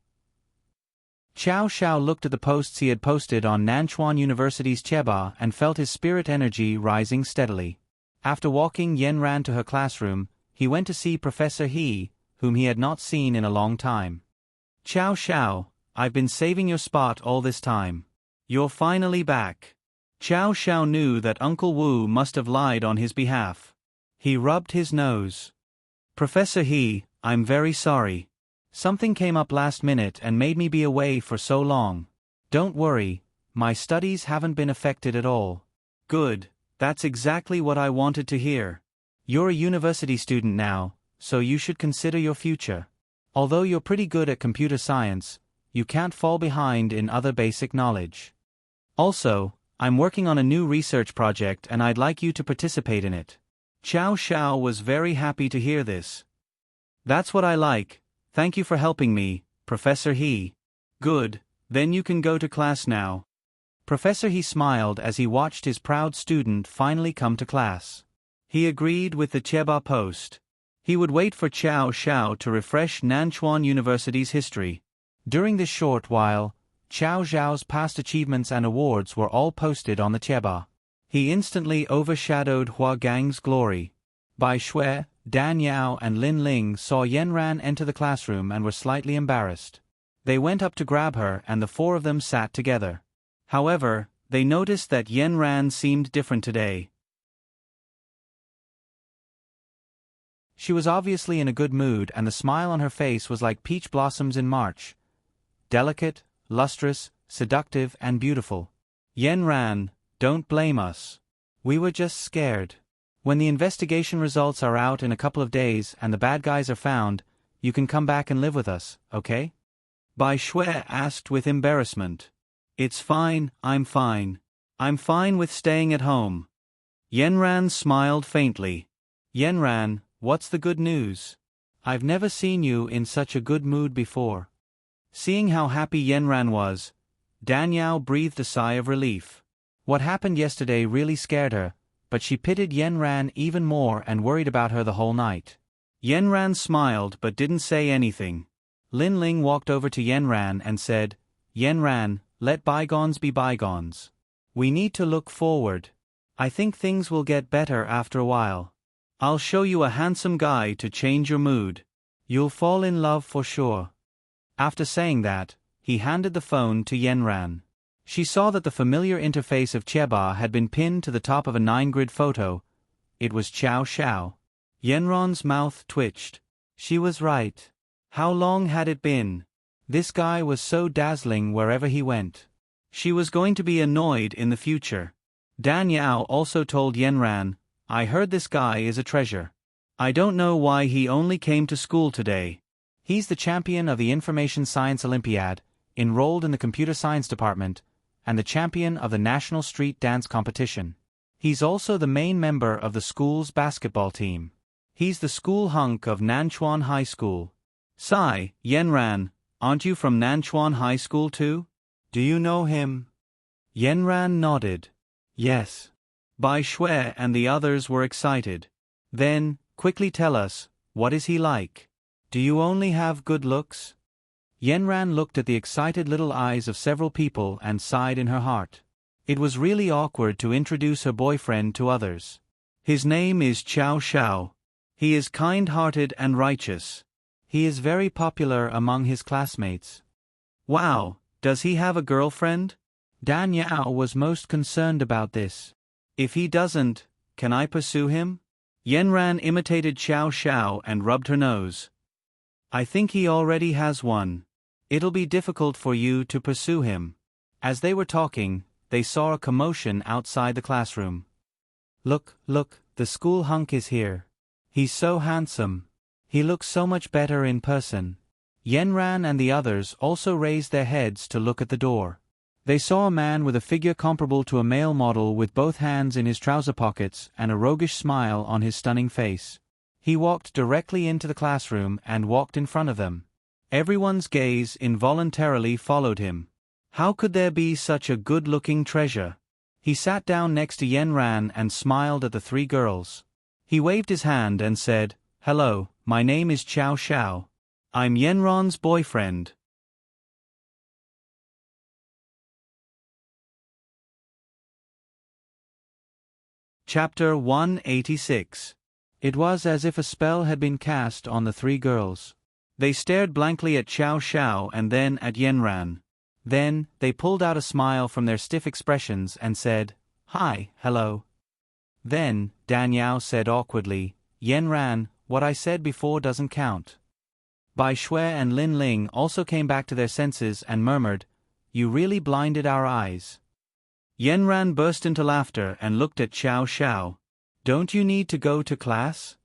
Qiao Xiao looked at the posts he had posted on Nanchuan University's Cheba and felt his spirit energy rising steadily. After walking Yanran to her classroom, he went to see Professor He, whom he had not seen in a long time. "Qiao Xiao, I've been saving your spot all this time. You're finally back." Qiao Xiao knew that Uncle Wu must have lied on his behalf. He rubbed his nose. "Professor He, I'm very sorry. Something came up last minute and made me be away for so long. Don't worry, my studies haven't been affected at all." "Good, that's exactly what I wanted to hear. You're a university student now, so you should consider your future. Although you're pretty good at computer science, you can't fall behind in other basic knowledge. Also, I'm working on a new research project and I'd like you to participate in it." Qiao Xiao was very happy to hear this. "That's what I like, thank you for helping me, Professor He." "Good, then you can go to class now." Professor He smiled as he watched his proud student finally come to class. He agreed with the Cheba post. He would wait for Qiao Xiao to refresh Nanchuan University's history. During this short while, Qiao Xiao's past achievements and awards were all posted on the Cheba. He instantly overshadowed Hua Gang's glory. Bai Shui, Dan Yao and Lin Ling saw Yanran enter the classroom and were slightly embarrassed. They went up to grab her and the four of them sat together. However, they noticed that Yanran seemed different today. She was obviously in a good mood and the smile on her face was like peach blossoms in March. Delicate, lustrous, seductive and beautiful. "Yanran, don't blame us. We were just scared. When the investigation results are out in a couple of days and the bad guys are found, you can come back and live with us, okay?" Bai Shui asked with embarrassment. "It's fine, I'm fine. I'm fine with staying at home." Yanran smiled faintly. "Yanran, what's the good news? I've never seen you in such a good mood before. Seeing how happy Yenran was, Danyao breathed a sigh of relief. What happened yesterday really scared her, but she pitied Yenran even more and worried about her the whole night. Yenran smiled but didn't say anything. Lin Ling walked over to Yenran and said, Yenran, let bygones be bygones. We need to look forward. I think things will get better after a while. I'll show you a handsome guy to change your mood. You'll fall in love for sure. After saying that, he handed the phone to Yenran. She saw that the familiar interface of Cheba had been pinned to the top of a 9-grid photo. It was Xiao Xiao. Yenran's mouth twitched. She was right. How long had it been? This guy was so dazzling wherever he went. She was going to be annoyed in the future. Danyao also told Yenran, I heard this guy is a treasure. I don't know why he only came to school today. He's the champion of the Information Science Olympiad, enrolled in the Computer Science Department, and the champion of the National Street Dance Competition. He's also the main member of the school's basketball team. He's the school hunk of Nanchuan High School. Sigh, Yenran, aren't you from Nanchuan High School too? Do you know him? Yenran nodded. Yes. Bai Shui and the others were excited. Then, quickly tell us, what is he like? Do you only have good looks? Yenran looked at the excited little eyes of several people and sighed in her heart. It was really awkward to introduce her boyfriend to others. His name is Xiao Xiao. He is kind-hearted and righteous. He is very popular among his classmates. Wow, does he have a girlfriend? Danyao was most concerned about this. If he doesn't, can I pursue him? Yenran imitated Xiao Xiao and rubbed her nose. I think he already has one. It'll be difficult for you to pursue him. As they were talking, they saw a commotion outside the classroom. Look, the school hunk is here. He's so handsome. He looks so much better in person. Yenran and the others also raised their heads to look at the door. They saw a man with a figure comparable to a male model with both hands in his trouser pockets and a roguish smile on his stunning face. He walked directly into the classroom and walked in front of them. Everyone's gaze involuntarily followed him. How could there be such a good-looking treasure? He sat down next to Yenran and smiled at the three girls. He waved his hand and said, Hello, my name is Xiao Xiao. I'm Yenran's boyfriend. Chapter 186. It was as if a spell had been cast on the three girls. They stared blankly at Xiao Xiao and then at Yenran. Then, they pulled out a smile from their stiff expressions and said, Hi, hello. Then, Danyao said awkwardly, Yenran, what I said before doesn't count. Bai Shui and Lin Ling also came back to their senses and murmured, You really blinded our eyes. Yenran burst into laughter and looked at Xiao Xiao. Don't you need to go to class?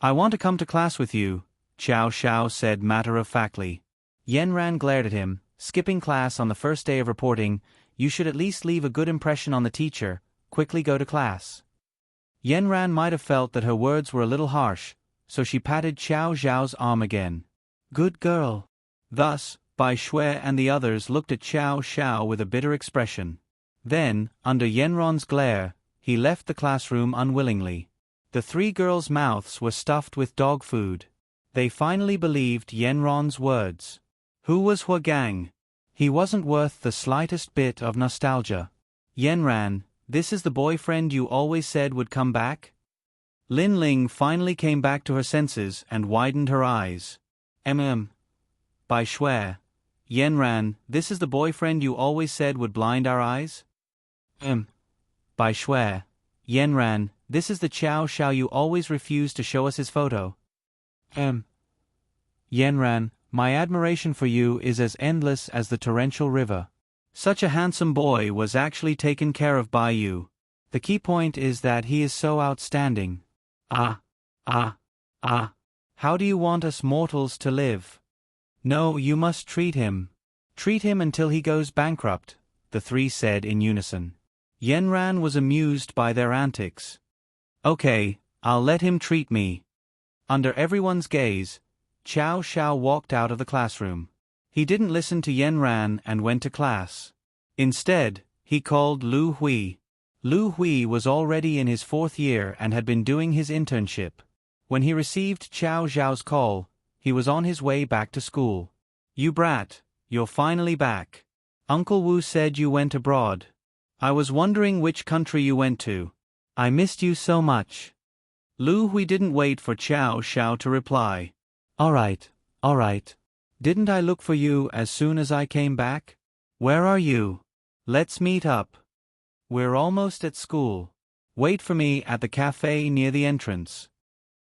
I want to come to class with you, Xiao Xiao said matter-of-factly. Yenran glared at him, skipping class on the first day of reporting. You should at least leave a good impression on the teacher, quickly go to class. Yenran might have felt that her words were a little harsh, so she patted Xiao Xiao's arm again. Good girl. Thus, Bai Shui and the others looked at Xiao Xiao with a bitter expression. Then, under Yenran's glare, he left the classroom unwillingly. The three girls' mouths were stuffed with dog food. They finally believed Yenran's words. Who was Huagang? He wasn't worth the slightest bit of nostalgia. Yenran, this is the boyfriend you always said would come back? Lin Ling finally came back to her senses and widened her eyes. Bai Shui. Yenran, this is the boyfriend you always said would blind our eyes? Bai Shui. Yenran, this is the Xiao Xiao you always refused to show us his photo. Yenran, my admiration for you is as endless as the torrential river. Such a handsome boy was actually taken care of by you. The key point is that he is so outstanding. How do you want us mortals to live? No, you must treat him. Treat him until he goes bankrupt, the three said in unison. Yenran was amused by their antics. Okay, I'll let him treat me. Under everyone's gaze, Chow Xiao walked out of the classroom. He didn't listen to Yen Ran and went to class. Instead, he called Lu Hui. Lu Hui was already in his 4th year and had been doing his internship. When he received Chow Xiao's call, he was on his way back to school. "You brat, you're finally back. Uncle Wu said you went abroad. I was wondering which country you went to. I missed you so much." Lu Hui didn't wait for Chow Xiao to reply. All right. Didn't I look for you as soon as I came back? Where are you? Let's meet up. We're almost at school. Wait for me at the cafe near the entrance."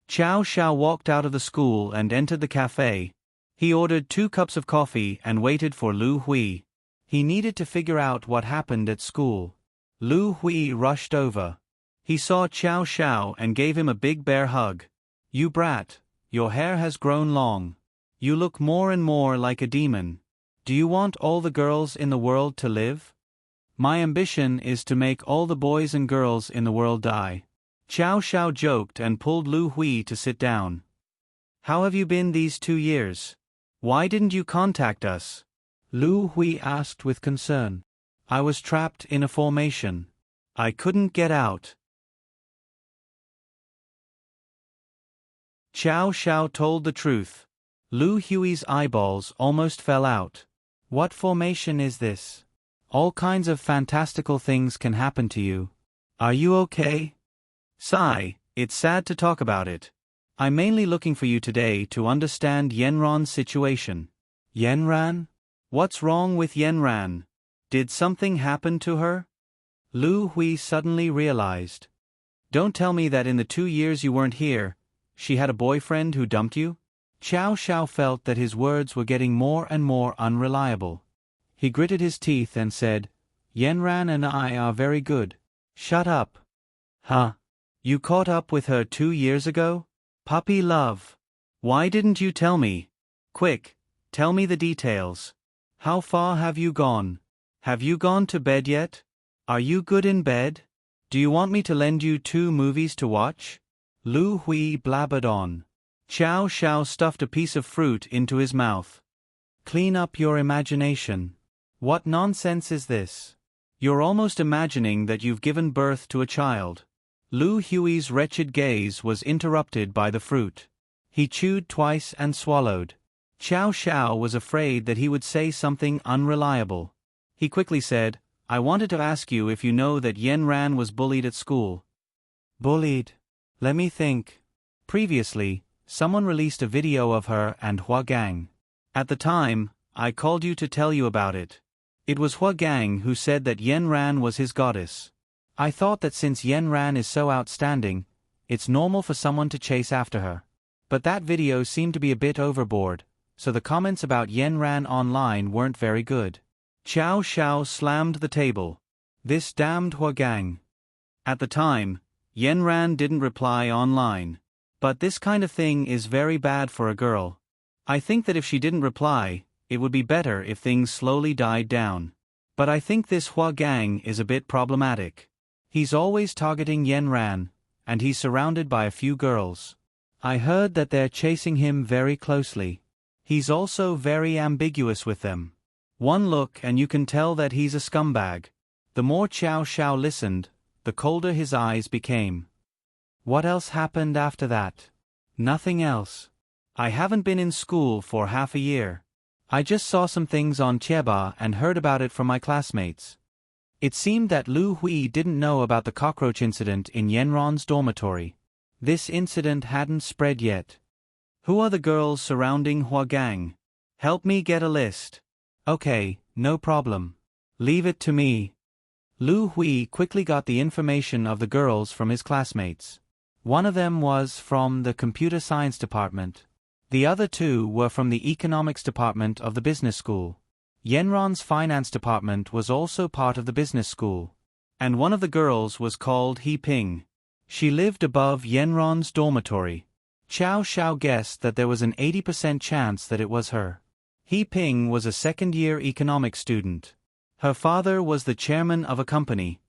Chow Xiao walked out of the school and entered the cafe. He ordered 2 cups of coffee and waited for Lu Hui. He needed to figure out what happened at school. Lu Hui rushed over. He saw Chow Xiao and gave him a big bear hug. "You brat, your hair has grown long. You look more and more like a demon. Do you want all the girls in the world to live? My ambition is to make all the boys and girls in the world die." Chow Xiao joked and pulled Lu Hui to sit down. "How have you been these 2 years? Why didn't you contact us?" Lu Hui asked with concern. "I was trapped in a formation. I couldn't get out." Chow Xiao told the truth. Lu Hui's eyeballs almost fell out. "What formation is this? All kinds of fantastical things can happen to you. Are you okay?" "Sigh, it's sad to talk about it. I'm mainly looking for you today to understand Yenran's situation." "Yenran? What's wrong with Yenran? Did something happen to her?" Lu Hui suddenly realized. "Don't tell me that in the 2 years you weren't here, she had a boyfriend who dumped you?" Chow Xiao felt that his words were getting more and more unreliable. He gritted his teeth and said, "Yenran and I are very good." "Shut up." "Huh? You caught up with her 2 years ago? Puppy love. Why didn't you tell me? Quick, tell me the details. How far have you gone? Have you gone to bed yet? Are you good in bed? Do you want me to lend you 2 movies to watch?" Lu Hui blabbered on. Chow Xiao stuffed a piece of fruit into his mouth. "Clean up your imagination. What nonsense is this? You're almost imagining that you've given birth to a child." Lu Hui's wretched gaze was interrupted by the fruit. He chewed twice and swallowed. Chow Xiao was afraid that he would say something unreliable. He quickly said, "I wanted to ask you if you know that Yen Ran was bullied at school." "Bullied? Let me think. Previously, someone released a video of her and Hua Gang. At the time, I called you to tell you about it. It was Hua Gang who said that Yen Ran was his goddess. I thought that since Yen Ran is so outstanding, it's normal for someone to chase after her. But that video seemed to be a bit overboard, so the comments about Yen Ran online weren't very good." Chow Xiao slammed the table. This damned Hua Gang. At the time, Yen Ran didn't reply online. But this kind of thing is very bad for a girl. I think that if she didn't reply, it would be better if things slowly died down. But I think this Hua Gang is a bit problematic. He's always targeting Yen Ran, and he's surrounded by a few girls. I heard that they're chasing him very closely. He's also very ambiguous with them. One look and you can tell that he's a scumbag. The more Chow Xiao listened, the colder his eyes became. What else happened after that? Nothing else. I haven't been in school for half a year. I just saw some things on Chieba and heard about it from my classmates. It seemed that Lu Hui didn't know about the cockroach incident in Yenron's dormitory. This incident hadn't spread yet. Who are the girls surrounding Hua Gang? Help me get a list. Okay, no problem. Leave it to me. Lu Hui quickly got the information of the girls from his classmates. One of them was from the computer science department. The other 2 were from the economics department of the business school. Yenron's finance department was also part of the business school. And one of the girls was called He Ping. She lived above Yenron's dormitory. Chow Xiao guessed that there was an 80% chance that it was her. He Ping was a second-year economics student. Her father was the chairman of a company.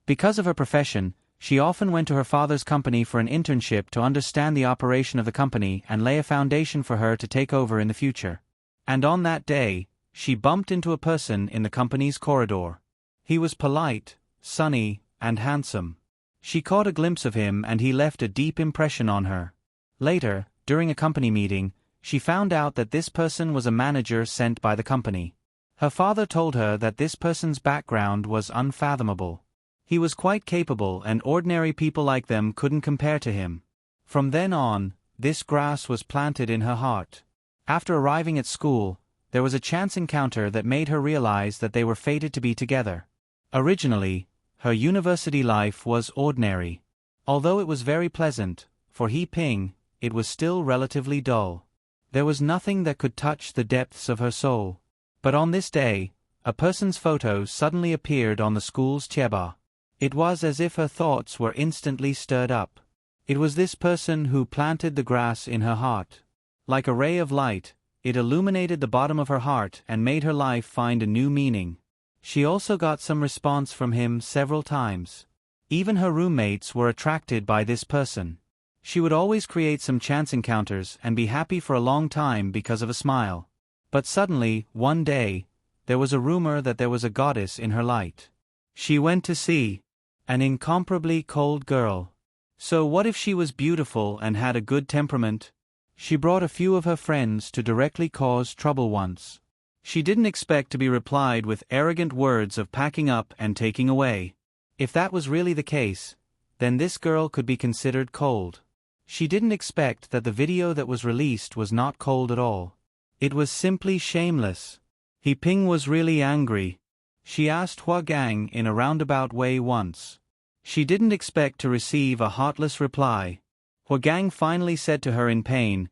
Because of her profession, She often went to her father's company for an internship to understand the operation of the company and lay a foundation for her to take over in the future. And on that day, she bumped into a person in the company's corridor. He was polite, sunny, and handsome. She caught a glimpse of him and he left a deep impression on her. Later, during a company meeting, she found out that this person was a manager sent by the company. Her father told her that this person's background was unfathomable. He was quite capable and ordinary people like them couldn't compare to him. From then on, this grass was planted in her heart. After arriving at school, there was a chance encounter that made her realize that they were fated to be together. Originally, her university life was ordinary. Although it was very pleasant, for He Ping, it was still relatively dull. There was nothing that could touch the depths of her soul. But on this day, a person's photo suddenly appeared on the school's cheba. It was as if her thoughts were instantly stirred up. It was this person who planted the grass in her heart. Like a ray of light, it illuminated the bottom of her heart and made her life find a new meaning. She also got some response from him several times. Even her roommates were attracted by this person. She would always create some chance encounters and be happy for a long time because of a smile. But suddenly, one day, there was a rumor that there was a goddess in her light. She went to see an incomparably cold girl. So what if she was beautiful and had a good temperament? She brought a few of her friends to directly cause trouble once. She didn't expect to be replied with arrogant words of packing up and taking away. If that was really the case, then this girl could be considered cold. She didn't expect that the video that was released was not cold at all. It was simply shameless. He Ping was really angry. She asked Hua Gang in a roundabout way once. She didn't expect to receive a heartless reply. Hua Gang finally said to her in pain,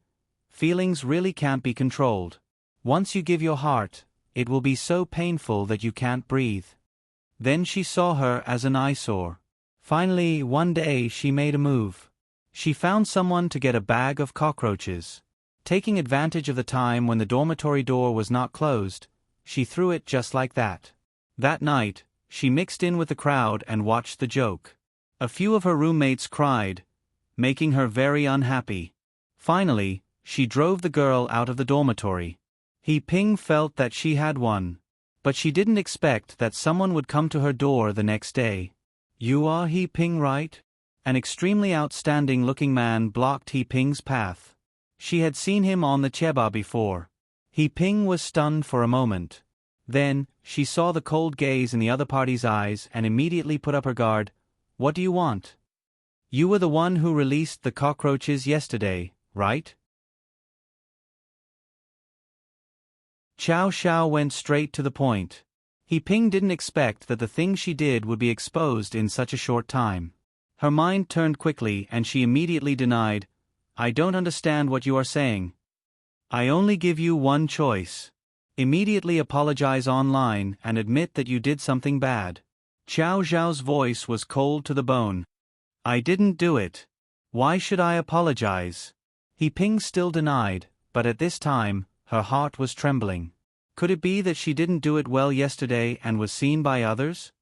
"Feelings really can't be controlled. Once you give your heart, it will be so painful that you can't breathe." Then she saw her as an eyesore. Finally, one day she made a move. She found someone to get a bag of cockroaches. Taking advantage of the time when the dormitory door was not closed, she threw it just like that. That night, she mixed in with the crowd and watched the joke. A few of her roommates cried, making her very unhappy. Finally, she drove the girl out of the dormitory. He Ping felt that she had won. But she didn't expect that someone would come to her door the next day. "You are He Ping, right?" An extremely outstanding-looking man blocked He Ping's path. She had seen him on the cheba before. He Ping was stunned for a moment. Then, she saw the cold gaze in the other party's eyes and immediately put up her guard. "What do you want? You were the one who released the cockroaches yesterday, right?" Chow Xiao went straight to the point. He Ping didn't expect that the thing she did would be exposed in such a short time. Her mind turned quickly and she immediately denied, "I don't understand what you are saying. I only give you one choice. Immediately apologize online and admit that you did something bad." Chow Xiao's voice was cold to the bone. "I didn't do it. Why should I apologize?" He Ping still denied, but at this time, her heart was trembling. Could it be that she didn't do it well yesterday and was seen by others?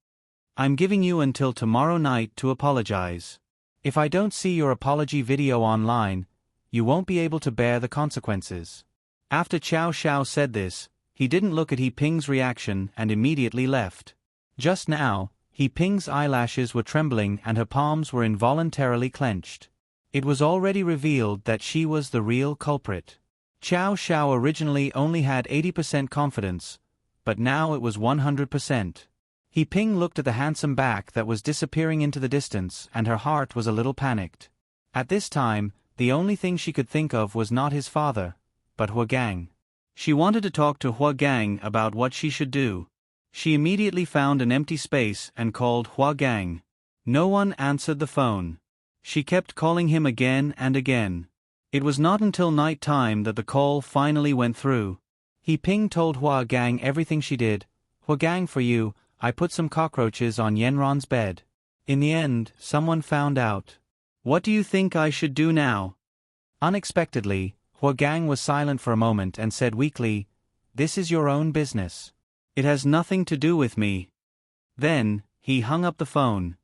"I'm giving you until tomorrow night to apologize. If I don't see your apology video online, you won't be able to bear the consequences." After Chow Xiao said this, he didn't look at He Ping's reaction and immediately left. Just now, He Ping's eyelashes were trembling and her palms were involuntarily clenched. It was already revealed that she was the real culprit. Chow Xiao originally only had 80% confidence, but now it was 100%. He Ping looked at the handsome back that was disappearing into the distance and her heart was a little panicked. At this time, the only thing she could think of was not his father, but Hua Gang. She wanted to talk to Hua Gang about what she should do. She immediately found an empty space and called Hua Gang. No one answered the phone. She kept calling him again and again. It was not until night time that the call finally went through. He Ping told Hua Gang everything she did. "Hua Gang, for you, I put some cockroaches on Yenron's bed. In the end, someone found out. What do you think I should do now?" Unexpectedly, Hua Gang was silent for a moment and said weakly, "This is your own business. It has nothing to do with me." Then, he hung up the phone.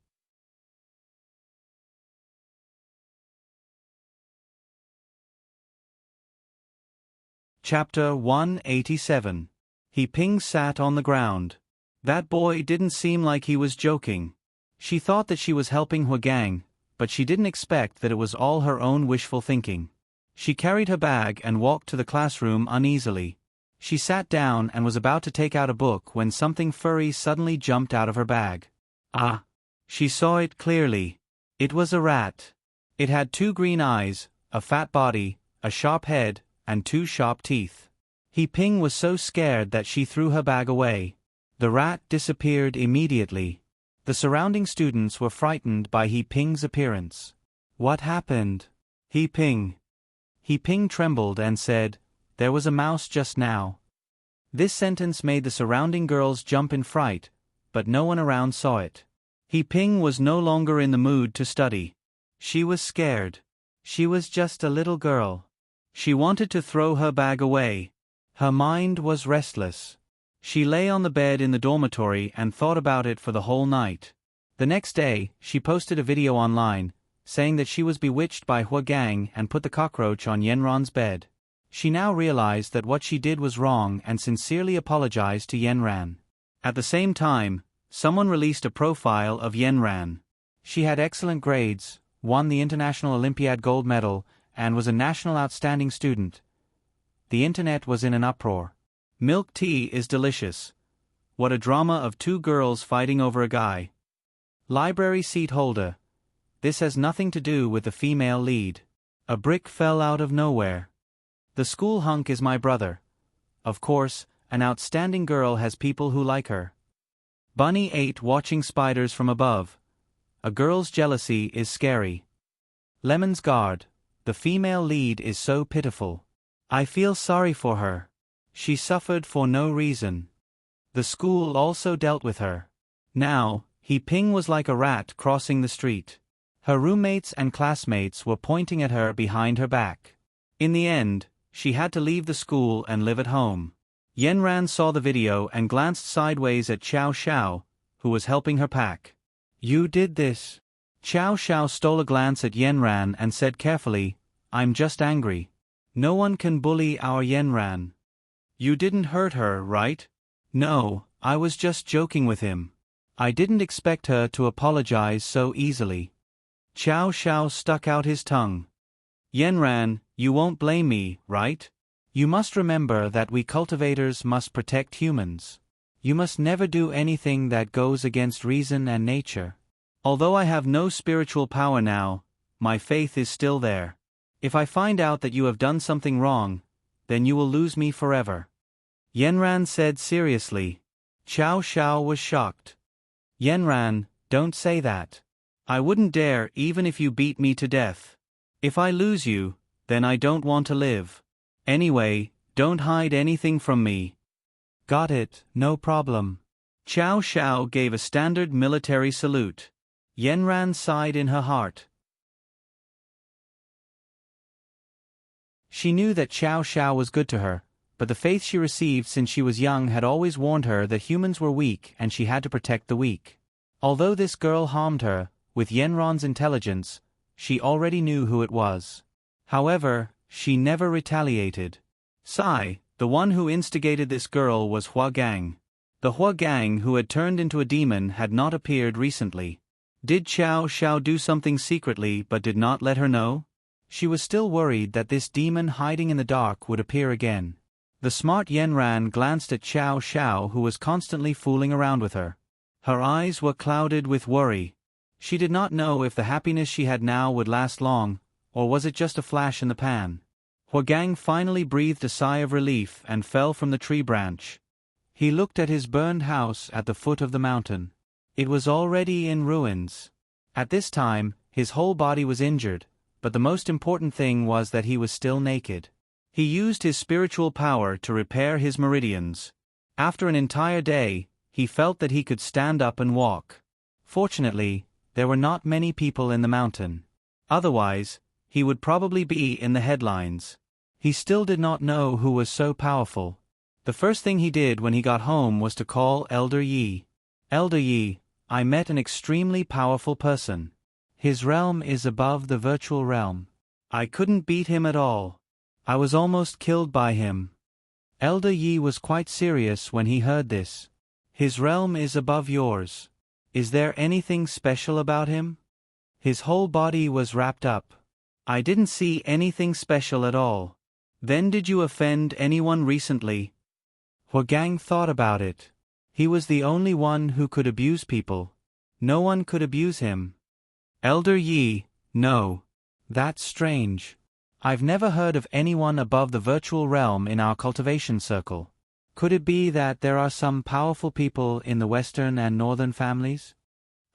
Chapter 187. He Ping sat on the ground. That boy didn't seem like he was joking. She thought that she was helping Huagang, but she didn't expect that it was all her own wishful thinking. She carried her bag and walked to the classroom uneasily. She sat down and was about to take out a book when something furry suddenly jumped out of her bag. Ah! She saw it clearly. It was a rat. It had 2 green eyes, a fat body, a sharp head, and 2 sharp teeth. He Ping was so scared that she threw her bag away. The rat disappeared immediately. The surrounding students were frightened by He Ping's appearance. What happened? He Ping trembled and said, "There was a mouse just now." This sentence made the surrounding girls jump in fright, but no one around saw it. He Ping was no longer in the mood to study. She was scared. She was just a little girl. She wanted to throw her bag away. Her mind was restless. She lay on the bed in the dormitory and thought about it for the whole night. The next day, she posted a video online, saying that she was bewitched by Huagang and put the cockroach on Yanran's bed. She now realized that what she did was wrong and sincerely apologized to Yanran. At the same time, someone released a profile of Yanran. She had excellent grades, won the International Olympiad gold medal, and was a national outstanding student. The internet was in an uproar. Milk tea is delicious. What a drama of 2 girls fighting over a guy. Library seat holder. This has nothing to do with the female lead. A brick fell out of nowhere. The school hunk is my brother. Of course, an outstanding girl has people who like her. Bunny ate watching spiders from above. A girl's jealousy is scary. Lemon's guard. The female lead is so pitiful. I feel sorry for her. She suffered for no reason. The school also dealt with her. Now, He Ping was like a rat crossing the street. Her roommates and classmates were pointing at her behind her back. In the end, she had to leave the school and live at home. Yanran saw the video and glanced sideways at Xiao Xiao, who was helping her pack. You did this. Xiao Xiao stole a glance at Yanran and said carefully, I'm just angry. No one can bully our Yanran. You didn't hurt her, right? No, I was just joking with him. I didn't expect her to apologize so easily. Xiao Xiao stuck out his tongue. Yanran, you won't blame me, right? You must remember that we cultivators must protect humans. You must never do anything that goes against reason and nature. Although I have no spiritual power now, my faith is still there. If I find out that you have done something wrong, then you will lose me forever. Yanran said seriously. Xiao Xiao was shocked. Yanran, don't say that. I wouldn't dare even if you beat me to death. If I lose you, then I don't want to live. Anyway, don't hide anything from me. Got it, no problem. Xiao Xiao gave a standard military salute. Yanran sighed in her heart. She knew that Xiao Xiao was good to her, but the faith she received since she was young had always warned her that humans were weak and she had to protect the weak. Although this girl harmed her, with Yanran's intelligence, she already knew who it was. However, she never retaliated. Sai, the one who instigated this girl, was Huagang. The Huagang who had turned into a demon had not appeared recently. Did Xiao Xiao do something secretly but did not let her know? She was still worried that this demon hiding in the dark would appear again. The smart Yanran glanced at Xiao Xiao, who was constantly fooling around with her. Her eyes were clouded with worry. She did not know if the happiness she had now would last long, or was it just a flash in the pan. Huagang finally breathed a sigh of relief and fell from the tree branch. He looked at his burned house at the foot of the mountain. It was already in ruins. At this time, his whole body was injured, but the most important thing was that he was still naked. He used his spiritual power to repair his meridians. After an entire day, he felt that he could stand up and walk. Fortunately, there were not many people in the mountain. Otherwise, he would probably be in the headlines. He still did not know who was so powerful. The first thing he did when he got home was to call Elder Yi. Elder Yi, I met an extremely powerful person. His realm is above the virtual realm. I couldn't beat him at all. I was almost killed by him. Elder Yi was quite serious when he heard this. His realm is above yours. Is there anything special about him? His whole body was wrapped up. I didn't see anything special at all. Then did you offend anyone recently? Huagang thought about it. He was the only one who could abuse people. No one could abuse him. Elder Yi, no. That's strange. I've never heard of anyone above the virtual realm in our cultivation circle. Could it be that there are some powerful people in the Western and Northern families?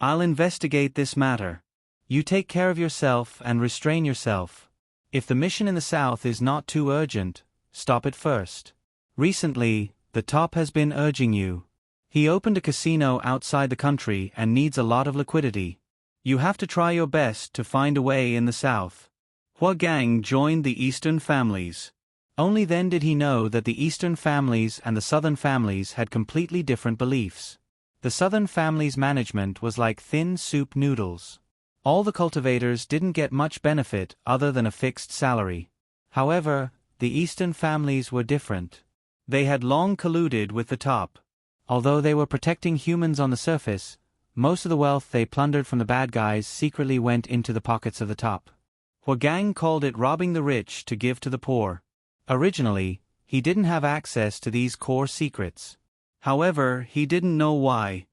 I'll investigate this matter. You take care of yourself and restrain yourself. If the mission in the South is not too urgent, stop it first. Recently, the top has been urging you. He opened a casino outside the country and needs a lot of liquidity. You have to try your best to find a way in the South. Huagang joined the Eastern families. Only then did he know that the Eastern families and the Southern families had completely different beliefs. The Southern families' management was like thin soup noodles. All the cultivators didn't get much benefit other than a fixed salary. However, the Eastern families were different. They had long colluded with the top. Although they were protecting humans on the surface, most of the wealth they plundered from the bad guys secretly went into the pockets of the top. Huagang called it robbing the rich to give to the poor. Originally, he didn't have access to these core secrets. However, he didn't know why.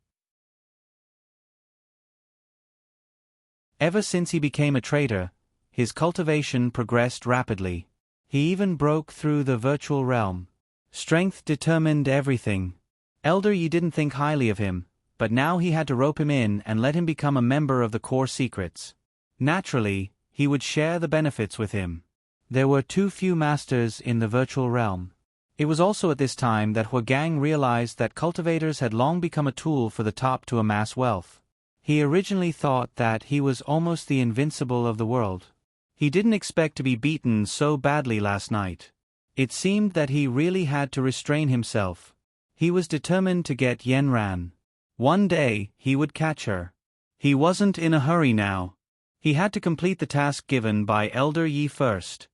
Ever since he became a trader, his cultivation progressed rapidly. He even broke through the virtual realm. Strength determined everything. Elder Yi didn't think highly of him, but now he had to rope him in and let him become a member of the core secrets. Naturally, he would share the benefits with him. There were too few masters in the virtual realm. It was also at this time that Huagang realized that cultivators had long become a tool for the top to amass wealth. He originally thought that he was almost the invincible of the world. He didn't expect to be beaten so badly last night. It seemed that he really had to restrain himself. He was determined to get Yanran. One day, he would catch her. He wasn't in a hurry now. He had to complete the task given by Elder Yi first.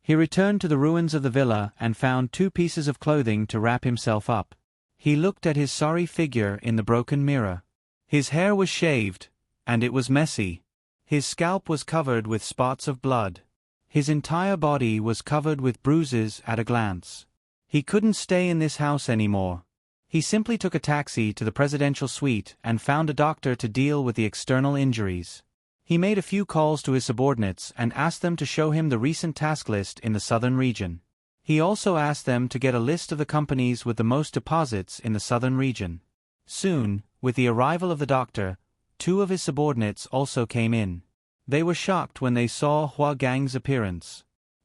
He returned to the ruins of the villa and found 2 pieces of clothing to wrap himself up. He looked at his sorry figure in the broken mirror. His hair was shaved, and it was messy. His scalp was covered with spots of blood. His entire body was covered with bruises at a glance. He couldn't stay in this house anymore. He simply took a taxi to the presidential suite and found a doctor to deal with the external injuries. He made a few calls to his subordinates and asked them to show him the recent task list in the southern region. He also asked them to get a list of the companies with the most deposits in the southern region. Soon, with the arrival of the doctor, 2 of his subordinates also came in. They were shocked when they saw Huagang's appearance.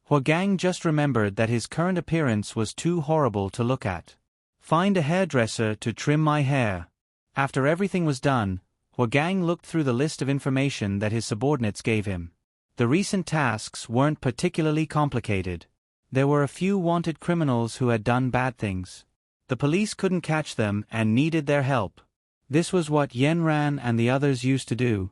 Huagang just remembered that his current appearance was too horrible to look at. Find a hairdresser to trim my hair. After everything was done, Huagang looked through the list of information that his subordinates gave him. The recent tasks weren't particularly complicated. There were a few wanted criminals who had done bad things. The police couldn't catch them and needed their help. This was what Yanran and the others used to do.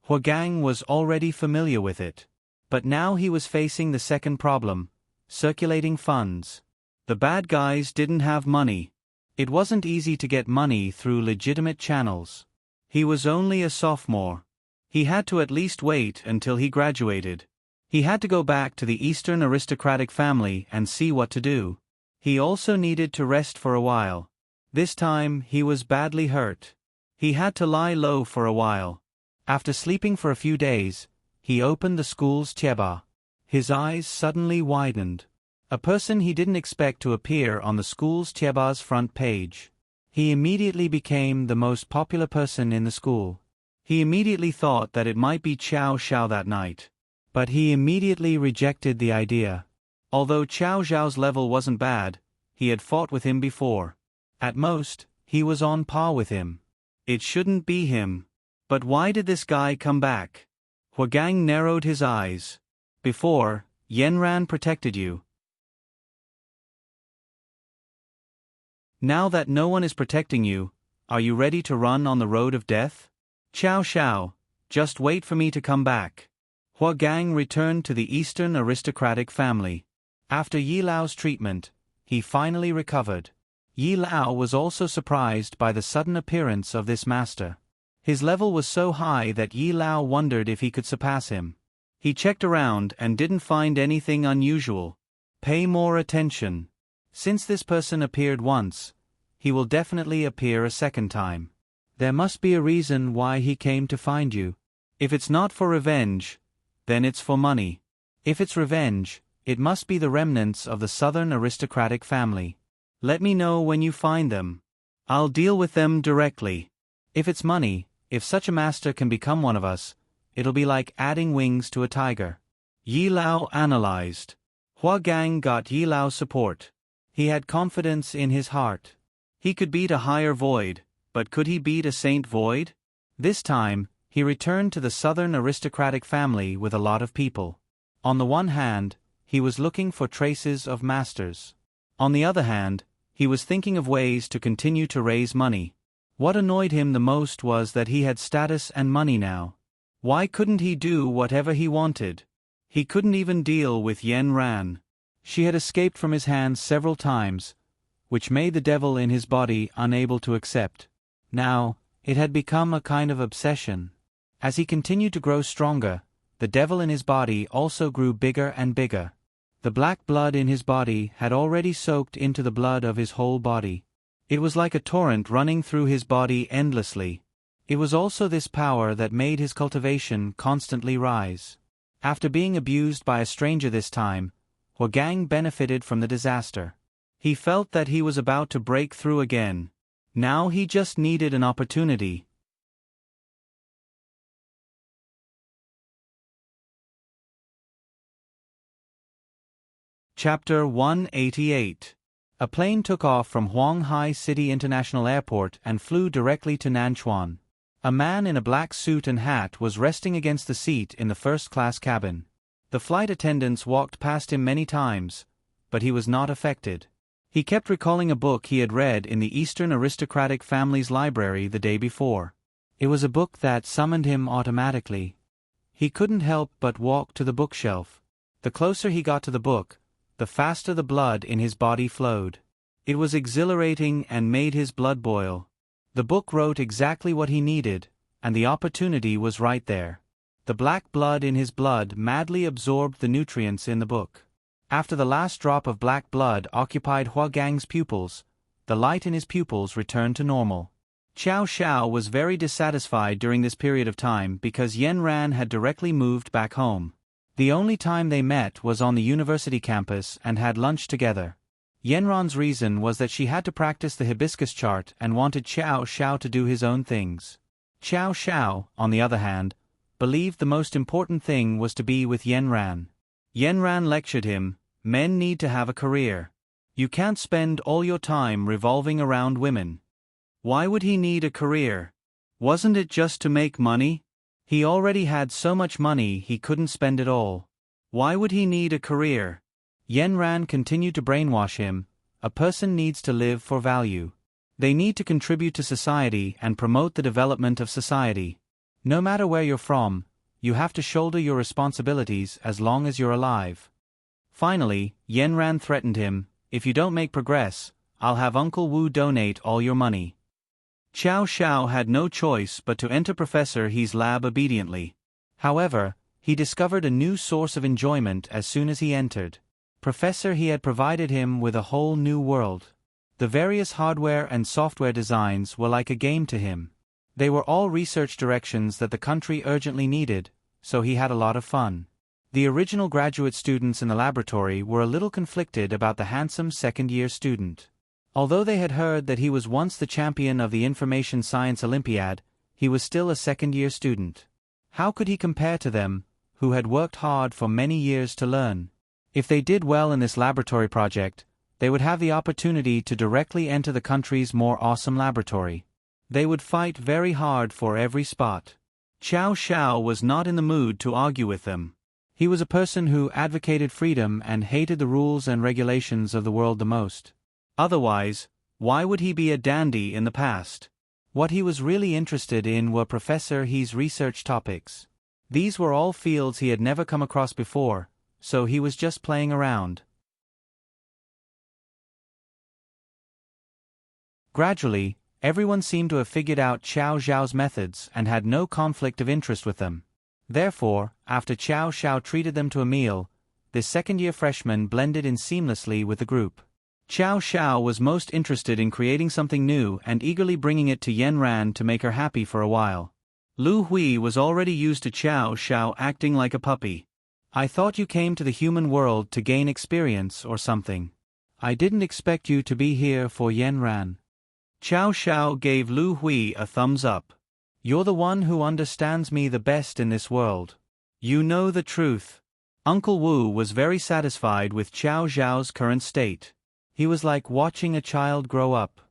Huagang was already familiar with it. But now he was facing the second problem: circulating funds. The bad guys didn't have money. It wasn't easy to get money through legitimate channels. He was only a sophomore. He had to at least wait until he graduated. He had to go back to the Eastern aristocratic family and see what to do. He also needed to rest for a while. This time he was badly hurt. He had to lie low for a while. After sleeping for a few days, he opened the school's tieba. His eyes suddenly widened. A person he didn't expect to appear on the school's tieba's front page. He immediately became the most popular person in the school. He immediately thought that it might be Qiao Xiao that night. But he immediately rejected the idea. Although Qiao Xiao's level wasn't bad, he had fought with him before. At most, he was on par with him. It shouldn't be him. But why did this guy come back? Huagang narrowed his eyes. Before, Yanran protected you. Now that no one is protecting you, are you ready to run on the road of death? Qiao Xiao, just wait for me to come back. Huagang returned to the Eastern aristocratic family. After Yi Lao's treatment, he finally recovered. Yi Lao was also surprised by the sudden appearance of this master. His level was so high that Yi Lao wondered if he could surpass him. He checked around and didn't find anything unusual. Pay more attention. Since this person appeared once, he will definitely appear a second time. There must be a reason why he came to find you. If it's not for revenge, then it's for money. If it's revenge, it must be the remnants of the southern aristocratic family. Let me know when you find them. I'll deal with them directly. If it's money, if such a master can become one of us, it'll be like adding wings to a tiger. Yi Lao analyzed. Hua Gang got Yi Lao's support. He had confidence in his heart. He could beat a higher void, but could he beat a saint void? This time, he returned to the southern aristocratic family with a lot of people. On the one hand, he was looking for traces of masters. On the other hand, he was thinking of ways to continue to raise money. What annoyed him the most was that he had status and money now. Why couldn't he do whatever he wanted? He couldn't even deal with Yen Ran. She had escaped from his hands several times, which made the devil in his body unable to accept. Now, it had become a kind of obsession. As he continued to grow stronger, the devil in his body also grew bigger and bigger. The black blood in his body had already soaked into the blood of his whole body. It was like a torrent running through his body endlessly. It was also this power that made his cultivation constantly rise. After being abused by a stranger this time, Hua Gang benefited from the disaster. He felt that he was about to break through again. Now he just needed an opportunity. Chapter 188. A plane took off from Huanghai City International Airport and flew directly to Nanchuan. A man in a black suit and hat was resting against the seat in the first-class cabin. The flight attendants walked past him many times, but he was not affected. He kept recalling a book he had read in the Eastern aristocratic family's library the day before. It was a book that summoned him automatically. He couldn't help but walk to the bookshelf. The closer he got to the book, the faster the blood in his body flowed. It was exhilarating and made his blood boil. The book wrote exactly what he needed, and the opportunity was right there. The black blood in his blood madly absorbed the nutrients in the book. After the last drop of black blood occupied Hua Gang's pupils, the light in his pupils returned to normal. Xiao Xiao was very dissatisfied during this period of time because Yen Ran had directly moved back home. The only time they met was on the university campus and had lunch together. Yenran's reason was that she had to practice the hibiscus chart and wanted Xiao Xiao to do his own things. Xiao Xiao, on the other hand, believed the most important thing was to be with Yenran. Yenran lectured him, "Men need to have a career. You can't spend all your time revolving around women." Why would he need a career? Wasn't it just to make money? He already had so much money he couldn't spend it all. Why would he need a career? Yenran continued to brainwash him. A person needs to live for value. They need to contribute to society and promote the development of society. No matter where you're from, you have to shoulder your responsibilities as long as you're alive. Finally, Yenran threatened him, "If you don't make progress, I'll have Uncle Wu donate all your money." Xiao Xiao had no choice but to enter Professor He's lab obediently. However, he discovered a new source of enjoyment as soon as he entered. Professor He had provided him with a whole new world. The various hardware and software designs were like a game to him. They were all research directions that the country urgently needed, so he had a lot of fun. The original graduate students in the laboratory were a little conflicted about the handsome second-year student. Although they had heard that he was once the champion of the Information Science Olympiad, he was still a second-year student. How could he compare to them, who had worked hard for many years to learn? If they did well in this laboratory project, they would have the opportunity to directly enter the country's more awesome laboratory. They would fight very hard for every spot. Xiao Xiao was not in the mood to argue with them. He was a person who advocated freedom and hated the rules and regulations of the world the most. Otherwise, why would he be a dandy in the past? What he was really interested in were Professor He's research topics. These were all fields he had never come across before, so he was just playing around. Gradually, everyone seemed to have figured out Xiao Zhao's methods and had no conflict of interest with them. Therefore, after Xiao Zhao treated them to a meal, this second-year freshman blended in seamlessly with the group. Xiao Zhao was most interested in creating something new and eagerly bringing it to Yan Ran to make her happy for a while. Lu Hui was already used to Xiao Zhao acting like a puppy. "I thought you came to the human world to gain experience or something. I didn't expect you to be here for Yan Ran." Xiao Zhao gave Lu Hui a thumbs up. "You're the one who understands me the best in this world. You know the truth." Uncle Wu was very satisfied with Xiao Zhao's current state. He was like watching a child grow up.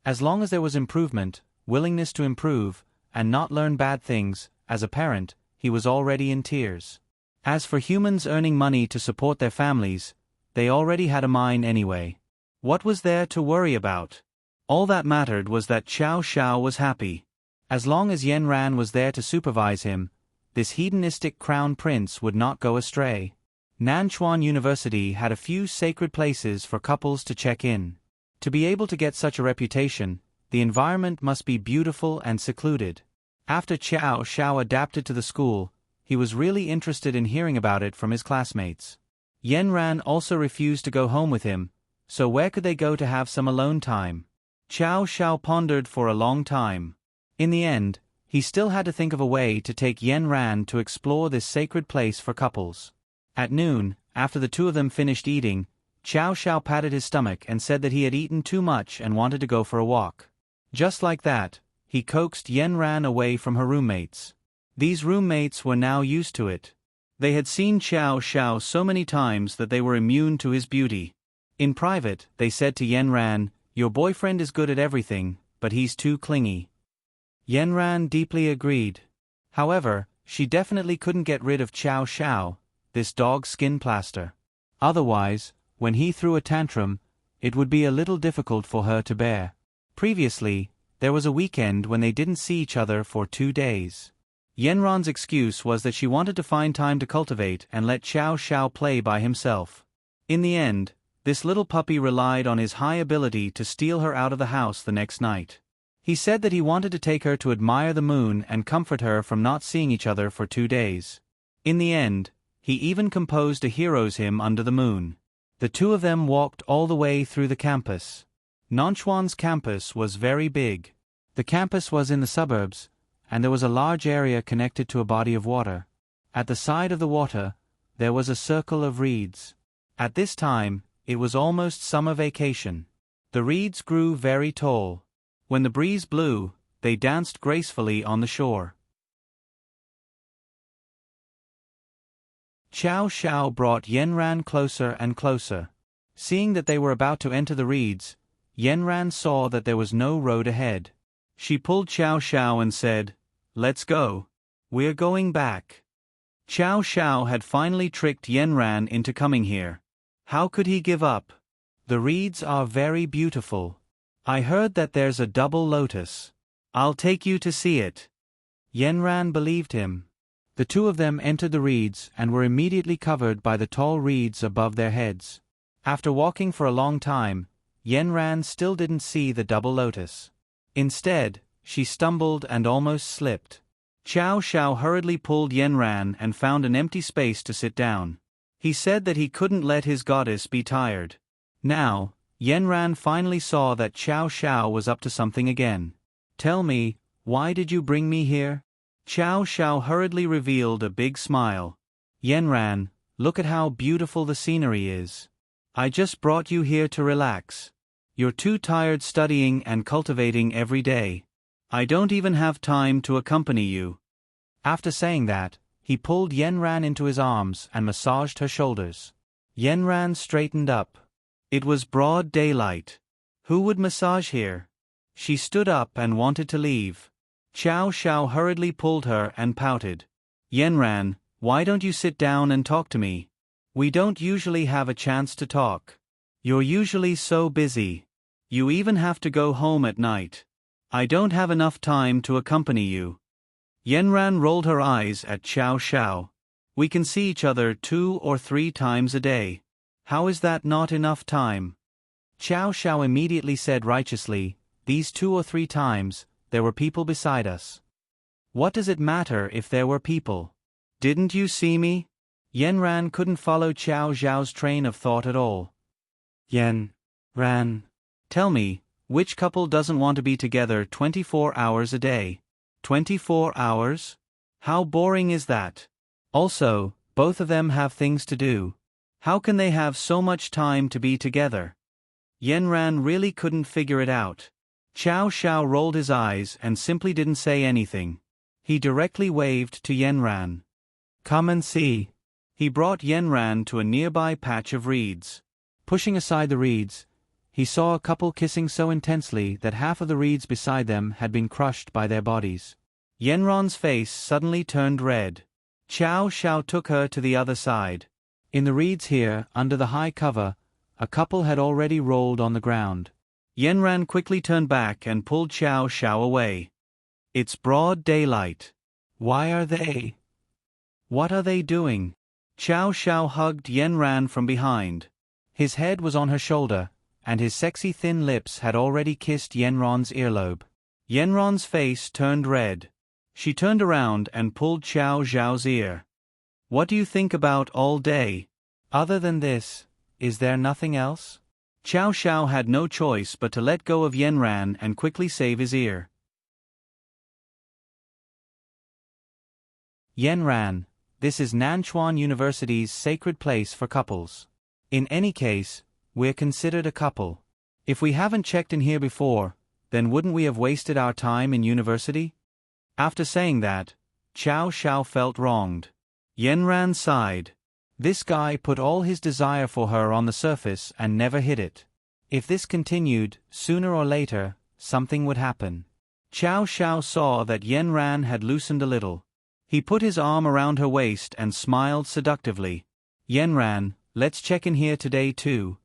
As long as there was improvement, willingness to improve, and not learn bad things, as a parent, he was already in tears. As for humans earning money to support their families, they already had a mine anyway. What was there to worry about? All that mattered was that Xiao Zhao was happy. As long as Yan Ran was there to supervise him, this hedonistic crown prince would not go astray. Nanchuan University had a few sacred places for couples to check in. To be able to get such a reputation, the environment must be beautiful and secluded. After Xiao Zhao adapted to the school, he was really interested in hearing about it from his classmates. Yan Ran also refused to go home with him, so where could they go to have some alone time? Xiao Zhao pondered for a long time. In the end, he still had to think of a way to take Yan Ran to explore this sacred place for couples. At noon, after the two of them finished eating, Xiao Zhao patted his stomach and said that he had eaten too much and wanted to go for a walk. Just like that, he coaxed Yan Ran away from her roommates. These roommates were now used to it. They had seen Xiao Zhao so many times that they were immune to his beauty. In private, they said to Yan Ran, "Your boyfriend is good at everything, but he's too clingy." Yan Ran deeply agreed. However, she definitely couldn't get rid of Xiao Zhao, this dog skin plaster. Otherwise, when he threw a tantrum, it would be a little difficult for her to bear. Previously, there was a weekend when they didn't see each other for 2 days. Yan Ran's excuse was that she wanted to find time to cultivate and let Xiao Zhao play by himself. In the end, this little puppy relied on his high ability to steal her out of the house the next night. He said that he wanted to take her to admire the moon and comfort her from not seeing each other for 2 days. In the end, he even composed a hero's hymn under the moon. The two of them walked all the way through the campus. Nanchuan's campus was very big. The campus was in the suburbs, and there was a large area connected to a body of water. At the side of the water, there was a circle of reeds. At this time, it was almost summer vacation. The reeds grew very tall. When the breeze blew, they danced gracefully on the shore. Xiao Zhao brought Yan Ran closer and closer. Seeing that they were about to enter the reeds, Yan Ran saw that there was no road ahead. She pulled Xiao Zhao and said, "Let's go. We're going back." Xiao Zhao had finally tricked Yan Ran into coming here. How could he give up? "The reeds are very beautiful. I heard that there's a double lotus. I'll take you to see it." Yan Ran believed him. The two of them entered the reeds and were immediately covered by the tall reeds above their heads. After walking for a long time, Yan Ran still didn't see the double lotus. Instead, she stumbled and almost slipped. Xiao Zhao hurriedly pulled Yan Ran and found an empty space to sit down. He said that he couldn't let his goddess be tired. Now, Yan Ran finally saw that Xiao Zhao was up to something again. "Tell me, why did you bring me here?" Xiao Zhao hurriedly revealed a big smile. "Yan Ran, look at how beautiful the scenery is. I just brought you here to relax. You're too tired studying and cultivating every day. I don't even have time to accompany you." After saying that, he pulled Yan Ran into his arms and massaged her shoulders. Yan Ran straightened up. It was broad daylight. Who would massage here? She stood up and wanted to leave. Xiao Zhao hurriedly pulled her and pouted. "Yan Ran, why don't you sit down and talk to me? We don't usually have a chance to talk. You're usually so busy. You even have to go home at night. I don't have enough time to accompany you." Yan Ran rolled her eyes at Xiao Zhao. "We can see each other 2 or 3 times a day. How is that not enough time?" Xiao Zhao immediately said righteously, these 2 or 3 times, there were people beside us. What does it matter if there were people? Didn't you see me? Yan-Ran couldn't follow Xiao Zhao's train of thought at all. Yan-Ran, tell me, which couple doesn't want to be together 24 hours a day? 24 hours? How boring is that? Also, both of them have things to do. How can they have so much time to be together? Yan-Ran really couldn't figure it out. Xiao Xiao rolled his eyes and simply didn't say anything. He directly waved to Yan-Ran. Come and see. He brought Yan-Ran to a nearby patch of reeds. Pushing aside the reeds, he saw a couple kissing so intensely that half of the reeds beside them had been crushed by their bodies. Yan-Ran's face suddenly turned red. Xiao Xiao took her to the other side. In the reeds here, under the high cover, a couple had already rolled on the ground. Yan-Ran quickly turned back and pulled Xiao Xiao away. It's broad daylight. Why are they? What are they doing? Xiao Xiao hugged Yan-Ran from behind. His head was on her shoulder, and his sexy thin lips had already kissed Yan-Ran's earlobe. Yan-Ran's face turned red. She turned around and pulled Xiao Zhao's ear. What do you think about all day? Other than this, is there nothing else? Xiao Xiao had no choice but to let go of Yan-Ran and quickly save his ear. Yan-Ran, this is Nanchuan University's sacred place for couples. In any case, we're considered a couple. If we haven't checked in here before, then wouldn't we have wasted our time in university? After saying that, Xiao Xiao felt wronged. Yan-Ran sighed. This guy put all his desire for her on the surface and never hid it. If this continued, sooner or later, something would happen. Xiao Xiao saw that Yan-Ran had loosened a little. He put his arm around her waist and smiled seductively. Yan-Ran, let's check in here today too.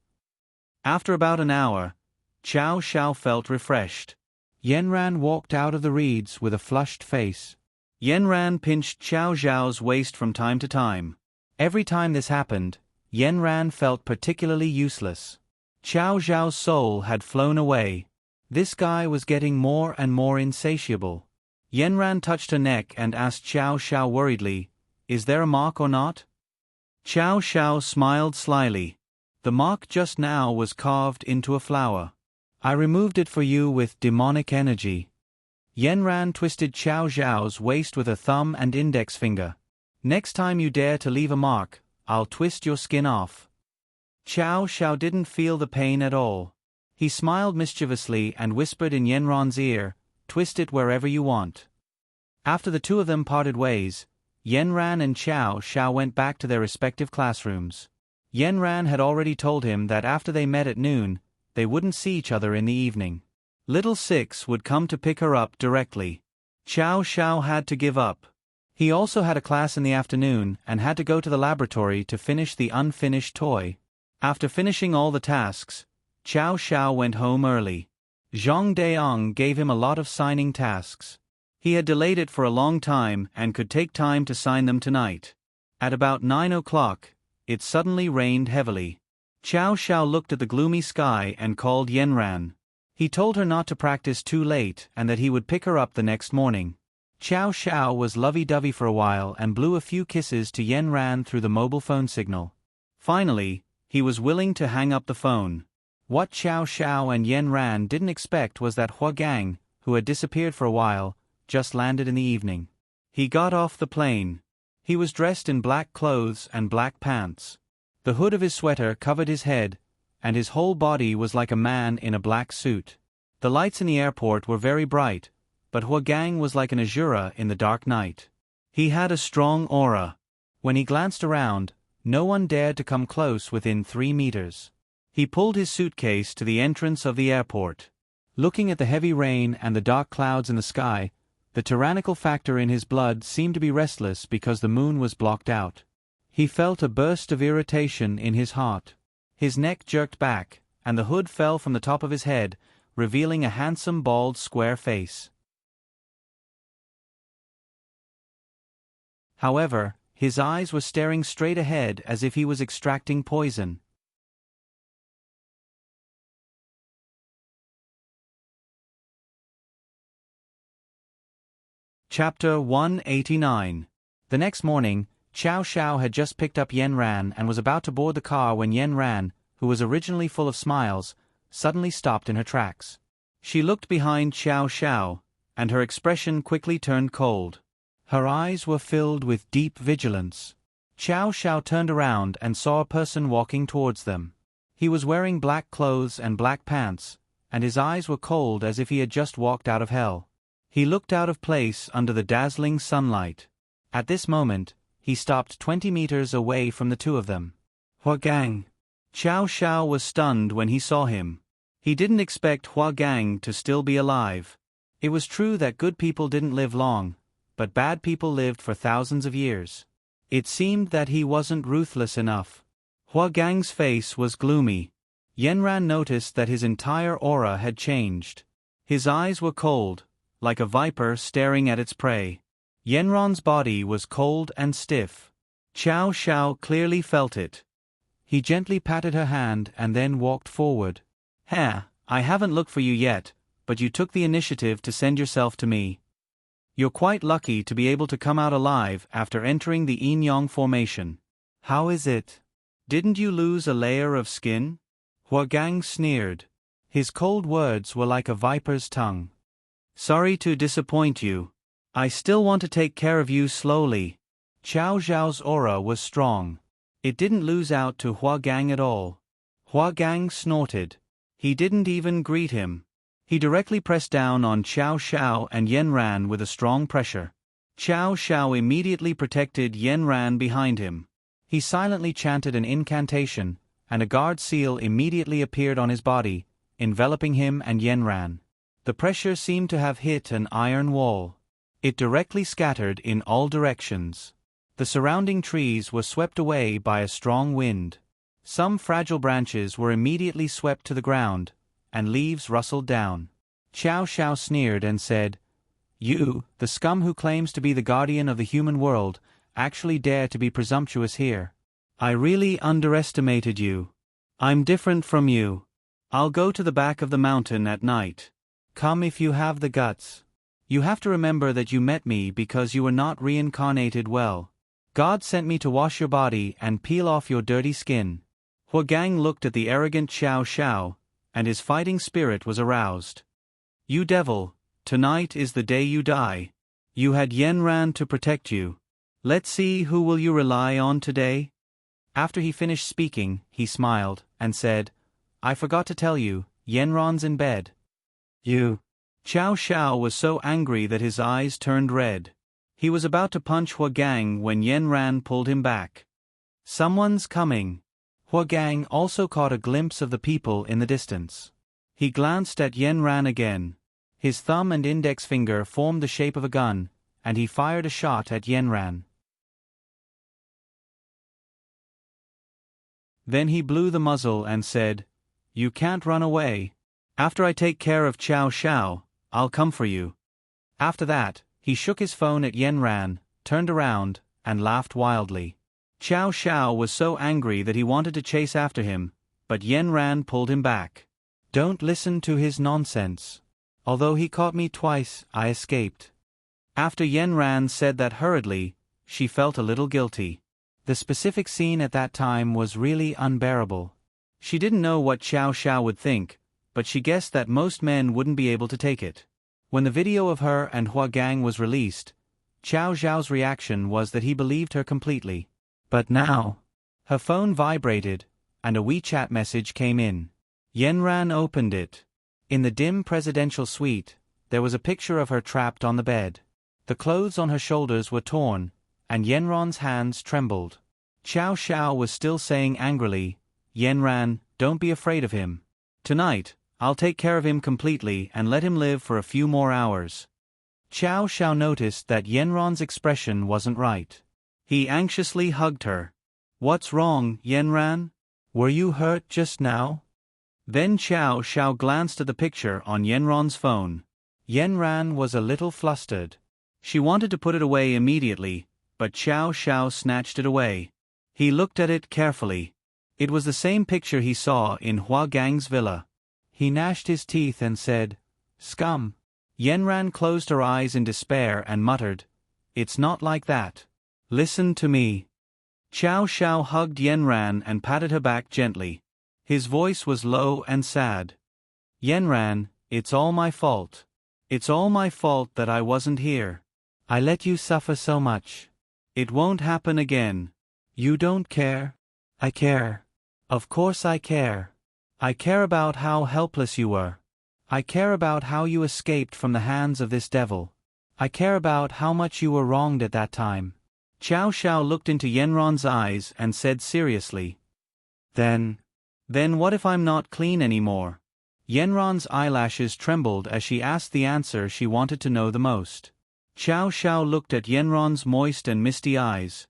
After about an hour, Xiao Xiao felt refreshed. Yan-Ran walked out of the reeds with a flushed face. Yan-Ran pinched Xiao Zhao's waist from time to time. Every time this happened, Yan-Ran felt particularly useless. Xiao Zhao's soul had flown away. This guy was getting more and more insatiable. Yan-Ran touched her neck and asked Xiao Xiao worriedly, "Is there a mark or not?" Xiao Xiao smiled slyly. The mark just now was carved into a flower. I removed it for you with demonic energy. Yan-Ran twisted Xiao Zhao's waist with her thumb and index finger. Next time you dare to leave a mark, I'll twist your skin off. Xiao Xiao didn't feel the pain at all. He smiled mischievously and whispered in Yan-Ran's ear, "Twist it wherever you want." After the two of them parted ways, Yan-Ran and Xiao Xiao went back to their respective classrooms. Yan-Ran had already told him that after they met at noon, they wouldn't see each other in the evening. Little Six would come to pick her up directly. Xiao Xiao had to give up. He also had a class in the afternoon and had to go to the laboratory to finish the unfinished toy. After finishing all the tasks, Xiao Xiao went home early. Zhang Deong gave him a lot of signing tasks. He had delayed it for a long time and could take time to sign them tonight. At about 9 o'clock, it suddenly rained heavily. Xiao Xiao looked at the gloomy sky and called Yan-Ran. He told her not to practice too late and that he would pick her up the next morning. Xiao Xiao was lovey-dovey for a while and blew a few kisses to Yan-Ran through the mobile phone signal. Finally, he was willing to hang up the phone. What Xiao Xiao and Yan-Ran didn't expect was that Hua Gang, who had disappeared for a while, just landed in the evening. He got off the plane. He was dressed in black clothes and black pants. The hood of his sweater covered his head, and his whole body was like a man in a black suit. The lights in the airport were very bright, but Hua Gang was like an Azura in the dark night. He had a strong aura. When he glanced around, no one dared to come close within 3 meters. He pulled his suitcase to the entrance of the airport. Looking at the heavy rain and the dark clouds in the sky, the tyrannical factor in his blood seemed to be restless because the moon was blocked out. He felt a burst of irritation in his heart. His neck jerked back, and the hood fell from the top of his head, revealing a handsome bald square face. However, his eyes were staring straight ahead as if he was extracting poison. Chapter 189. The next morning, Xiao Xiao had just picked up Yan Ran and was about to board the car when Yan Ran, who was originally full of smiles, suddenly stopped in her tracks. She looked behind Xiao Xiao, and her expression quickly turned cold. Her eyes were filled with deep vigilance. Xiao Xiao turned around and saw a person walking towards them. He was wearing black clothes and black pants, and his eyes were cold as if he had just walked out of hell. He looked out of place under the dazzling sunlight. At this moment, he stopped 20 meters away from the two of them. Hua Gang. Xiao Xiao was stunned when he saw him. He didn't expect Hua Gang to still be alive. It was true that good people didn't live long, but bad people lived for thousands of years. It seemed that he wasn't ruthless enough. Hua Gang's face was gloomy. Yanran noticed that his entire aura had changed. His eyes were cold, like a viper staring at its prey. Yanran's body was cold and stiff. Xiao Xiao clearly felt it. He gently patted her hand and then walked forward. I haven't looked for you yet, but you took the initiative to send yourself to me. You're quite lucky to be able to come out alive after entering the Yin-Yang formation. How is it? Didn't you lose a layer of skin? Hua Gang sneered. His cold words were like a viper's tongue. Sorry to disappoint you. I still want to take care of you slowly. Xiao Xiao's aura was strong. It didn't lose out to Hua Gang at all. Hua Gang snorted. He didn't even greet him. He directly pressed down on Xiao Xiao and Yanran with a strong pressure. Xiao Xiao immediately protected Yanran behind him. He silently chanted an incantation, and a guard seal immediately appeared on his body, enveloping him and Yanran. The pressure seemed to have hit an iron wall. It directly scattered in all directions. The surrounding trees were swept away by a strong wind. Some fragile branches were immediately swept to the ground, and leaves rustled down. Xiao Xiao sneered and said, You, the scum who claims to be the guardian of the human world, actually dare to be presumptuous here. I really underestimated you. I'm different from you. I'll go to the back of the mountain at night. Come if you have the guts. You have to remember that you met me because you were not reincarnated well. God sent me to wash your body and peel off your dirty skin. Hua Gang looked at the arrogant Xiao Xiao, and his fighting spirit was aroused. You devil, tonight is the day you die. You had Yanran to protect you. Let's see who will you rely on today? After he finished speaking, he smiled, and said, I forgot to tell you, Yanran's in bed. You. Xiao Xiao was so angry that his eyes turned red. He was about to punch Hua Gang when Yanran pulled him back. Someone's coming. Hua Gang also caught a glimpse of the people in the distance. He glanced at Yanran again. His thumb and index finger formed the shape of a gun, and he fired a shot at Yanran. Then he blew the muzzle and said, You can't run away. After I take care of Xiao Xiao, I'll come for you. After that, he shook his phone at Yanran, turned around, and laughed wildly. Xiao Xiao was so angry that he wanted to chase after him, but Yanran pulled him back. Don't listen to his nonsense. Although he caught me twice, I escaped. After Yanran said that hurriedly, she felt a little guilty. The specific scene at that time was really unbearable. She didn't know what Xiao Xiao would think, but she guessed that most men wouldn't be able to take it. When the video of her and Hua Gang was released, Xiao Xiao's reaction was that he believed her completely. But now, her phone vibrated, and a WeChat message came in. Yanran opened it. In the dim presidential suite, there was a picture of her trapped on the bed. The clothes on her shoulders were torn, and Yanran's hands trembled. Xiao Xiao was still saying angrily, Yanran, don't be afraid of him. Tonight, I'll take care of him completely and let him live for a few more hours. Xiao Xiao noticed that Yanran's expression wasn't right. He anxiously hugged her. What's wrong, Yanran? Were you hurt just now? Then Xiao Xiao glanced at the picture on Yanran's phone. Yanran was a little flustered. She wanted to put it away immediately, but Xiao Xiao snatched it away. He looked at it carefully. It was the same picture he saw in Hua Gang's villa. He gnashed his teeth and said, Scum. Yanran closed her eyes in despair and muttered, "It's not like that. Listen to me." Chow Shao hugged Yanran and patted her back gently. His voice was low and sad. "Yanran, it's all my fault. It's all my fault that I wasn't here. I let you suffer so much. It won't happen again. You don't care? I care. Of course I care. I care about how helpless you were. I care about how you escaped from the hands of this devil. I care about how much you were wronged at that time." Chow Shao looked into Yanran's eyes and said seriously, Then what if I'm not clean anymore?" Yanran's eyelashes trembled as she asked the answer she wanted to know the most. Chow Shao looked at Yanran's moist and misty eyes.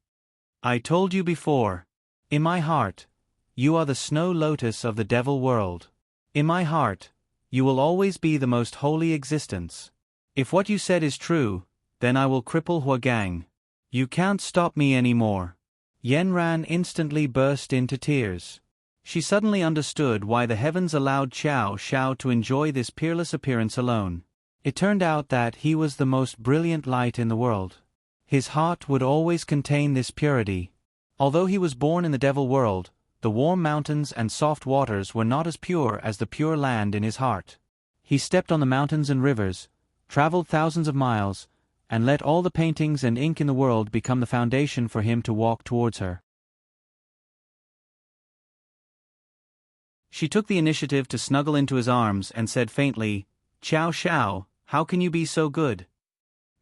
"I told you before. In my heart, you are the snow lotus of the devil world. In my heart, you will always be the most holy existence. If what you said is true, then I will cripple Huagang. You can't stop me anymore." Yanran instantly burst into tears. She suddenly understood why the heavens allowed Chow Shao to enjoy this peerless appearance alone. It turned out that he was the most brilliant light in the world. His heart would always contain this purity. Although he was born in the devil world, the warm mountains and soft waters were not as pure as the pure land in his heart. He stepped on the mountains and rivers, traveled thousands of miles, and let all the paintings and ink in the world become the foundation for him to walk towards her. She took the initiative to snuggle into his arms and said faintly, "Chow Shao, how can you be so good?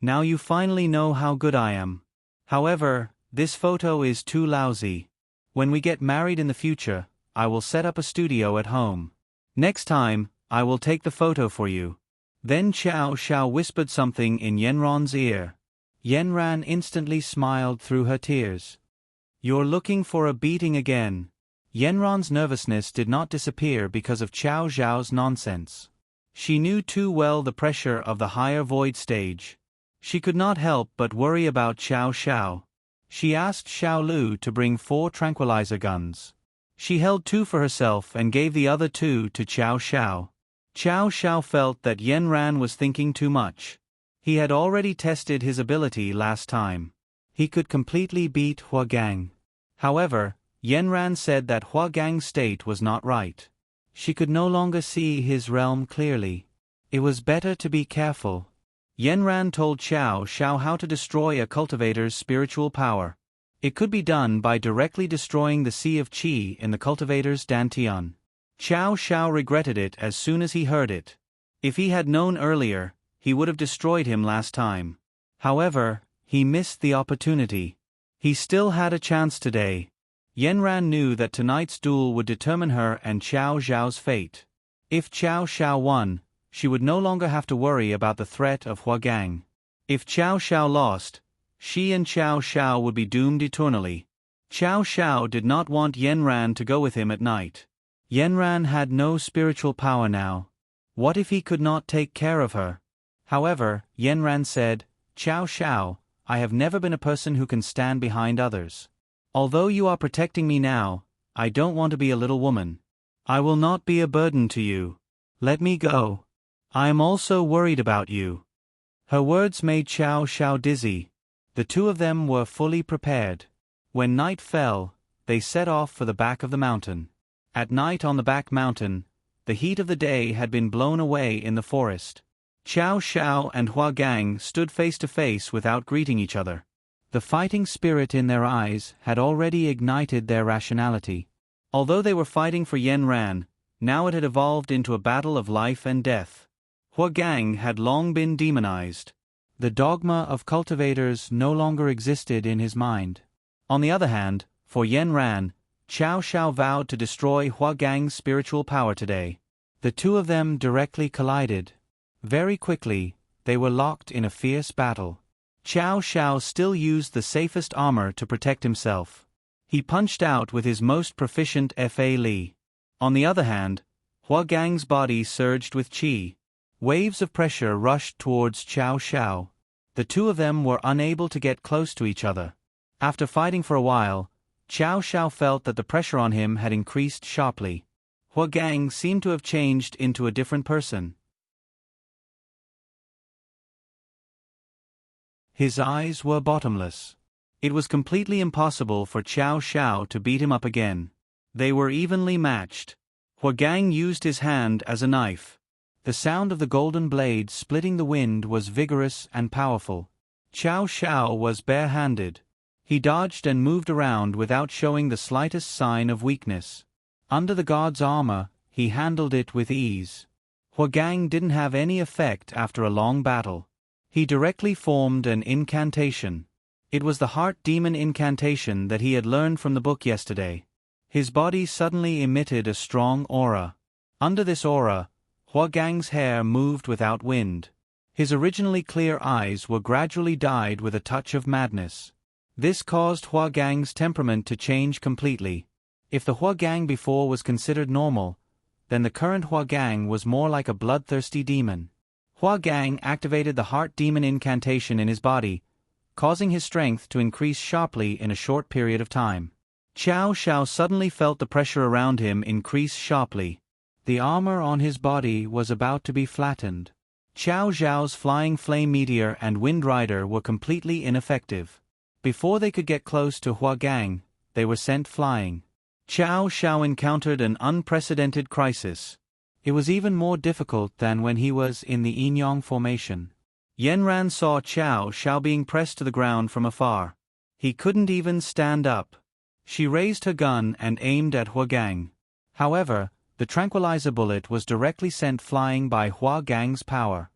Now you finally know how good I am. However, this photo is too lousy. When we get married in the future, I will set up a studio at home. Next time, I will take the photo for you." Then Chow Shao whispered something in Yanran's ear. Yanran instantly smiled through her tears. "You're looking for a beating again." Yanran's nervousness did not disappear because of Chow Zhao's nonsense. She knew too well the pressure of the higher void stage. She could not help but worry about Chow Shao. She asked Xiao Lu to bring 4 tranquilizer guns. She held 2 for herself and gave the other 2 to Chow Shao. Chow Shao felt that Yanran was thinking too much. He had already tested his ability last time. He could completely beat Huagang. However, Yanran said that Huagang's state was not right. She could no longer see his realm clearly. It was better to be careful. Yanran told Chow Shao how to destroy a cultivator's spiritual power. It could be done by directly destroying the Sea of Qi in the cultivator's dantian. Chow Shao regretted it as soon as he heard it. If he had known earlier, he would have destroyed him last time. However, he missed the opportunity. He still had a chance today. Yanran knew that tonight's duel would determine her and Chow Zhao's fate. If Chow Shao won, she would no longer have to worry about the threat of Huagang. If Chow Shao lost, she and Chow Shao would be doomed eternally. Chow Shao did not want Yanran to go with him at night. Yanran had no spiritual power now. What if he could not take care of her? However, Yanran said, "Chow Shao, I have never been a person who can stand behind others. Although you are protecting me now, I don't want to be a little woman. I will not be a burden to you. Let me go. I am also worried about you." Her words made Chow Shao dizzy. The 2 of them were fully prepared. When night fell, they set off for the back of the mountain. At night on the back mountain, the heat of the day had been blown away in the forest. Chow Shao and Huagang stood face to face without greeting each other. The fighting spirit in their eyes had already ignited their rationality. Although they were fighting for Yanran, now it had evolved into a battle of life and death. Huagang had long been demonized. The dogma of cultivators no longer existed in his mind. On the other hand, for Yanran, Chow Shao vowed to destroy Huagang's spiritual power today. The 2 of them directly collided. Very quickly, they were locked in a fierce battle. Chow Shao still used the safest armor to protect himself. He punched out with his most proficient Fa Li. On the other hand, Huagang's body surged with qi. Waves of pressure rushed towards Chow Shao. The 2 of them were unable to get close to each other. After fighting for a while, Chow Shao felt that the pressure on him had increased sharply. Huagang seemed to have changed into a different person. His eyes were bottomless. It was completely impossible for Qiao Xiao to beat him up again. They were evenly matched. Huagang used his hand as a knife. The sound of the golden blade splitting the wind was vigorous and powerful. Qiao Xiao was bare-handed. He dodged and moved around without showing the slightest sign of weakness. Under the god's armor, he handled it with ease. Huagang didn't have any effect after a long battle. He directly formed an incantation. It was the heart demon incantation that he had learned from the book yesterday. His body suddenly emitted a strong aura. Under this aura, Huagang's hair moved without wind. His originally clear eyes were gradually dyed with a touch of madness. This caused Huagang's temperament to change completely. If the Huagang before was considered normal, then the current Huagang was more like a bloodthirsty demon. Huagang activated the heart demon incantation in his body, causing his strength to increase sharply in a short period of time. Qiao Xiao suddenly felt the pressure around him increase sharply. The armor on his body was about to be flattened. Qiao Xiao's flying flame meteor and wind rider were completely ineffective. Before they could get close to Huagang, they were sent flying. Qiao Xiao encountered an unprecedented crisis. It was even more difficult than when he was in the Yin-Yang formation. Yanran saw Qiao Xiao being pressed to the ground from afar. He couldn't even stand up. She raised her gun and aimed at Huagang. However, the tranquilizer bullet was directly sent flying by Huagang's power.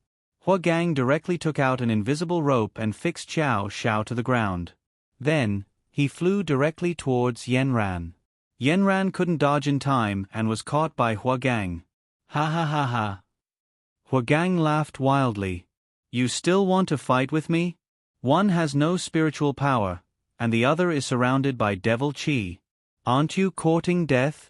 Huagang directly took out an invisible rope and fixed Qiao Xiao to the ground. Then, he flew directly towards Yanran. Yanran couldn't dodge in time and was caught by Huagang. Ha ha ha ha. Huagang laughed wildly. You still want to fight with me? One has no spiritual power, and the other is surrounded by devil qi. Aren't you courting death?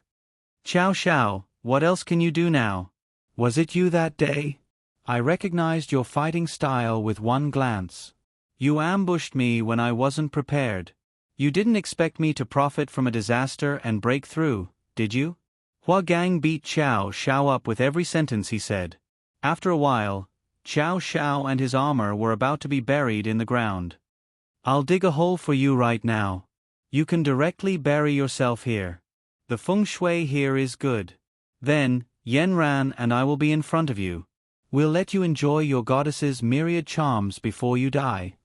Qiao Xiao, what else can you do now? Was it you that day? I recognized your fighting style with one glance. You ambushed me when I wasn't prepared. You didn't expect me to profit from a disaster and break through, did you? Huagang beat Qiao Xiao up with every sentence he said. After a while, Qiao Xiao and his armor were about to be buried in the ground. I'll dig a hole for you right now. You can directly bury yourself here. The feng shui here is good. Then, Yanran and I will be in front of you. We'll let you enjoy your goddess's myriad charms before you die.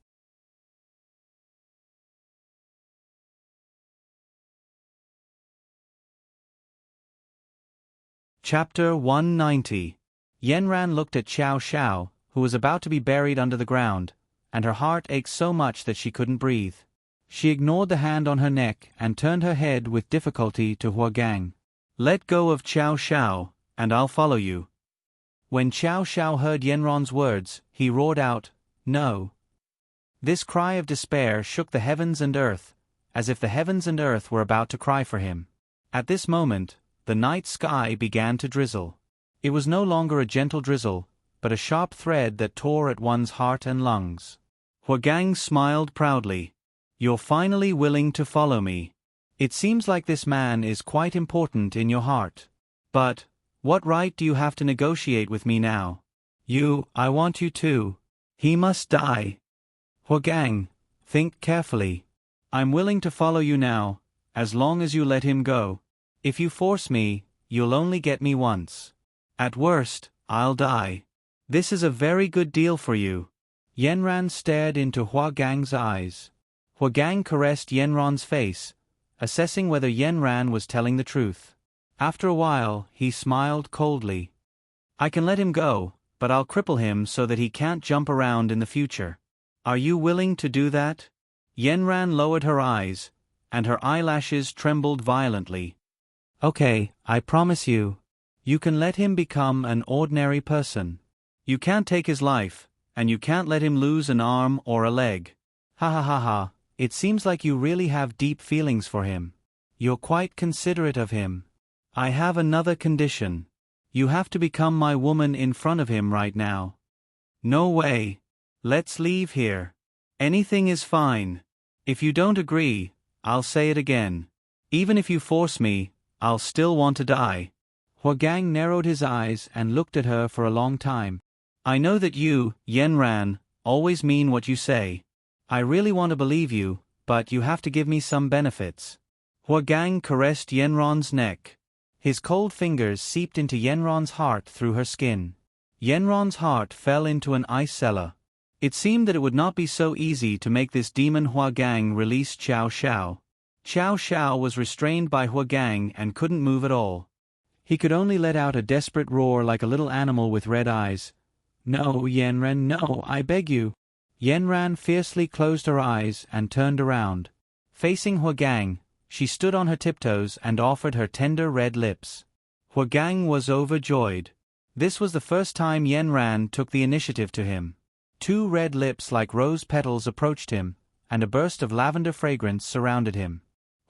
Chapter 190. Yanran looked at Qiao Xiao, who was about to be buried under the ground, and her heart ached so much that she couldn't breathe. She ignored the hand on her neck and turned her head with difficulty to Huagang. Let go of Qiao Xiao, and I'll follow you. When Qiao Xiao heard Yanran's words, he roared out, No. This cry of despair shook the heavens and earth, as if the heavens and earth were about to cry for him. At this moment, the night sky began to drizzle. It was no longer a gentle drizzle, but a sharp thread that tore at one's heart and lungs. Huagang smiled proudly. You're finally willing to follow me. It seems like this man is quite important in your heart. But, what right do you have to negotiate with me now? I want you to. He must die. Huagang, think carefully. I'm willing to follow you now, as long as you let him go. If you force me, you'll only get me once. At worst, I'll die. This is a very good deal for you. Yanran stared into Huagang's eyes. Huagang caressed Yanran's face, assessing whether Yanran was telling the truth. After a while, he smiled coldly. I can let him go, but I'll cripple him so that he can't jump around in the future. Are you willing to do that? Yanran lowered her eyes, and her eyelashes trembled violently. Okay, I promise you. You can let him become an ordinary person. You can't take his life, and you can't let him lose an arm or a leg. Ha ha ha ha, it seems like you really have deep feelings for him. You're quite considerate of him. I have another condition. You have to become my woman in front of him right now. No way. Let's leave here. Anything is fine. If you don't agree, I'll say it again. Even if you force me, I'll still want to die. Huagang narrowed his eyes and looked at her for a long time. I know that you, Yanran, always mean what you say. I really want to believe you, but you have to give me some benefits. Huagang caressed Yenron's neck. His cold fingers seeped into Yenron's heart through her skin. Yenron's heart fell into an ice cellar. It seemed that it would not be so easy to make this demon Huagang release Xiao Xiao. Xiao Xiao was restrained by Huagang and couldn't move at all. He could only let out a desperate roar like a little animal with red eyes. No, Yenran, no, I beg you. Yenran fiercely closed her eyes and turned around. Facing Huagang, she stood on her tiptoes and offered her tender red lips. Huagang was overjoyed. This was the first time Yenran took the initiative to him. 2 red lips like rose petals approached him, and a burst of lavender fragrance surrounded him.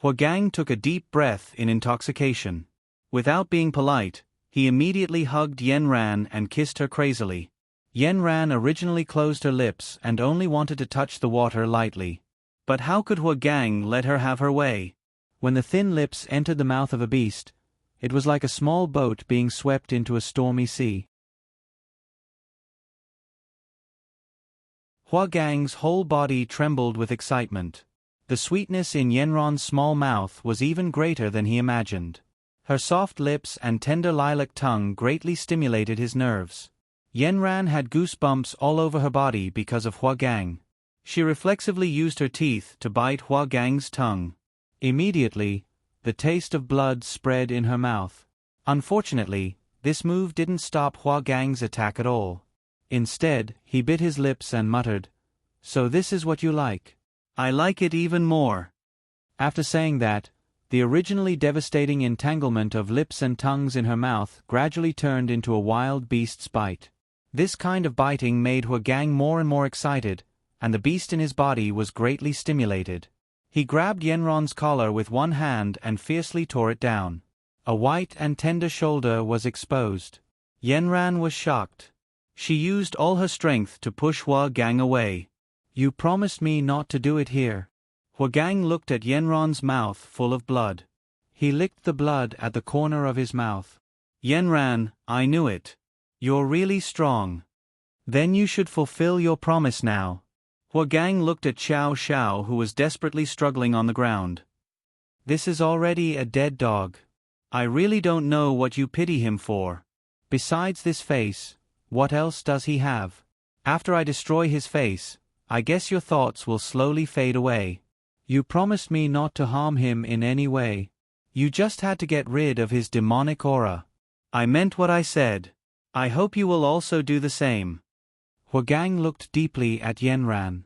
Huagang took a deep breath in intoxication. Without being polite, he immediately hugged Yenran and kissed her crazily. Yenran originally closed her lips and only wanted to touch the water lightly. But how could Huagang let her have her way? When the thin lips entered the mouth of a beast, it was like a small boat being swept into a stormy sea. Huagang's whole body trembled with excitement. The sweetness in Yenron's small mouth was even greater than he imagined. Her soft lips and tender lilac tongue greatly stimulated his nerves. Yenran had goosebumps all over her body because of Huagang. She reflexively used her teeth to bite Huagang's tongue. Immediately, the taste of blood spread in her mouth. Unfortunately, this move didn't stop Huagang's attack at all. Instead, he bit his lips and muttered, "So this is what you like. I like it even more." After saying that, the originally devastating entanglement of lips and tongues in her mouth gradually turned into a wild beast's bite. This kind of biting made Huagang more and more excited, and the beast in his body was greatly stimulated. He grabbed Yenron's collar with one hand and fiercely tore it down. A white and tender shoulder was exposed. Yenran was shocked. She used all her strength to push Huagang away. "You promised me not to do it here." Huagang looked at Yenron's mouth full of blood. He licked the blood at the corner of his mouth. "Yenran, I knew it. You're really strong. Then you should fulfill your promise now." Huagang looked at Xiao Xiao, who was desperately struggling on the ground. "This is already a dead dog. I really don't know what you pity him for. Besides this face, what else does he have? After I destroy his face, I guess your thoughts will slowly fade away. You promised me not to harm him in any way. You just had to get rid of his demonic aura. I meant what I said. I hope you will also do the same." Huagang looked deeply at Yenran.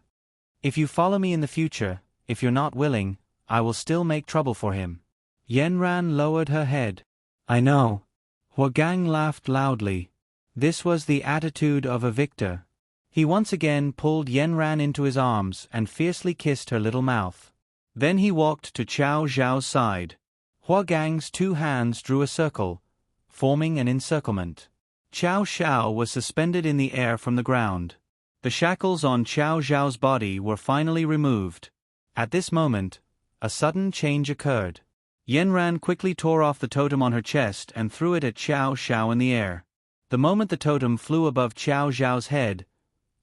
"If you follow me in the future, if you're not willing, I will still make trouble for him." Yenran lowered her head. "I know." Huagang laughed loudly. This was the attitude of a victor. He once again pulled Yenran into his arms and fiercely kissed her little mouth. Then he walked to Xiao Zhao's side. Huagang's 2 hands drew a circle, forming an encirclement. Xiao Xiao was suspended in the air from the ground. The shackles on Xiao Zhao's body were finally removed. At this moment, a sudden change occurred. Yenran quickly tore off the totem on her chest and threw it at Xiao Xiao in the air. The moment the totem flew above Xiao Zhao's head,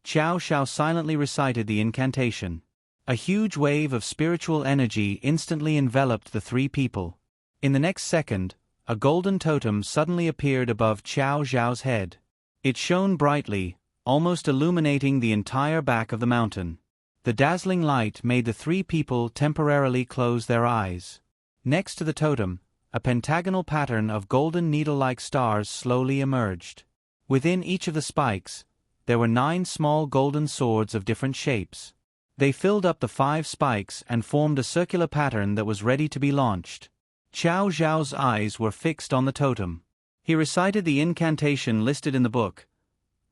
Xiao Xiao silently recited the incantation. A huge wave of spiritual energy instantly enveloped the 3 people. In the next second, a golden totem suddenly appeared above Xiao Zhao's head. It shone brightly, almost illuminating the entire back of the mountain. The dazzling light made the 3 people temporarily close their eyes. Next to the totem, a pentagonal pattern of golden needle-like stars slowly emerged. Within each of the spikes, there were 9 small golden swords of different shapes. They filled up the 5 spikes and formed a circular pattern that was ready to be launched. Xiao Zhao's eyes were fixed on the totem. He recited the incantation listed in the book,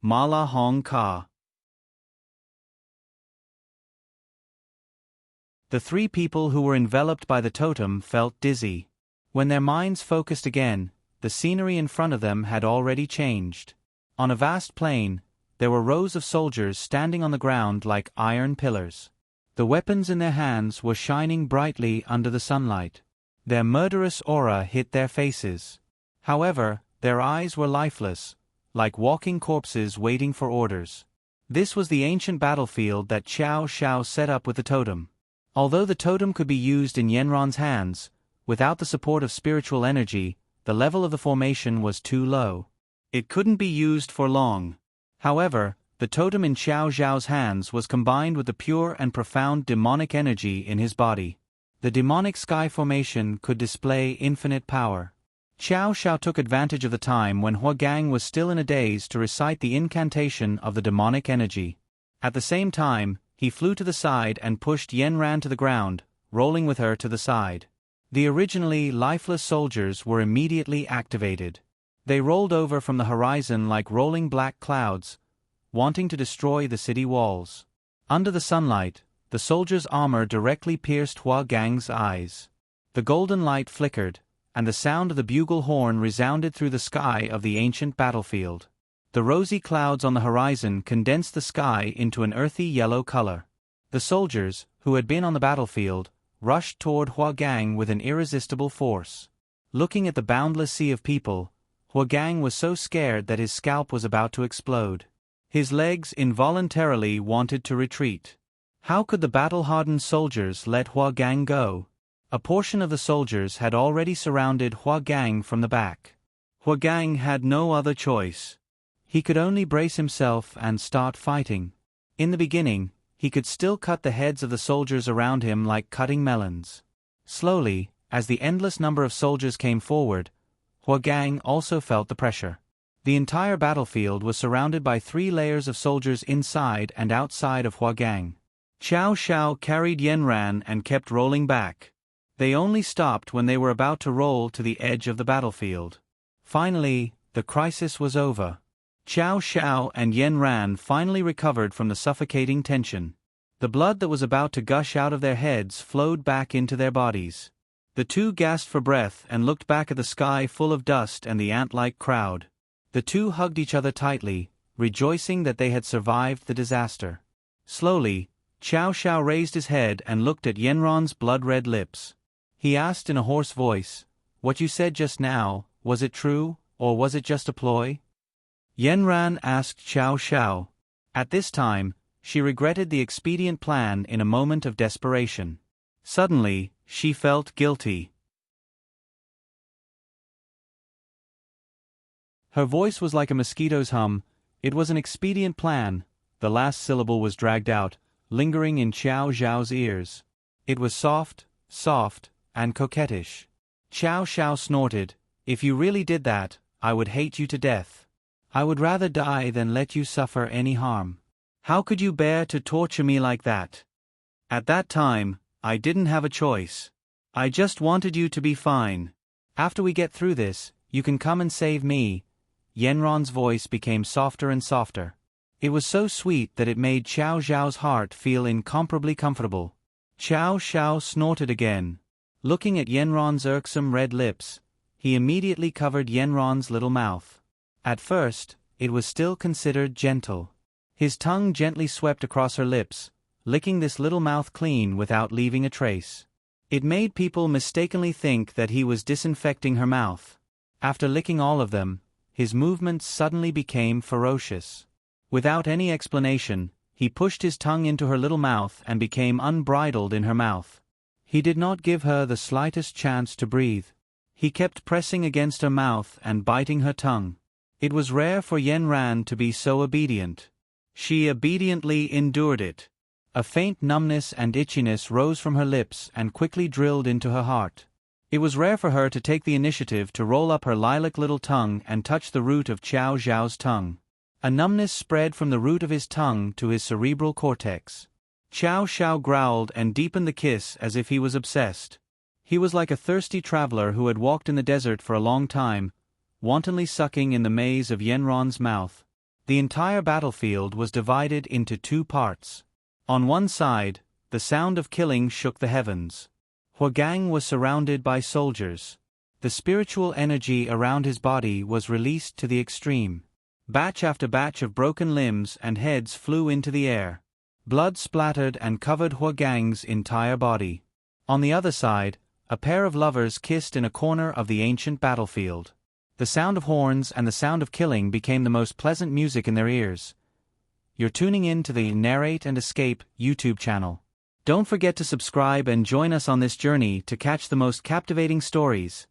Mala Hong Ka. The 3 people who were enveloped by the totem felt dizzy. When their minds focused again, the scenery in front of them had already changed. On a vast plain, there were rows of soldiers standing on the ground like iron pillars. The weapons in their hands were shining brightly under the sunlight. Their murderous aura hit their faces. However, their eyes were lifeless, like walking corpses waiting for orders. This was the ancient battlefield that Qiao Xiao set up with the totem. Although the totem could be used in Yanran's hands, without the support of spiritual energy, the level of the formation was too low. It couldn't be used for long. However, the totem in Qiao Xiao's hands was combined with the pure and profound demonic energy in his body. The demonic sky formation could display infinite power. Qiao Xiao took advantage of the time when Huagang was still in a daze to recite the incantation of the demonic energy. At the same time, he flew to the side and pushed Yanran to the ground, rolling with her to the side. The originally lifeless soldiers were immediately activated. They rolled over from the horizon like rolling black clouds, wanting to destroy the city walls. Under the sunlight, the soldiers' armor directly pierced Huagang's eyes. The golden light flickered, and the sound of the bugle horn resounded through the sky of the ancient battlefield. The rosy clouds on the horizon condensed the sky into an earthy yellow color. The soldiers, who had been on the battlefield, rushed toward Huagang with an irresistible force. Looking at the boundless sea of people, Huagang was so scared that his scalp was about to explode. His legs involuntarily wanted to retreat. How could the battle-hardened soldiers let Huagang go? A portion of the soldiers had already surrounded Huagang from the back. Huagang had no other choice. He could only brace himself and start fighting. In the beginning, he could still cut the heads of the soldiers around him like cutting melons. Slowly, as the endless number of soldiers came forward, Huagang also felt the pressure. The entire battlefield was surrounded by 3 layers of soldiers inside and outside of Huagang. Qiao Xiao carried Yanran and kept rolling back. They only stopped when they were about to roll to the edge of the battlefield. Finally, the crisis was over. Qiao Xiao and Yanran finally recovered from the suffocating tension. The blood that was about to gush out of their heads flowed back into their bodies. The two gasped for breath and looked back at the sky full of dust and the ant-like crowd. The two hugged each other tightly, rejoicing that they had survived the disaster. Slowly, Qiao Xiao raised his head and looked at Yanran's blood-red lips. He asked in a hoarse voice, "What you said just now, was it true, or was it just a ploy?" Yanran asked Qiao Xiao. At this time, she regretted the expedient plan in a moment of desperation. Suddenly, she felt guilty. Her voice was like a mosquito's hum. It was an expedient plan. The last syllable was dragged out, lingering in Qiao Xiao's ears. It was soft, and coquettish. Qiao Xiao snorted, "If you really did that, I would hate you to death. I would rather die than let you suffer any harm. How could you bear to torture me like that?" At that time, I didn't have a choice. I just wanted you to be fine. After we get through this, you can come and save me. Yanran's voice became softer and softer. It was so sweet that it made Qiao Xiao's heart feel incomparably comfortable. Qiao Xiao snorted again. Looking at Yanran's irksome red lips, he immediately covered Yanran's little mouth. At first, it was still considered gentle. His tongue gently swept across her lips, licking this little mouth clean without leaving a trace. It made people mistakenly think that he was disinfecting her mouth. After licking all of them, his movements suddenly became ferocious. Without any explanation, he pushed his tongue into her little mouth and became unbridled in her mouth. He did not give her the slightest chance to breathe. He kept pressing against her mouth and biting her tongue. It was rare for Yanran to be so obedient. She obediently endured it. A faint numbness and itchiness rose from her lips and quickly drilled into her heart. It was rare for her to take the initiative to roll up her lilac little tongue and touch the root of Qiao Xiao's tongue. A numbness spread from the root of his tongue to his cerebral cortex. Qiao Xiao growled and deepened the kiss as if he was obsessed. He was like a thirsty traveler who had walked in the desert for a long time, wantonly sucking in the maze of Yanran's mouth. The entire battlefield was divided into 2 parts. On one side, the sound of killing shook the heavens. Huagang was surrounded by soldiers. The spiritual energy around his body was released to the extreme. Batch after batch of broken limbs and heads flew into the air. Blood splattered and covered Huagang's entire body. On the other side, a pair of lovers kissed in a corner of the ancient battlefield. The sound of horns and the sound of killing became the most pleasant music in their ears. You're tuning in to the Narrate and Escape YouTube channel. Don't forget to subscribe and join us on this journey to catch the most captivating stories.